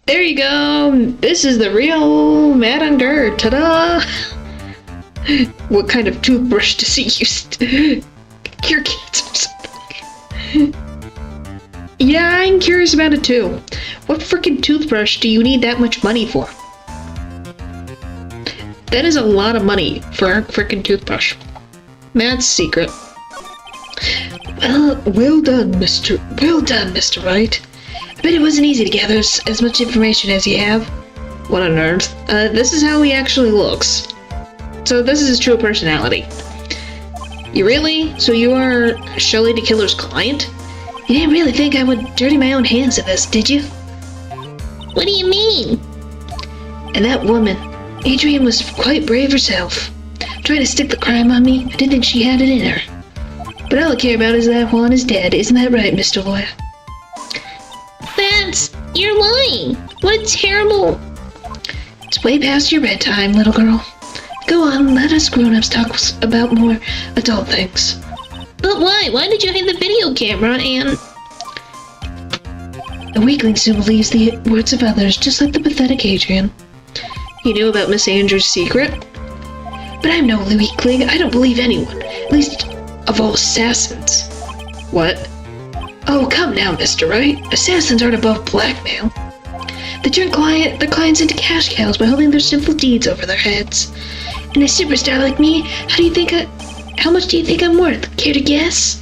[SPEAKER 1] There you go. This is the real Matt Ungard. Ta-da! What kind of toothbrush does he use? Cure cancer or something? Yeah, I'm curious about it too. What freaking toothbrush do you need that much money for? That is a lot of money for a freaking toothbrush. Matt's secret.
[SPEAKER 2] Well done, Mr. Wright.
[SPEAKER 3] I bet it wasn't easy to gather as much information as you have.
[SPEAKER 1] What on earth? This is how he actually looks. So this is his true personality. You really? So you are Shelly the Killer's client?
[SPEAKER 3] You didn't really think I would dirty my own hands at this, did you?
[SPEAKER 4] What do you mean?
[SPEAKER 3] And that woman, Adrian, was quite brave herself. Trying to stick the crime on me, I didn't think she had it in her. But all I care about is that Juan is dead, isn't that right, Mr. Lawyer?
[SPEAKER 4] You're lying. What a terrible...
[SPEAKER 3] It's way past your bedtime, little girl. Go on, let us grown-ups talk about more adult things.
[SPEAKER 4] But why? Why did you hide the video camera and...
[SPEAKER 3] A weakling still believes the words of others, just like the pathetic Adrian.
[SPEAKER 1] You knew about Miss Andrews' secret? But I'm no weakling. I don't believe anyone. At least of all assassins. What? Oh, come now, Mr. Wright. Assassins aren't above blackmail. They turn their clients into cash cows by holding their sinful deeds over their heads. And a superstar like me, how much do you think I'm worth? Care to guess?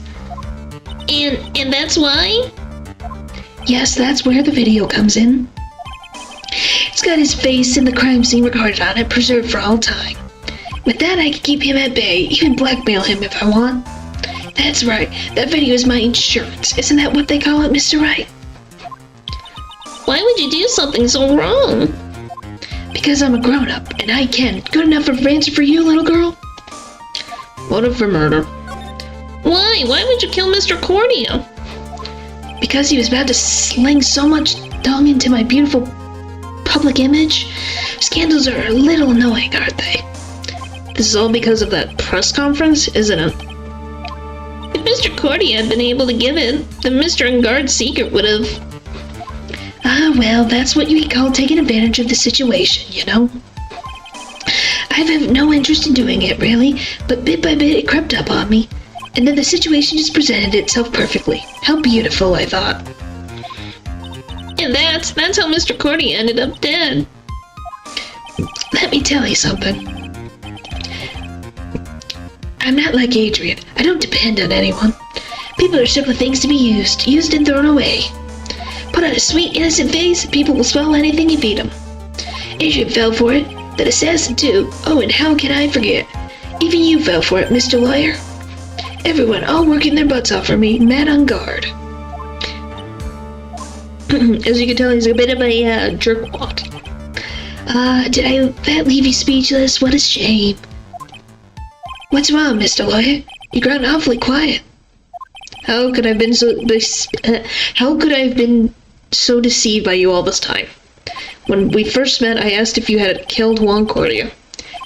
[SPEAKER 4] And that's why?
[SPEAKER 1] Yes, that's where the video comes in. It's got his face and the crime scene recorded on it, preserved for all time. With that, I can keep him at bay, even blackmail him if I want. That's right, that video is my insurance. Isn't that what they call it, Mr. Wright?
[SPEAKER 4] Why would you do something so wrong?
[SPEAKER 1] Because I'm a grown-up, and I can. Good enough of an answer for you, little girl? Motive for murder.
[SPEAKER 4] Why? Why would you kill Mr. Cordia?
[SPEAKER 1] Because he was about to sling so much dung into my beautiful public image. Scandals are a little annoying, aren't they? This is all because of that press conference, isn't it?
[SPEAKER 4] If Mr. Cordia had been able to give it, then Mr. Engard's secret would have...
[SPEAKER 1] Ah, well, that's what you call taking advantage of the situation, you know? I have no interest in doing it, really, but bit by bit it crept up on me. And then the situation just presented itself perfectly. How beautiful, I thought.
[SPEAKER 4] And that's how Mr. Cordia ended up dead.
[SPEAKER 1] Let me tell you something. I'm not like Adrian. I don't depend on anyone. People are simply things to be used and thrown away. Put on a sweet, innocent face, people will swallow anything you feed them. Adrian fell for it. That assassin too. Oh, and how can I forget? Even you fell for it, Mr. Lawyer. Everyone, all working their butts off for me, mad on guard. As you can tell, he's a bit of a jerkwad. Did that leave you speechless? What a shame. What's wrong, Mr. Lawyer? You grown awfully quiet. How could I have been so deceived by you all this time? When we first met, I asked if you had killed Juan Cordia,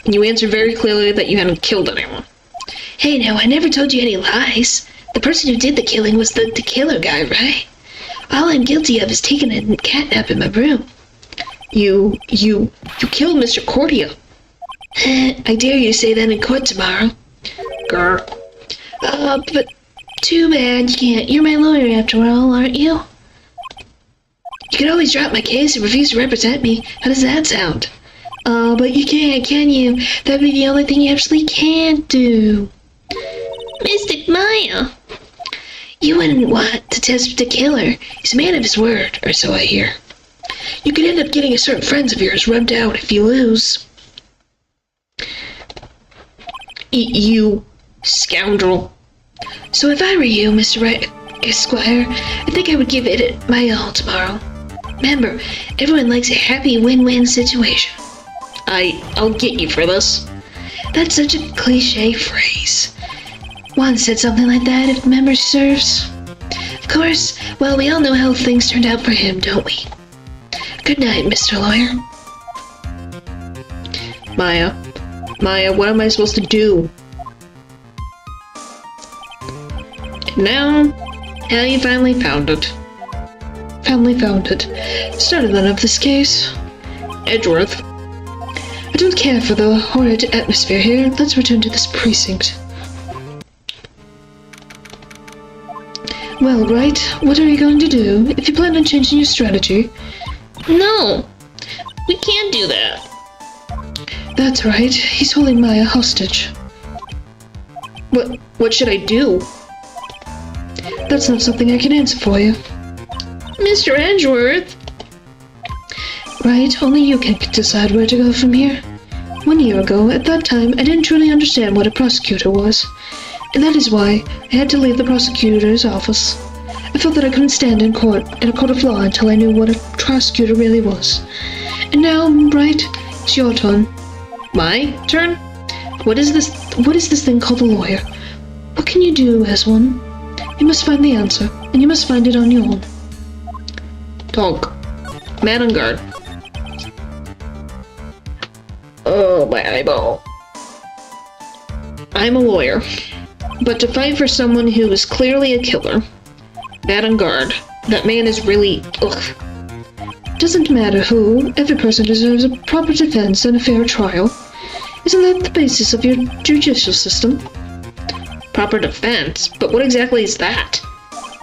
[SPEAKER 1] and you answered very clearly that you hadn't killed anyone. Hey, now, I never told you any lies. The person who did the killing was the killer guy, right? All I'm guilty of is taking a catnap in my room. You killed Mr. Cordia. I dare you to say that in court tomorrow. Grr. But too bad you can't. You're my lawyer after all, aren't you? You could always drop my case and refuse to represent me. How does that sound? But you can't, can you? That'd be the only thing you actually can't do.
[SPEAKER 4] Mystic Maya.
[SPEAKER 1] You wouldn't want to test the killer. He's a man of his word, or so I hear. You could end up getting a certain friends of yours rubbed out if you lose. You scoundrel. So if I were you, Mr. Wright, Esquire, I think I would give it my all tomorrow. Remember, everyone likes a happy win-win situation. I'll get you for this. That's such a cliche phrase. Juan said something like that, if memory serves. Of course, well, we all know how things turned out for him, don't we? Good night, Mr. Lawyer. Maya, what am I supposed to do? Now you finally found it. Started then of this case. Edgeworth. I don't care for the horrid atmosphere here. Let's return to this precinct. Well, Wright, what are you going to do? If you plan on changing your strategy...
[SPEAKER 4] No, we can't do that.
[SPEAKER 1] That's right. He's holding Maya hostage. What should I do? That's not something I can answer for you.
[SPEAKER 4] Mr. Edgeworth.
[SPEAKER 1] Right, only you can decide where to go from here. 1 year ago, at that time, I didn't truly understand what a prosecutor was. And that is why I had to leave the prosecutor's office. I felt that I couldn't stand in a court of law until I knew what a prosecutor really was. And now, Wright, it's your turn. My turn? What is this thing called a lawyer? What can you do as one? You must find the answer, and you must find it on your own. Talk. Man on guard. Oh, my eyeball. I'm a lawyer. But to fight for someone who is clearly a killer, man on guard, that man is really... ugh. Doesn't matter who, every person deserves a proper defense and a fair trial. Isn't that the basis of your judicial system?
[SPEAKER 3] Proper defense? But what exactly is that?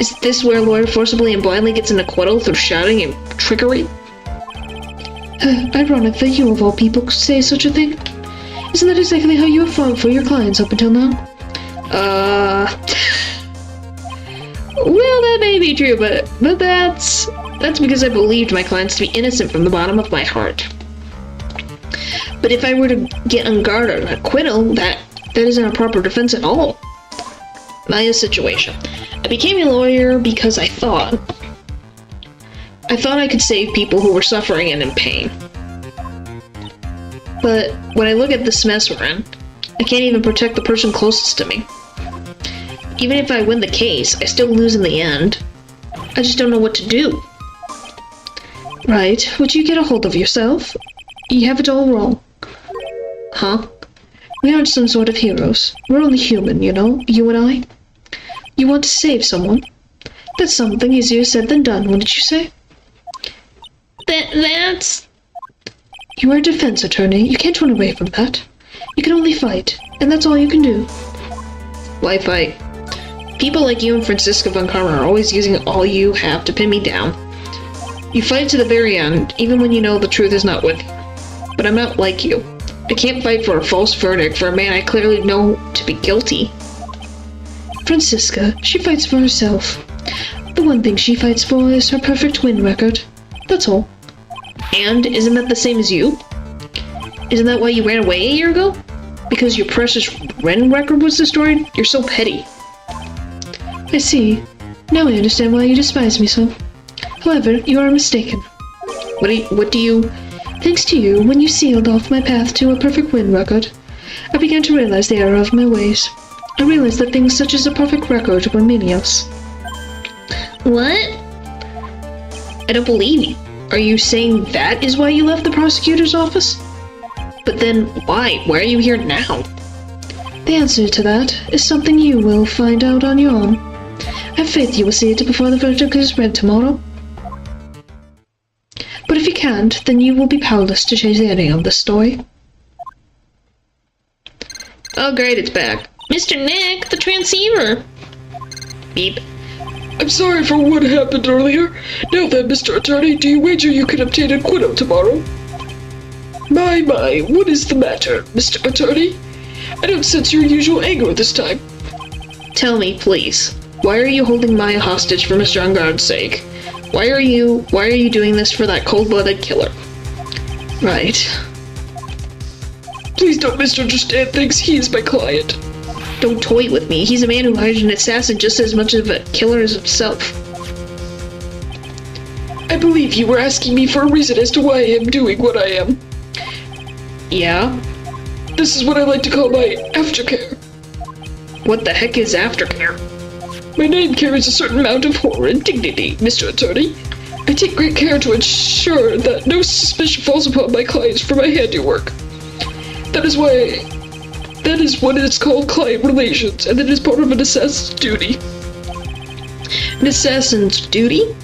[SPEAKER 3] Is this where a lawyer forcibly and blindly gets an acquittal through shouting and trickery?
[SPEAKER 1] Ironic that you of all people could say such a thing. Isn't that exactly how you have fought for your clients up until now?
[SPEAKER 3] Well, that may be true, but that's because I believed my clients to be innocent from the bottom of my heart. But if I were to get unguarded an acquittal, that isn't a proper defense at all. My situation. I became a lawyer because I thought I could save people who were suffering and in pain. But when I look at this mess we're in, I can't even protect the person closest to me. Even if I win the case, I still lose in the end. I just don't know what to do.
[SPEAKER 1] Right, would you get a hold of yourself? You have it all wrong.
[SPEAKER 3] Huh?
[SPEAKER 1] We aren't some sort of heroes. We're only human, you know, you and I. You want to save someone? That's something easier said than done, wouldn't you say?
[SPEAKER 3] That's...
[SPEAKER 1] You are a defense attorney. You can't run away from that. You can only fight, and that's all you can do.
[SPEAKER 3] Why fight? People like you and Francisca von Karma are always using all you have to pin me down. You fight to the very end, even when you know the truth is not with you. But I'm not like you. I can't fight for a false verdict for a man I clearly know to be guilty.
[SPEAKER 1] Francisca, she fights for herself. The one thing she fights for is her perfect win record. That's all.
[SPEAKER 3] And isn't that the same as you? Isn't that why you ran away a year ago? Because your precious win record was destroyed? You're so petty.
[SPEAKER 1] I see. Now I understand why you despise me so. However, you are mistaken.
[SPEAKER 3] What do you...
[SPEAKER 1] Thanks to you, when you sealed off my path to a perfect win record, I began to realize the error of my ways. I realized that things such as a perfect record were meaningless.
[SPEAKER 3] What? I don't believe you. Are you saying that is why you left the prosecutor's office? But then why? Why are you here now?
[SPEAKER 1] The answer to that is something you will find out on your own. I have faith you will see it before the verdict is read tomorrow. But if you can't, then you will be powerless to change the ending of this story.
[SPEAKER 3] Oh great, it's back. Mr. Nick, the transceiver! Beep.
[SPEAKER 2] I'm sorry for what happened earlier. Now then, Mr. Attorney, do you wager you can obtain acquittal tomorrow? My, what is the matter, Mr. Attorney? I don't sense your usual anger this time.
[SPEAKER 3] Tell me, please. Why are you holding Maya hostage for Mr. Ungard's sake? Why are you doing this for that cold-blooded killer?
[SPEAKER 1] Right.
[SPEAKER 2] Please don't misunderstand things. He is my client.
[SPEAKER 3] Don't toy with me. He's a man who hired an assassin just as much of a killer as himself.
[SPEAKER 2] I believe you were asking me for a reason as to why I am doing what I am.
[SPEAKER 3] Yeah?
[SPEAKER 2] This is what I like to call my aftercare.
[SPEAKER 3] What the heck is aftercare?
[SPEAKER 2] My name carries a certain amount of horror and dignity, Mr. Attorney. I take great care to ensure that no suspicion falls upon my clients for my handiwork. That is what is called client relations, and it is part of an assassin's duty.
[SPEAKER 3] An assassin's duty?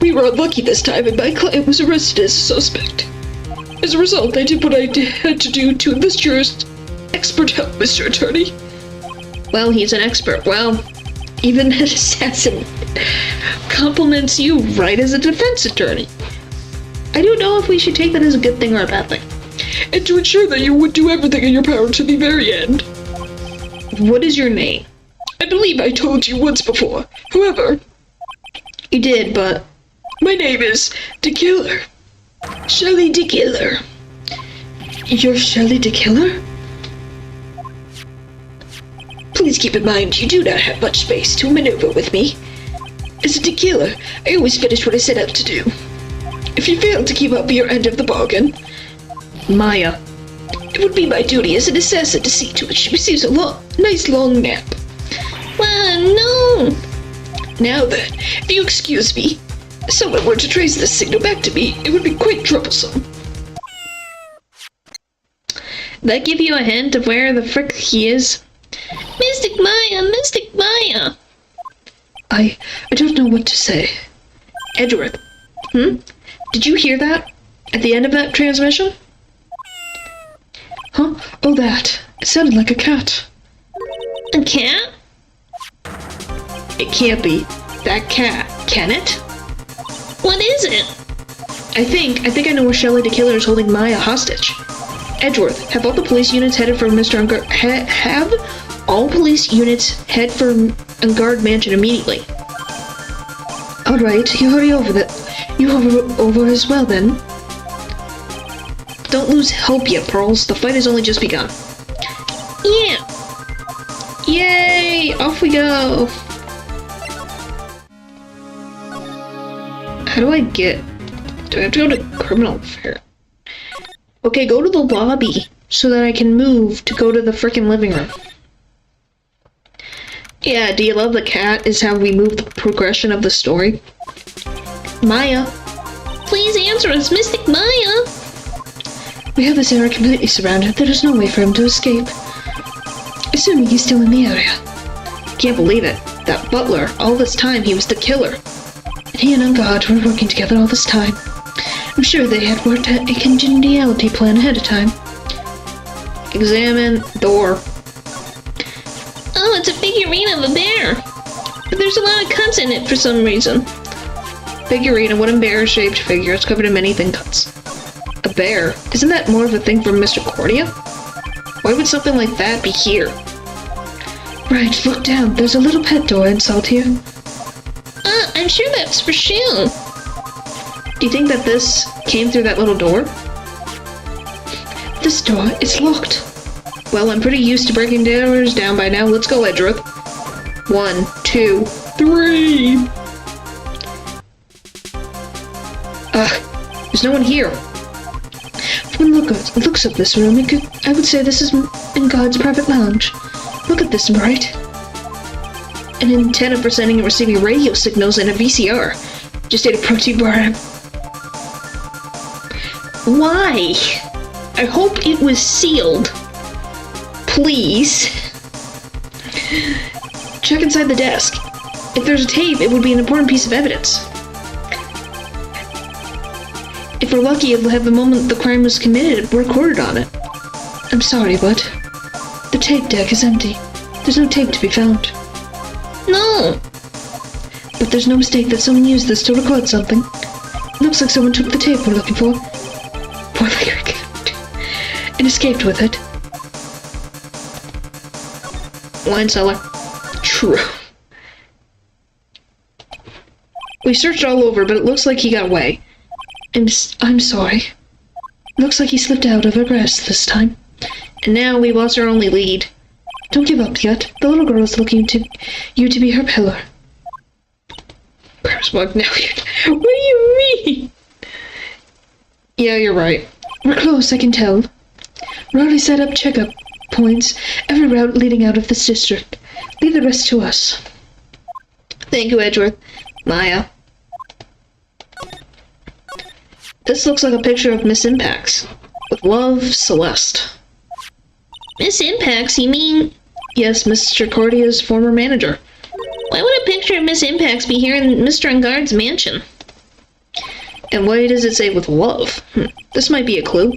[SPEAKER 2] We were unlucky this time, and my client was arrested as a suspect. As a result, I did what I had to do to enlist your expert help, Mr. Attorney.
[SPEAKER 3] Well, he's an expert. Well, even an assassin compliments you right as a defense attorney. I don't know if we should take that as a good thing or a bad thing.
[SPEAKER 2] And to ensure that you would do everything in your power to the very end.
[SPEAKER 3] What is your name?
[SPEAKER 2] I believe I told you once before. However...
[SPEAKER 3] You did, but...
[SPEAKER 2] My name is the Killer. Shelley the Killer.
[SPEAKER 1] You're Shelley the Killer?
[SPEAKER 2] Please keep in mind you do not have much space to maneuver with me. As a tequila, I always finish what I set out to do. If you fail to keep up your end of the bargain,
[SPEAKER 3] Maya,
[SPEAKER 2] it would be my duty as an assassin to see to it she receives a nice long nap.
[SPEAKER 4] No!
[SPEAKER 2] Now then, if you excuse me, if someone were to trace this signal back to me, it would be quite troublesome.
[SPEAKER 3] that give you a hint of where the frick he is?
[SPEAKER 4] Mystic Maya!
[SPEAKER 1] I don't know what to say.
[SPEAKER 3] Edgeworth. Did you hear that? At the end of that transmission?
[SPEAKER 1] Huh? Oh, that. It sounded like a cat.
[SPEAKER 4] A cat?
[SPEAKER 1] It can't be. That cat. Can it?
[SPEAKER 4] What is it?
[SPEAKER 1] I think I know where Shelley the Killer is holding Maya hostage. Edgeworth, have all the police units headed for Mr. Ungard. Have all police units head for Ungard Mansion immediately. All right, you hurry over that. You over as well then. Don't lose hope yet, Pearls. The fight has only just begun.
[SPEAKER 4] Yeah.
[SPEAKER 1] Yay! Off we go. How do I get? Do I have to go to criminal affair? Okay, go to the lobby so that I can move to go to the frickin' living room. Yeah, do you love the cat is how we move the progression of the story? Maya.
[SPEAKER 4] Please answer us, Mystic Maya.
[SPEAKER 1] We have this area completely surrounded. There is no way for him to escape. Assuming he's still in the area. Can't believe it. That butler, all this time he was the killer. And he and Ungard were working together all this time. I'm sure they had worked out a congeniality plan ahead of time. Examine door.
[SPEAKER 4] Oh, it's a figurine of a bear. But there's a lot of cuts in it for some reason.
[SPEAKER 1] Figurine, a wooden bear-shaped figure. It's covered in many thin cuts. A bear? Isn't that more of a thing from Mr. Cordia? Why would something like that be here? Right, look down. There's a little pet door installed here.
[SPEAKER 4] I'm sure that's for Shun.
[SPEAKER 1] Do you think that this came through that little door? This door is locked. Well, I'm pretty used to breaking doors down by now. Let's go, Edgeworth. 1, 2, 3. There's no one here. From looks of this room, I would say this is in God's private lounge. Look at this, Wright. An antenna for sending and receiving radio signals and a VCR. Just ate a protein bar. Why? I hope it was sealed. Please. Check inside the desk. If there's a tape, it would be an important piece of evidence. If we're lucky, it'll have the moment the crime was committed recorded on it. I'm sorry, but the tape deck is empty. There's no tape to be found.
[SPEAKER 4] No.
[SPEAKER 1] But there's no mistake that someone used this to record something. Looks like someone took the tape we're looking for. Poor lyric. And escaped with it. Wine cellar. True. We searched all over, but it looks like he got away. I'm sorry. Looks like he slipped out of our grasp this time. And now we lost our only lead. Don't give up yet. The little girl is looking to you to be her pillar. What do you mean? Yeah, you're right. We're close, I can tell. We already set up checkup points, every route leading out of this district. Leave the rest to us. Thank you, Edgeworth. Maya. This looks like a picture of Miss Impacts. With love, Celeste.
[SPEAKER 4] Miss Impacts, you mean?
[SPEAKER 1] Yes, Mr. Cordia's former manager.
[SPEAKER 4] Why would a picture of Miss Impacts be here in Mr. Ungard's mansion?
[SPEAKER 1] And why does it say with love? This might be a clue.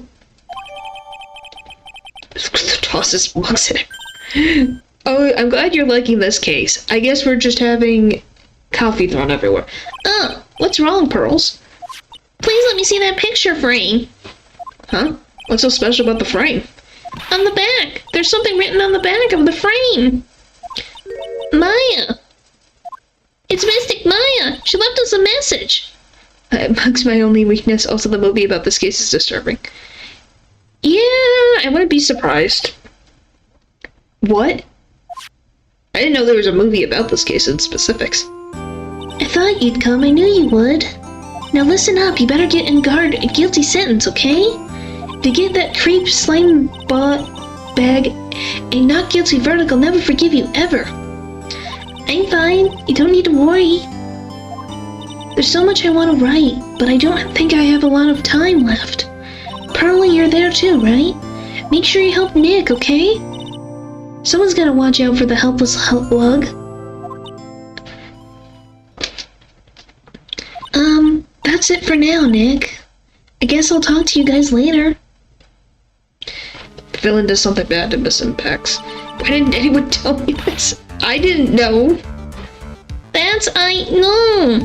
[SPEAKER 1] Tosses books in it. Oh, I'm glad you're liking this case. I guess we're just having coffee thrown everywhere.
[SPEAKER 4] Oh,
[SPEAKER 1] What's wrong, Pearls?
[SPEAKER 4] please let me see that picture frame.
[SPEAKER 1] Huh? What's so special about the frame?
[SPEAKER 4] On the back. There's something written on the back of the frame. Maya. It's Mystic Maya. She left us a message.
[SPEAKER 1] Amongst my only weakness, also the movie about this case is disturbing. Yeah, I wouldn't be surprised. What? I didn't know there was a movie about this case in specifics.
[SPEAKER 4] I thought you'd come. I knew you would. Now listen up. You better get Ungard a guilty sentence, okay? If you get that creep slime bag a not guilty verdict, I'll never forgive you, ever. I'm fine. You don't need to worry. There's so much I want to write, but I don't think I have a lot of time left. Pearlie, you're there too, right? Make sure you help Nick, okay? Someone's gotta watch out for the helpless lug. That's it for now, Nick. I guess I'll talk to you guys later.
[SPEAKER 1] the villain does something bad to Miss Impacts. Why didn't anyone tell me this? I didn't know.
[SPEAKER 4] No.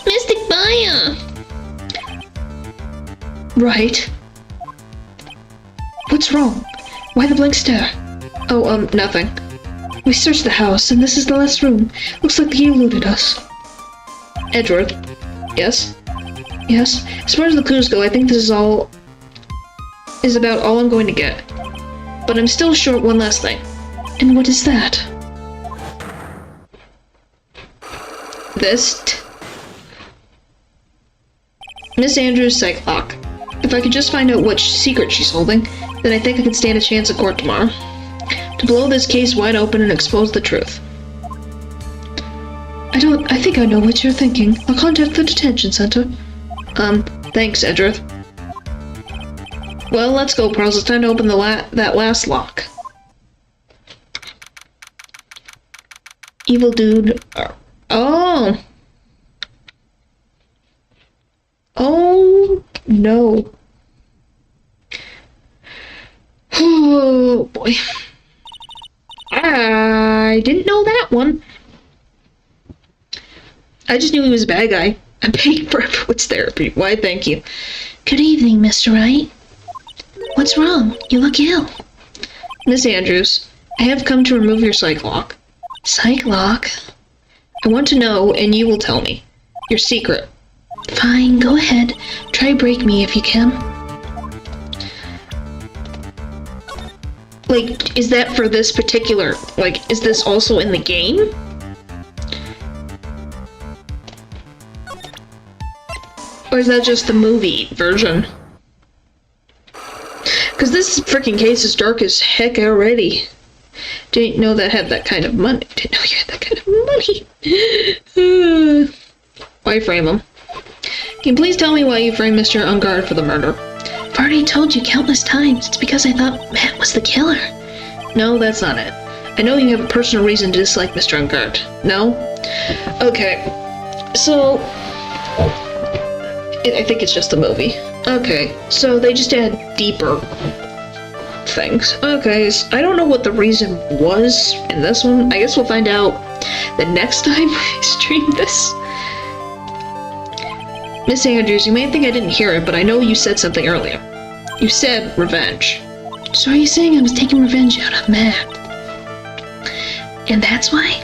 [SPEAKER 4] Mystic Maya.
[SPEAKER 1] Right. What's wrong? Why the blank stare? Oh, nothing. We searched the house, and this is the last room. Looks like he eluded us. Edward. Yes? Yes? As far as the clues go, I think this is about all I'm going to get. But I'm still short one last thing. And what is that? Miss Andrews' psych lock. If I could just find out which secret she's holding, then I think I could stand a chance at court tomorrow. To blow this case wide open and expose the truth. I think I know what you're thinking. I'll contact the detention center. Thanks, Edgeworth. Well, let's go, Pearls. It's time to open that last lock. Evil dude. Oh! Oh, no. Oh, boy. I didn't know that one. I just knew he was a bad guy. I'm paying for everyone's therapy. Why, thank you.
[SPEAKER 3] Good evening, Mr. Wright. What's wrong? You look ill.
[SPEAKER 1] Miss Andrews, I have come to remove your psych lock.
[SPEAKER 3] Psych lock?
[SPEAKER 1] I want to know, and you will tell me. Your secret.
[SPEAKER 3] Fine, go ahead. Try break me if you can.
[SPEAKER 1] Like, is that for this particular... Like, is this also in the game? Or is that just the movie version? Because this freaking case is dark as heck already. Didn't know that had that kind of money. Didn't know you had that kind of money. Why frame him? Can you please tell me why you framed Mr. Ungard for the murder?
[SPEAKER 3] I've already told you countless times. It's because I thought Matt was the killer.
[SPEAKER 1] No, that's not it. I know you have a personal reason to dislike Mr. Ungard. No? Okay. So... I think it's just the movie. Okay, so they just add deeper things. Okay, so I don't know what the reason was in this one. I guess we'll find out the next time I stream this. Miss Andrews, you may think I didn't hear it, but I know you said something earlier. You said revenge.
[SPEAKER 3] So are you saying I was taking revenge out of Matt? And that's why?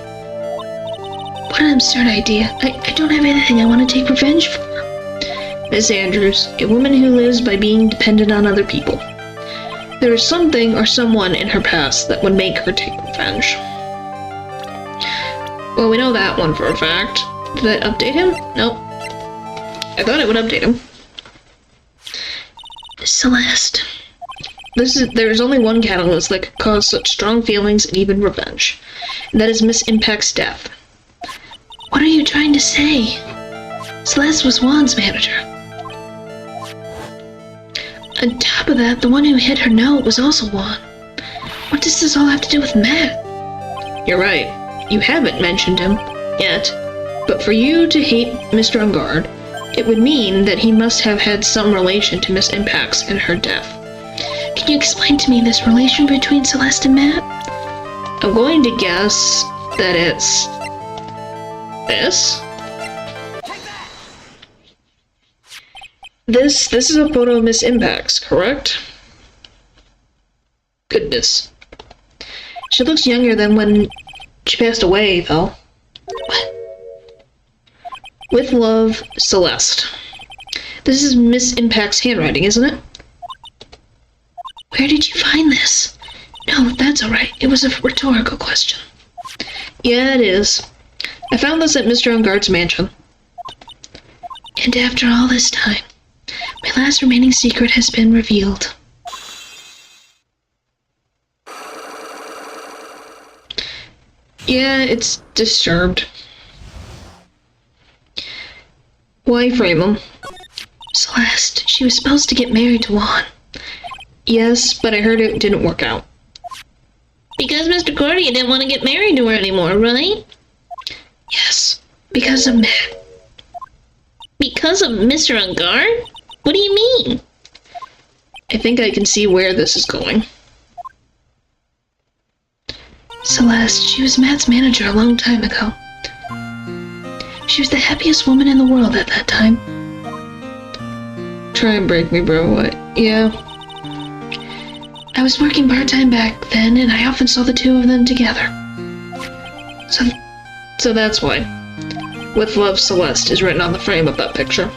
[SPEAKER 3] What an absurd idea. I don't have anything I want to take revenge for.
[SPEAKER 1] Miss Andrews, a woman who lives by being dependent on other people. There is something or someone in her past that would make her take revenge. Well, we know that one for a fact. Did that update him? Nope. I thought it would update him.
[SPEAKER 3] Celeste.
[SPEAKER 1] There's only one catalyst that could cause such strong feelings and even revenge. And that is Miss Impact's death.
[SPEAKER 3] What are you trying to say? Celeste was Juan's manager. On top of that, the one who hit her note was also Juan. What does this all have to do with Matt?
[SPEAKER 1] You're right. You haven't mentioned him yet. But for you to hate Mr. Ungard, it would mean that he must have had some relation to Miss Impact's and her death.
[SPEAKER 3] Can you explain to me this relation between Celeste and Matt?
[SPEAKER 1] I'm going to guess that it's... this? This is a photo of Miss Impact's, correct? Goodness. She looks younger than when she passed away, though. What? With love, Celeste. This is Miss Impact's handwriting, isn't it?
[SPEAKER 3] Where did you find this? No, that's alright. It was a rhetorical question.
[SPEAKER 1] Yeah, it is. I found this at Mr. Ungard's mansion.
[SPEAKER 3] And after all this time, my last remaining secret has been revealed.
[SPEAKER 1] Yeah, it's disturbed. Why frame him?
[SPEAKER 3] Celeste, she was supposed to get married to Juan.
[SPEAKER 1] Yes, but I heard it didn't work out.
[SPEAKER 4] Because Mr. Cordia didn't want to get married to her anymore, right?
[SPEAKER 3] Yes, because of Matt.
[SPEAKER 4] Because of Mr. Ungard? What do you mean?
[SPEAKER 1] I think I can see where this is going.
[SPEAKER 3] Celeste, she was Matt's manager a long time ago. She was the happiest woman in the world at that time.
[SPEAKER 1] Try and break me, bro. What? Yeah.
[SPEAKER 3] I was working part-time back then, and I often saw the two of them together.
[SPEAKER 1] So that's why. With love, Celeste is written on the frame of that picture.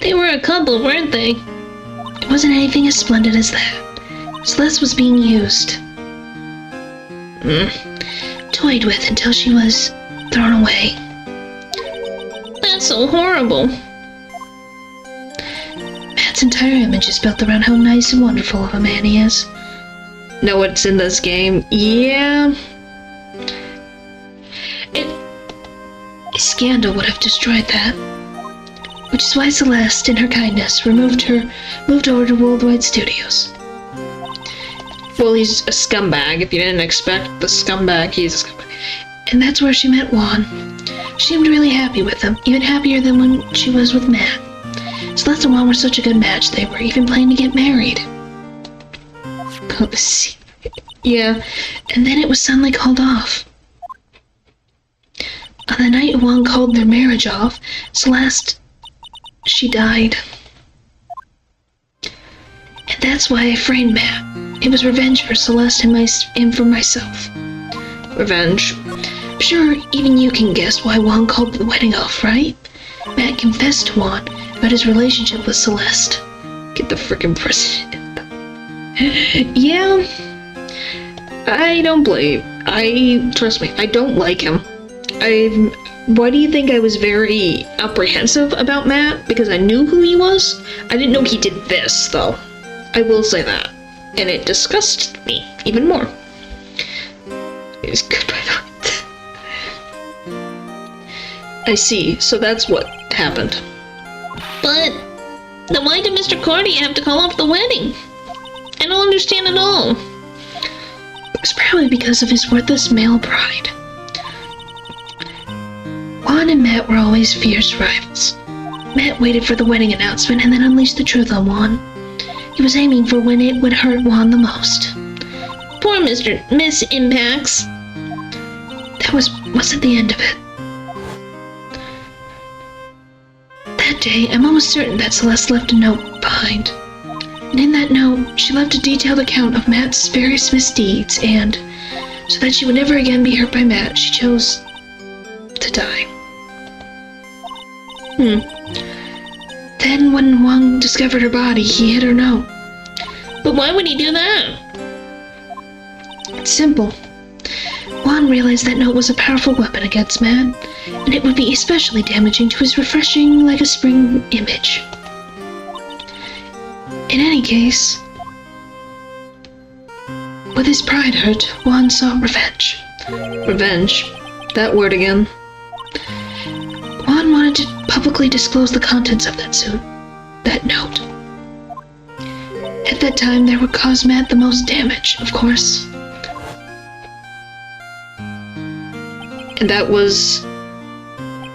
[SPEAKER 4] They were a couple, weren't they?
[SPEAKER 3] It wasn't anything as splendid as that. Celeste was being used. Toyed with until she was thrown away.
[SPEAKER 4] That's so horrible.
[SPEAKER 3] Matt's entire image is built around how nice and wonderful of a man he is.
[SPEAKER 1] Know what's in this game? Yeah.
[SPEAKER 3] A scandal would have destroyed that. Which is why Celeste, in her kindness, moved over to Worldwide Studios.
[SPEAKER 1] Well, he's a scumbag. If you didn't expect the scumbag, he's a scumbag.
[SPEAKER 3] And that's where she met Juan. She seemed really happy with him, even happier than when she was with Matt. Celeste and Juan were such a good match, they were even planning to get married.
[SPEAKER 1] Yeah.
[SPEAKER 3] And then it was suddenly called off. On the night Juan called their marriage off, Celeste, she died. And that's why I framed Matt. It was revenge for Celeste and for myself.
[SPEAKER 1] Revenge.
[SPEAKER 3] I'm sure even you can guess why Juan called the wedding off, right? Matt confessed to Juan about his relationship with Celeste.
[SPEAKER 1] Get the frickin' president. Yeah. I don't blame. Trust me, I don't like him. Why do you think I was very apprehensive about Matt? Because I knew who he was? I didn't know he did this, though. I will say that. And it disgusted me even more. It's good, by the way. I see, so that's what happened.
[SPEAKER 4] But then why did Mr. Cordy have to call off the wedding? I don't understand at all.
[SPEAKER 3] It was probably because of his worthless male pride. Juan and Matt were always fierce rivals. Matt waited for the wedding announcement and then unleashed the truth on Juan. He was aiming for when it would hurt Juan the most.
[SPEAKER 4] Poor Miss Impacts.
[SPEAKER 3] That wasn't the end of it. That day, I'm almost certain that Celeste left a note behind. And in that note, she left a detailed account of Matt's various misdeeds, and so that she would never again be hurt by Matt, she chose to die. Then, when Juan discovered her body, he hid her note.
[SPEAKER 4] But why would he do that?
[SPEAKER 3] It's simple. Juan realized that note was a powerful weapon against Matt, and it would be especially damaging to his refreshing like a spring image. In any case, with his pride hurt, Juan sought revenge.
[SPEAKER 1] Revenge. That word again.
[SPEAKER 3] Juan wanted to publicly disclose the contents of that note. At that time, there would cause Matt the most damage, of course.
[SPEAKER 1] And that was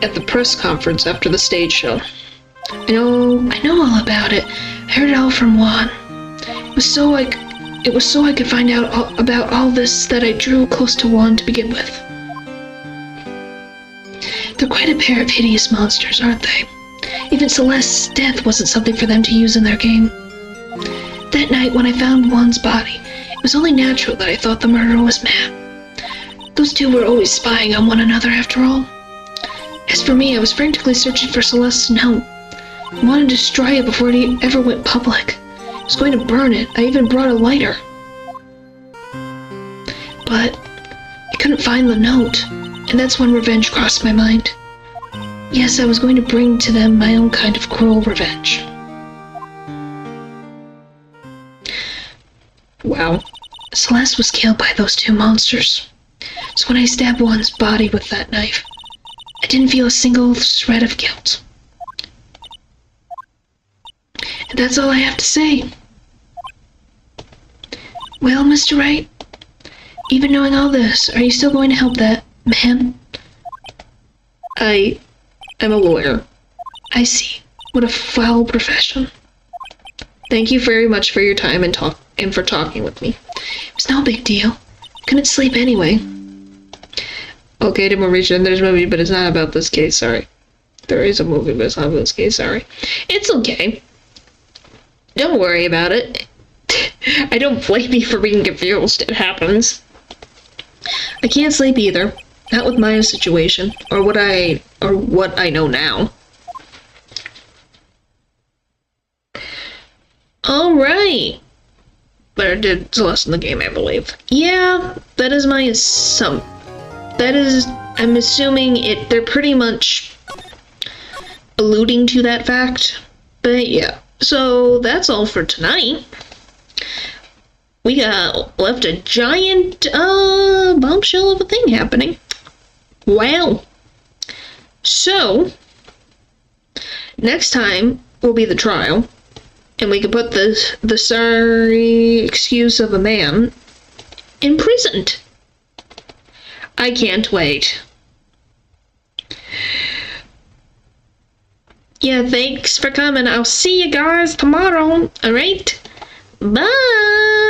[SPEAKER 1] at the press conference after the stage show.
[SPEAKER 3] I know all about it. I heard it all from Juan. It was so I could find out about all this that I drew close to Juan to begin with. They're quite a pair of hideous monsters, aren't they? Even Celeste's death wasn't something for them to use in their game. That night, when I found Juan's body, it was only natural that I thought the murderer was Matt. Those two were always spying on one another, after all. As for me, I was frantically searching for Celeste's note. I wanted to destroy it before it ever went public. I was going to burn it. I even brought a lighter. But I couldn't find the note, and that's when revenge crossed my mind. Yes, I was going to bring to them my own kind of cruel revenge.
[SPEAKER 1] Wow.
[SPEAKER 3] Celeste was killed by those two monsters. So when I stabbed Juan's body with that knife, I didn't feel a single shred of guilt. And that's all I have to say. Well, Mr. Wright, even knowing all this, are you still going to help that man?
[SPEAKER 1] I'm a lawyer.
[SPEAKER 3] I see. What a foul profession.
[SPEAKER 1] Thank you very much for your time and for talking with me. It was no big deal. Couldn't sleep anyway. Okay, to Mauritia, there's a movie, but it's not about this case, sorry. There is a movie, but it's not about this case, sorry. It's okay. Don't worry about it. I don't blame you for being confused. It happens. I can't sleep either. Not with Maya's situation, or what I know now. Alright. Better did less in the game, I believe. Yeah, that is my assumption. I'm assuming they're pretty much alluding to that fact. But yeah, so that's all for tonight. We got left a giant bombshell of a thing happening. Wow. So, next time will be the trial. And we can put the sorry excuse of a man imprisoned. I can't wait. Yeah, thanks for coming. I'll see you guys tomorrow. Alright? Bye!